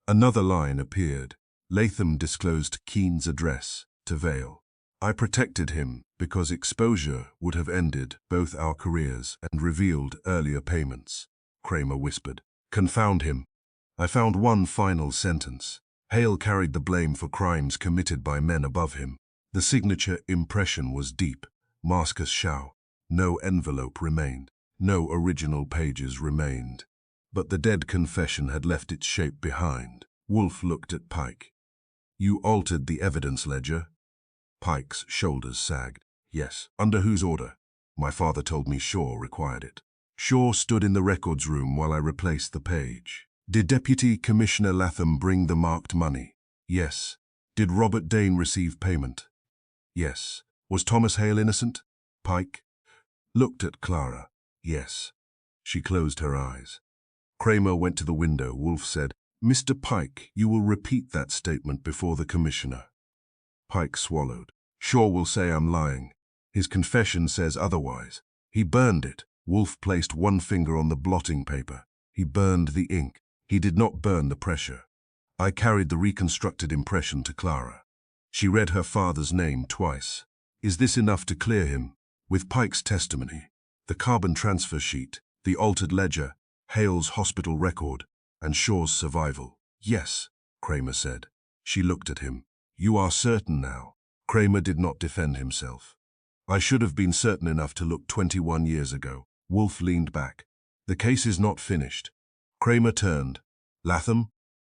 Another line appeared. Latham disclosed Keane's address to Vale. I protected him because exposure would have ended both our careers and revealed earlier payments. Cramer whispered. Confound him. I found one final sentence. Hale carried the blame for crimes committed by men above him. The signature impression was deep. Marcus Shaw. No envelope remained. No original pages remained. But the dead confession had left its shape behind. Wolfe looked at Pike. You altered the evidence ledger? Pike's shoulders sagged. Yes. Under whose order? My father told me Shaw required it. Shaw stood in the records room while I replaced the page. Did Deputy Commissioner Latham bring the marked money? Yes. Did Robert Dane receive payment? Yes. Was Thomas Hale innocent? Pike looked at Clara. Yes. She closed her eyes. Cramer went to the window. Wolfe said, Mr. Pike, you will repeat that statement before the Commissioner. Pike swallowed. Shaw will say I'm lying. His confession says otherwise. He burned it. Wolfe placed one finger on the blotting paper. He burned the ink. He did not burn the pressure. I carried the reconstructed impression to Clara. She read her father's name twice. Is this enough to clear him? With Pike's testimony, the carbon transfer sheet, the altered ledger, Hale's hospital record, and Shaw's survival. Yes, Cramer said. She looked at him. You are certain now. Cramer did not defend himself. I should have been certain enough to look 21 years ago. Wolfe leaned back. The case is not finished. Cramer turned. Latham?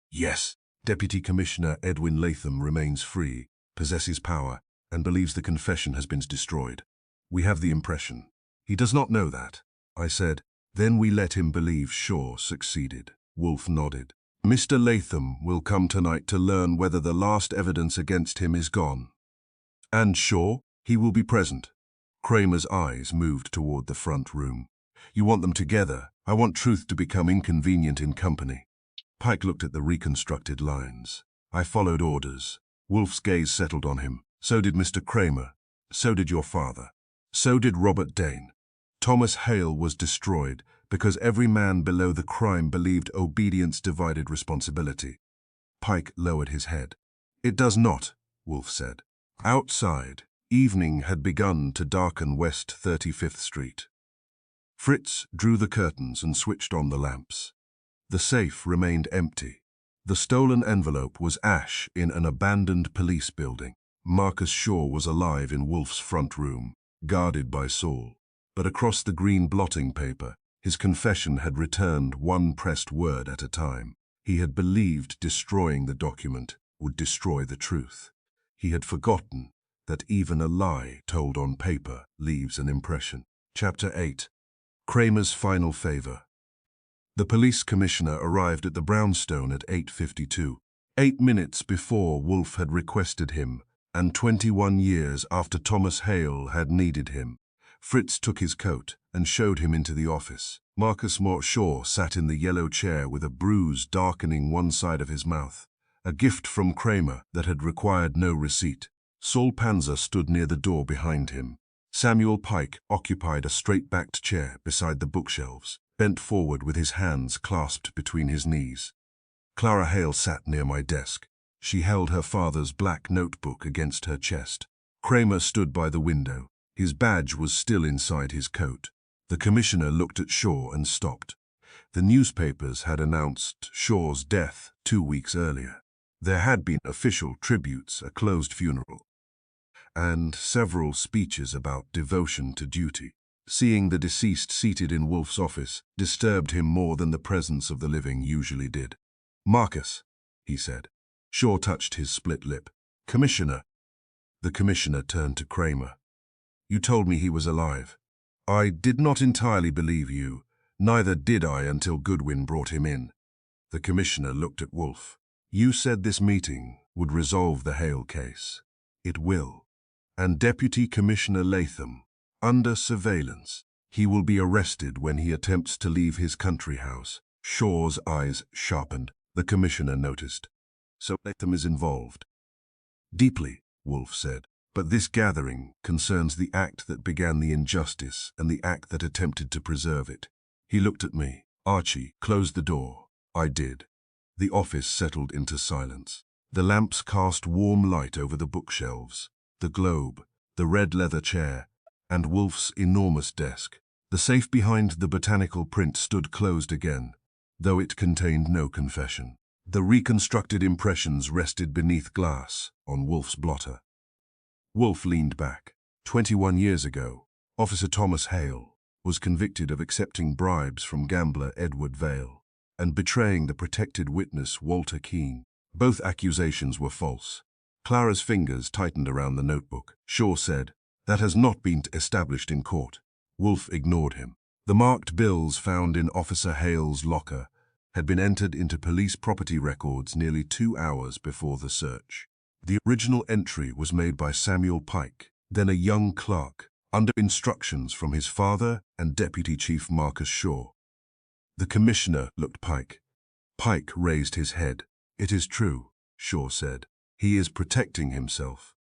Yes. Deputy Commissioner Edwin Latham remains free, possesses power, and believes the confession has been destroyed. We have the impression. He does not know that. I said, then we let him believe Shaw succeeded. Wolfe nodded. Mr. Latham will come tonight to learn whether the last evidence against him is gone. And Shaw? He will be present. Cramer's eyes moved toward the front room. You want them together. I want truth to become inconvenient in company. Pike looked at the reconstructed lines. I followed orders. Wolfe's gaze settled on him. So did Mr. Cramer. So did your father. So did Robert Dane. Thomas Hale was destroyed because every man below the crime believed obedience divided responsibility. Pike lowered his head. It does not, Wolfe said. Outside, evening had begun to darken West 35th Street. Fritz drew the curtains and switched on the lamps. The safe remained empty. The stolen envelope was ash in an abandoned police building. Marcus Shaw was alive in Wolfe's front room, guarded by Saul. But across the green blotting paper, his confession had returned one pressed word at a time. He had believed destroying the document would destroy the truth. He had forgotten that even a lie told on paper leaves an impression. Chapter 8. Cramer's Final Favor. The police commissioner arrived at the brownstone at 8:52, 8 minutes before Wolfe had requested him, and 21 years after Thomas Hale had needed him. Fritz took his coat and showed him into the office. Marcus Shaw sat in the yellow chair with a bruise darkening one side of his mouth, a gift from Cramer that had required no receipt. Saul Panzer stood near the door behind him. Samuel Pike occupied a straight-backed chair beside the bookshelves, bent forward with his hands clasped between his knees. Clara Hale sat near my desk. She held her father's black notebook against her chest. Cramer stood by the window. His badge was still inside his coat. The commissioner looked at Shaw and stopped. The newspapers had announced Shaw's death 2 weeks earlier. There had been official tributes, a closed funeral, and several speeches about devotion to duty. Seeing the deceased seated in Wolfe's office disturbed him more than the presence of the living usually did. "Marcus," he said. Shaw touched his split lip. "Commissioner." The commissioner turned to Cramer. "You told me he was alive. I did not entirely believe you. Neither did I until Goodwin brought him in." The commissioner looked at Wolfe. "You said this meeting would resolve the Hale case. It will. And Deputy Commissioner Latham, under surveillance. He will be arrested when he attempts to leave his country house." Shaw's eyes sharpened. The commissioner noticed. "So Latham is involved?" "Deeply," Wolfe said. "But this gathering concerns the act that began the injustice and the act that attempted to preserve it." He looked at me. "Archie, close the door." I did. The office settled into silence. The lamps cast warm light over the bookshelves, the globe, the red leather chair, and Wolfe's enormous desk. The safe behind the botanical print stood closed again, though it contained no confession. The reconstructed impressions rested beneath glass on Wolfe's blotter. Wolfe leaned back. 21 years ago, Officer Thomas Hale was convicted of accepting bribes from gambler Edward Vale and betraying the protected witness Walter Keane. Both accusations were false. Clara's fingers tightened around the notebook. Shaw said, "That has not been established in court." Wolfe ignored him. The marked bills found in Officer Hale's locker had been entered into police property records nearly 2 hours before the search. The original entry was made by Samuel Pike, then a young clerk, under instructions from his father and Deputy Chief Marcus Shaw. The commissioner looked Pike. Pike raised his head. "It is true," Shaw said. "He is protecting himself."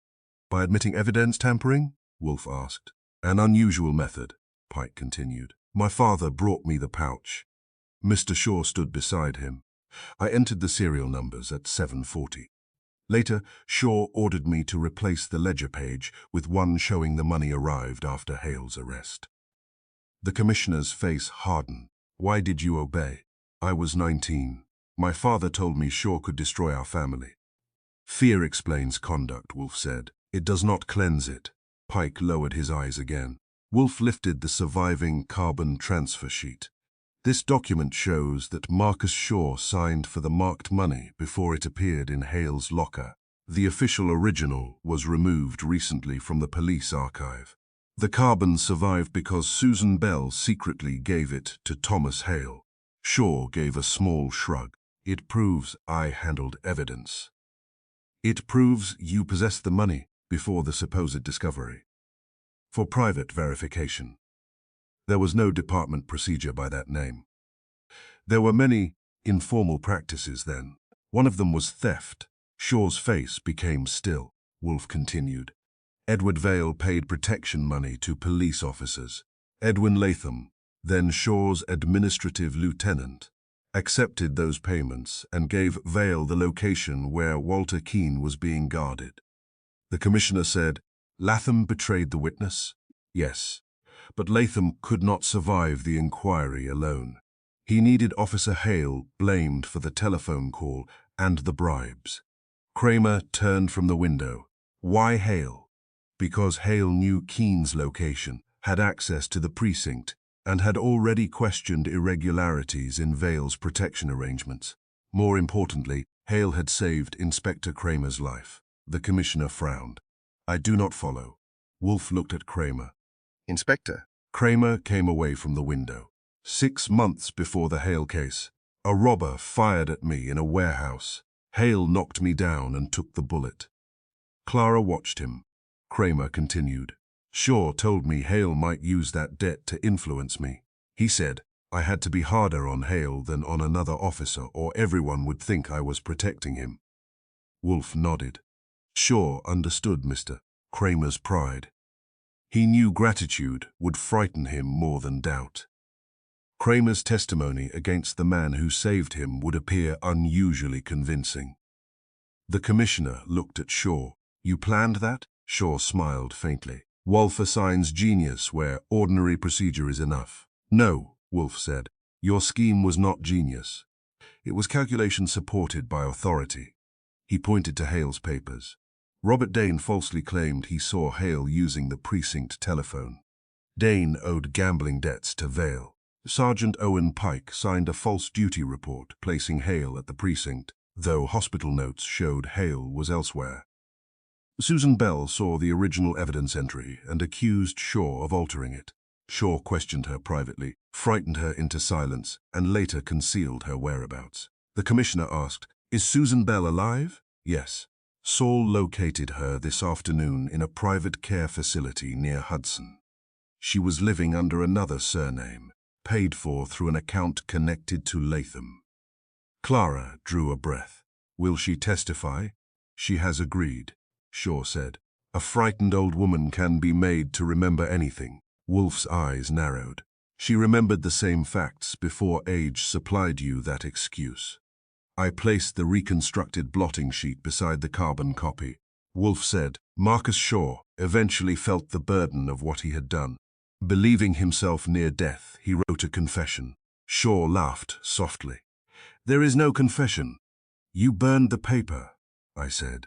"By admitting evidence tampering?" Wolfe asked. "An unusual method," Pike continued. "My father brought me the pouch." Mr. Shaw stood beside him. I entered the serial numbers at 7:40. Later, Shaw ordered me to replace the ledger page with one showing the money arrived after Hale's arrest. The commissioner's face hardened. "Why did you obey?" "I was 19. My father told me Shaw could destroy our family." "Fear explains conduct," Wolfe said. "It does not cleanse it." Pike lowered his eyes again. Wolfe lifted the surviving carbon transfer sheet. "This document shows that Marcus Shaw signed for the marked money before it appeared in Hale's locker. The official original was removed recently from the police archive. The carbon survived because Susan Bell secretly gave it to Thomas Hale." Shaw gave a small shrug. "It proves I handled evidence. It proves you possessed the money before the supposed discovery. For private verification. There was no department procedure by that name. There were many informal practices then. One of them was theft." Shaw's face became still. Wolfe continued. "Edward Vale paid protection money to police officers. Edwin Latham, then Shaw's administrative lieutenant, accepted those payments and gave Vale the location where Walter Keane was being guarded." The commissioner said, "Latham betrayed the witness?" "Yes, but Latham could not survive the inquiry alone. He needed Officer Hale blamed for the telephone call and the bribes." Cramer turned from the window. Why Hale? Because Hale knew Keen's location, had access to the precinct, and had already questioned irregularities in Vale's protection arrangements. More importantly, Hale had saved Inspector Cramer's life. The commissioner frowned. I do not follow. Wolfe looked at Cramer. Inspector. Cramer came away from the window. 6 months before the Hale case, a robber fired at me in a warehouse. Hale knocked me down and took the bullet. Clara watched him. Cramer continued. Shaw told me Hale might use that debt to influence me. He said I had to be harder on Hale than on another officer or everyone would think I was protecting him. Wolfe nodded. Shaw understood Mr. Cramer's pride. He knew gratitude would frighten him more than doubt. Cramer's testimony against the man who saved him would appear unusually convincing. The commissioner looked at Shaw. You planned that? Shaw smiled faintly. Wolfe assigns genius where ordinary procedure is enough. No, Wolfe said. Your scheme was not genius. It was calculation supported by authority. He pointed to Hale's papers. Robert Dane falsely claimed he saw Hale using the precinct telephone. Dane owed gambling debts to Vale. Sergeant Owen Pike signed a false duty report placing Hale at the precinct, though hospital notes showed Hale was elsewhere. Susan Bell saw the original evidence entry and accused Shaw of altering it. Shaw questioned her privately, frightened her into silence, and later concealed her whereabouts. The commissioner asked, Is Susan Bell alive? Yes. Saul located her this afternoon in a private care facility near Hudson. She was living under another surname, paid for through an account connected to Latham. Clara drew a breath. Will she testify? She has agreed, Shaw said. A frightened old woman can be made to remember anything. Wolfe's eyes narrowed. She remembered the same facts before age supplied you that excuse. I placed the reconstructed blotting sheet beside the carbon copy. Wolfe said. Marcus Shaw eventually felt the burden of what he had done. Believing himself near death, he wrote a confession. Shaw laughed softly. There is no confession. You burned the paper, I said.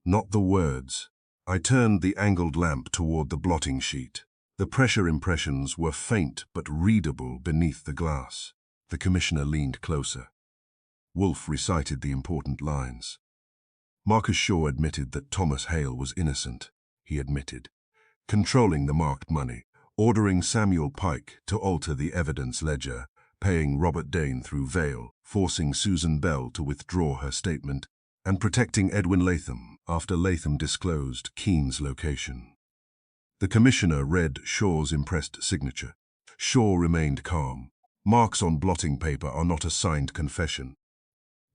Not the words. I turned the angled lamp toward the blotting sheet. The pressure impressions were faint but readable beneath the glass. The commissioner leaned closer. Wolfe recited the important lines. Marcus Shaw admitted that Thomas Hale was innocent. He admitted controlling the marked money, ordering Samuel Pike to alter the evidence ledger, paying Robert Dane through Vale, forcing Susan Bell to withdraw her statement, and protecting Edwin Latham after Latham disclosed Keen's location. The commissioner read Shaw's impressed signature. Shaw remained calm. Marks on blotting paper are not a signed confession.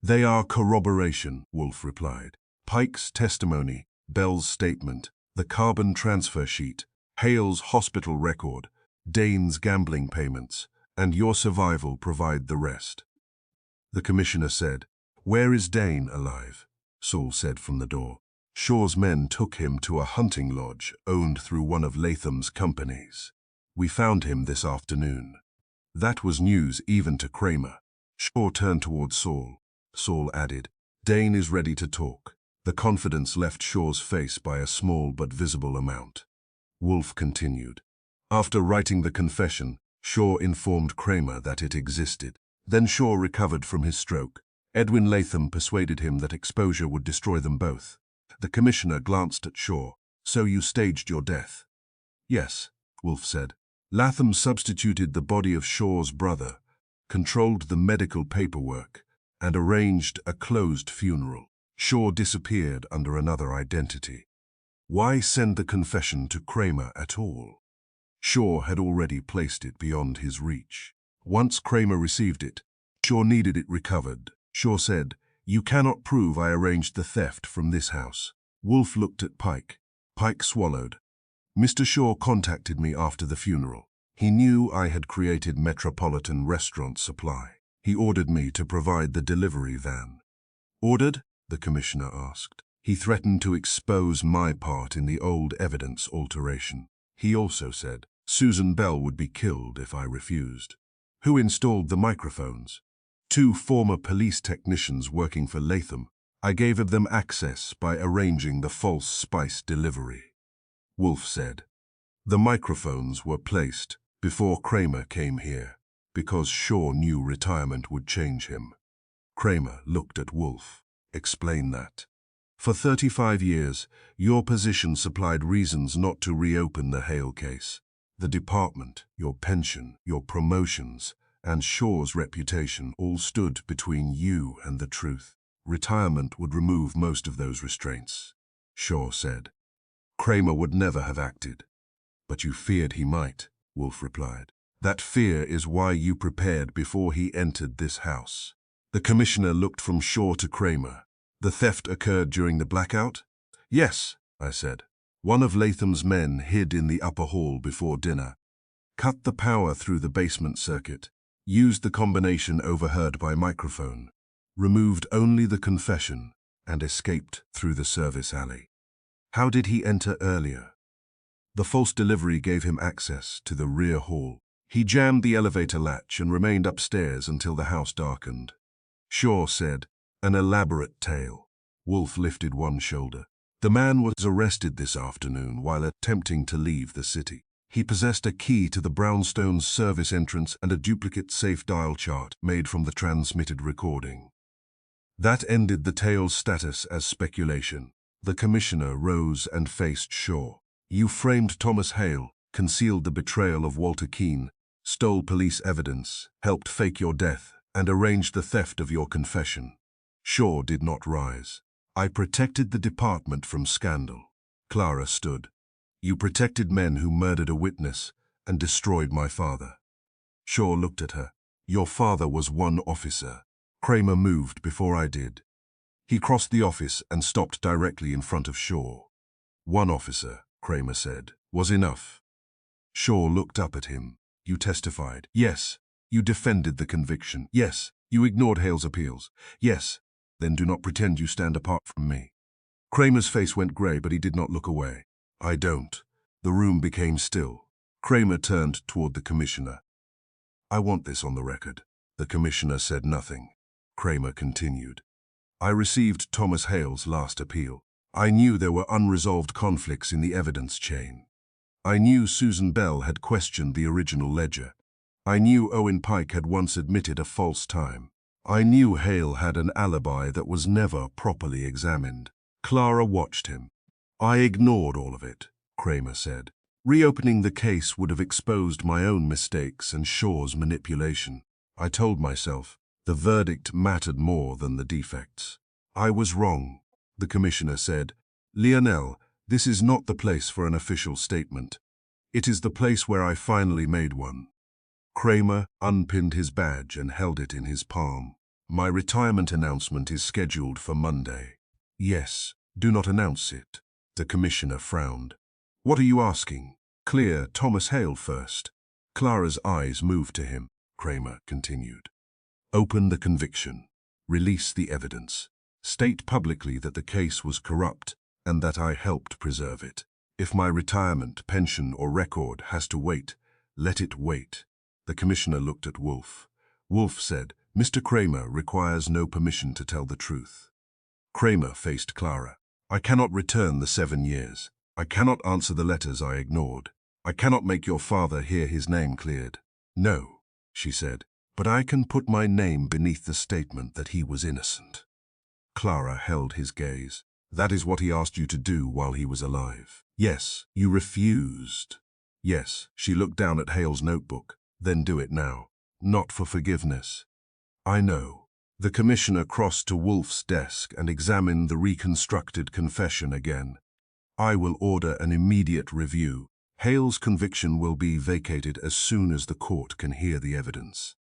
They are corroboration, Wolfe replied. Pike's testimony, Bell's statement, the carbon transfer sheet, Hale's hospital record, Dane's gambling payments, and your survival provide the rest. The commissioner said, Where is Dane alive? Saul said from the door. Shaw's men took him to a hunting lodge owned through one of Latham's companies. We found him this afternoon. That was news even to Cramer. Shaw turned toward Saul. Saul added, Dane is ready to talk. The confidence left Shaw's face by a small but visible amount. Wolfe continued. After writing the confession, Shaw informed Cramer that it existed. Then Shaw recovered from his stroke. Edwin Latham persuaded him that exposure would destroy them both. The commissioner glanced at Shaw. So you staged your death? Yes, Wolfe said. Latham substituted the body of Shaw's brother, controlled the medical paperwork, and arranged a closed funeral. Shaw disappeared under another identity. Why send the confession to Cramer at all? Shaw had already placed it beyond his reach. Once Cramer received it, Shaw needed it recovered. Shaw said, You cannot prove I arranged the theft from this house. Wolfe looked at Pike. Pike swallowed. Mr. Shaw contacted me after the funeral. He knew I had created Metropolitan Restaurant Supply. He ordered me to provide the delivery van. Ordered? The commissioner asked. He threatened to expose my part in the old evidence alteration. He also said Susan Bell would be killed if I refused. Who installed the microphones? 2 former police technicians working for Latham. I gave them access by arranging the false spice delivery. Wolfe said. The microphones were placed before Cramer came here, because Shaw knew retirement would change him. Cramer looked at Wolfe. Explain that. For 35 years, your position supplied reasons not to reopen the Hale case. The department, your pension, your promotions, and Shaw's reputation all stood between you and the truth. Retirement would remove most of those restraints, Shaw said. Cramer would never have acted. But you feared he might, Wolfe replied. That fear is why you prepared before he entered this house. The commissioner looked from Shaw to Cramer. The theft occurred during the blackout? Yes, I said. One of Latham's men hid in the upper hall before dinner, cut the power through the basement circuit, used the combination overheard by microphone, removed only the confession, and escaped through the service alley. How did he enter earlier? The false delivery gave him access to the rear hall. He jammed the elevator latch and remained upstairs until the house darkened. Shaw said, an elaborate tale. Wolfe lifted one shoulder. The man was arrested this afternoon while attempting to leave the city. He possessed a key to the brownstone's service entrance and a duplicate safe dial chart made from the transmitted recording. That ended the tale's status as speculation. The commissioner rose and faced Shaw. You framed Thomas Hale, concealed the betrayal of Walter Keene, stole police evidence, helped fake your death, and arranged the theft of your confession. Shaw did not rise. I protected the department from scandal. Clara stood. You protected men who murdered a witness and destroyed my father. Shaw looked at her. Your father was one officer. Cramer moved before I did. He crossed the office and stopped directly in front of Shaw. One officer, Cramer said, was enough. Shaw looked up at him. You testified. Yes. You defended the conviction. Yes. You ignored Hale's appeals. Yes. Then do not pretend you stand apart from me. Cramer's face went grey, but he did not look away. I don't. The room became still. Cramer turned toward the commissioner. I want this on the record. The commissioner said nothing. Cramer continued. I received Thomas Hale's last appeal. I knew there were unresolved conflicts in the evidence chain. I knew Susan Bell had questioned the original ledger. I knew Owen Pike had once admitted a false time. I knew Hale had an alibi that was never properly examined. Clara watched him. I ignored all of it, Cramer said. Reopening the case would have exposed my own mistakes and Shaw's manipulation. I told myself the verdict mattered more than the defects. I was wrong, the commissioner said. Lionel, this is not the place for an official statement. It is the place where I finally made one. Cramer unpinned his badge and held it in his palm. My retirement announcement is scheduled for Monday. Yes, do not announce it. The commissioner frowned. What are you asking? Clear Thomas Hale first. Clara's eyes moved to him. Cramer continued. Open the conviction. Release the evidence. State publicly that the case was corrupt and that I helped preserve it. If my retirement, pension, or record has to wait, let it wait. The commissioner looked at Wolfe. Wolfe said, Mr. Cramer requires no permission to tell the truth. Cramer faced Clara. I cannot return the 7 years. I cannot answer the letters I ignored. I cannot make your father hear his name cleared. No, she said, but I can put my name beneath the statement that he was innocent. Clara held his gaze. That is what he asked you to do while he was alive. Yes, you refused. Yes, she looked down at Hale's notebook. Then do it now. Not for forgiveness. I know. The commissioner crossed to Wolfe's desk and examined the reconstructed confession again. I will order an immediate review. Hale's conviction will be vacated as soon as the court can hear the evidence.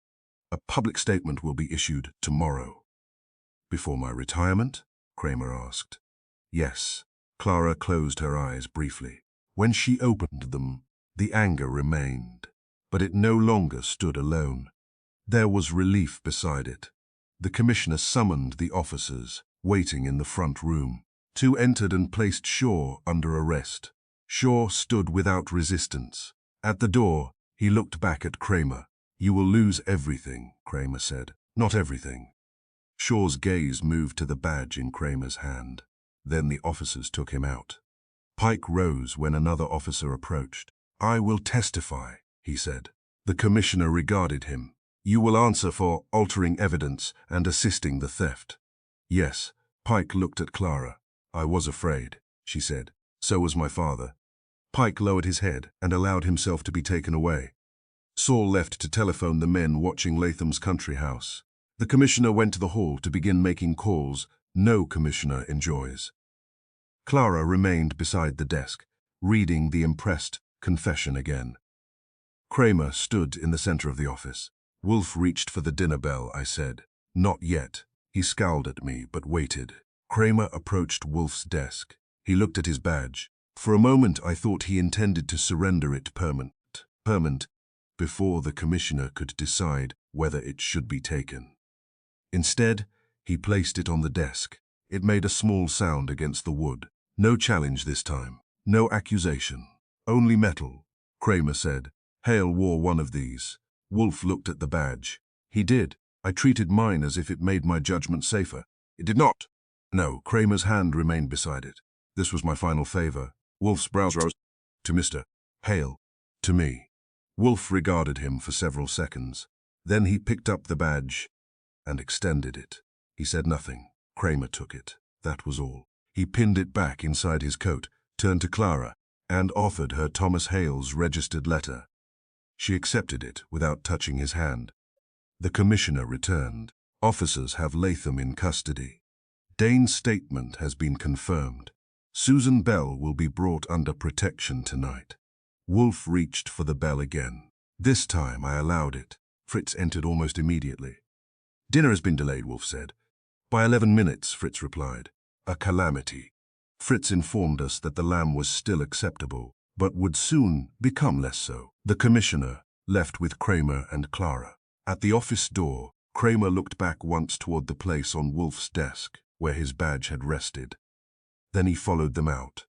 A public statement will be issued tomorrow. Before my retirement? Cramer asked. Yes. Clara closed her eyes briefly. When she opened them, the anger remained, but it no longer stood alone. There was relief beside it. The commissioner summoned the officers, waiting in the front room. 2 entered and placed Shaw under arrest. Shaw stood without resistance. At the door, he looked back at Cramer. You will lose everything, Cramer said. Not everything. Shaw's gaze moved to the badge in Cramer's hand. Then the officers took him out. Pike rose when another officer approached. "I will testify," he said. The commissioner regarded him. "You will answer for altering evidence and assisting the theft." "Yes." Pike looked at Clara. "I was afraid," she said. "So was my father." Pike lowered his head and allowed himself to be taken away. Saul left to telephone the men watching Latham's country house. The commissioner went to the hall to begin making calls no commissioner enjoys. Clara remained beside the desk, reading the impressed confession again. Cramer stood in the center of the office. "Wolfe reached for the dinner bell," I said. "Not yet." He scowled at me, but waited. Cramer approached Wolfe's desk. He looked at his badge. For a moment I thought he intended to surrender it permanent, before the commissioner could decide whether it should be taken. Instead, he placed it on the desk. It made a small sound against the wood. No challenge this time. No accusation. Only metal. Cramer said. "Hale wore one of these." Wolfe looked at the badge. "He did. I treated mine as if it made my judgment safer." "It did not." "No." Cramer's hand remained beside it. "This was my final favor." Wolfe's brows rose. "To Mr. Hale." "To me." Wolfe regarded him for several seconds. Then he picked up the badge and extended it. He said nothing. Cramer took it. That was all. He pinned it back inside his coat, turned to Clara, and offered her Thomas Hale's registered letter. She accepted it without touching his hand. The commissioner returned. "Officers have Latham in custody. Dane's statement has been confirmed. Susan Bell will be brought under protection tonight." Wolfe reached for the bell again. This time I allowed it. Fritz entered almost immediately. "Dinner has been delayed," Wolfe said. "By 11 minutes, Fritz replied. "A calamity." Fritz informed us that the lamb was still acceptable, but would soon become less so. The commissioner left with Cramer and Clara. At the office door, Cramer looked back once toward the place on Wolfe's desk, where his badge had rested. Then he followed them out.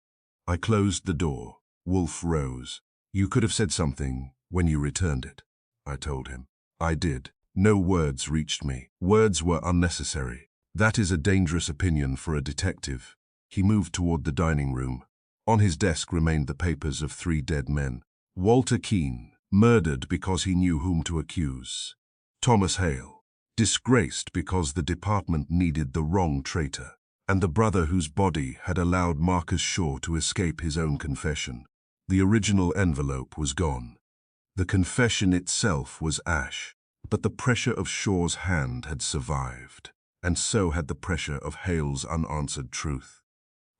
I closed the door. Wolfe rose. "You could have said something when you returned it," I told him. I did. No words reached me. Words were unnecessary. "That is a dangerous opinion for a detective." He moved toward the dining room. On his desk remained the papers of 3 dead men. Walter Keene, murdered because he knew whom to accuse. Thomas Hale, disgraced because the department needed the wrong traitor. And the brother whose body had allowed Marcus Shaw to escape his own confession. The original envelope was gone. The confession itself was ash, but the pressure of Shaw's hand had survived, and so had the pressure of Hale's unanswered truth.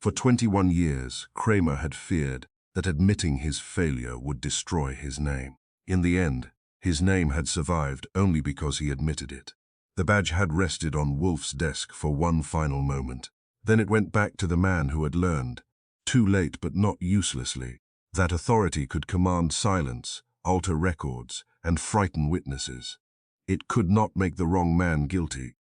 For 21 years, Cramer had feared that admitting his failure would destroy his name. In the end, his name had survived only because he admitted it. The badge had rested on Wolfe's desk for one final moment. Then it went back to the man who had learned, too late but not uselessly, that authority could command silence, alter records, and frighten witnesses. It could not make the wrong man guilty,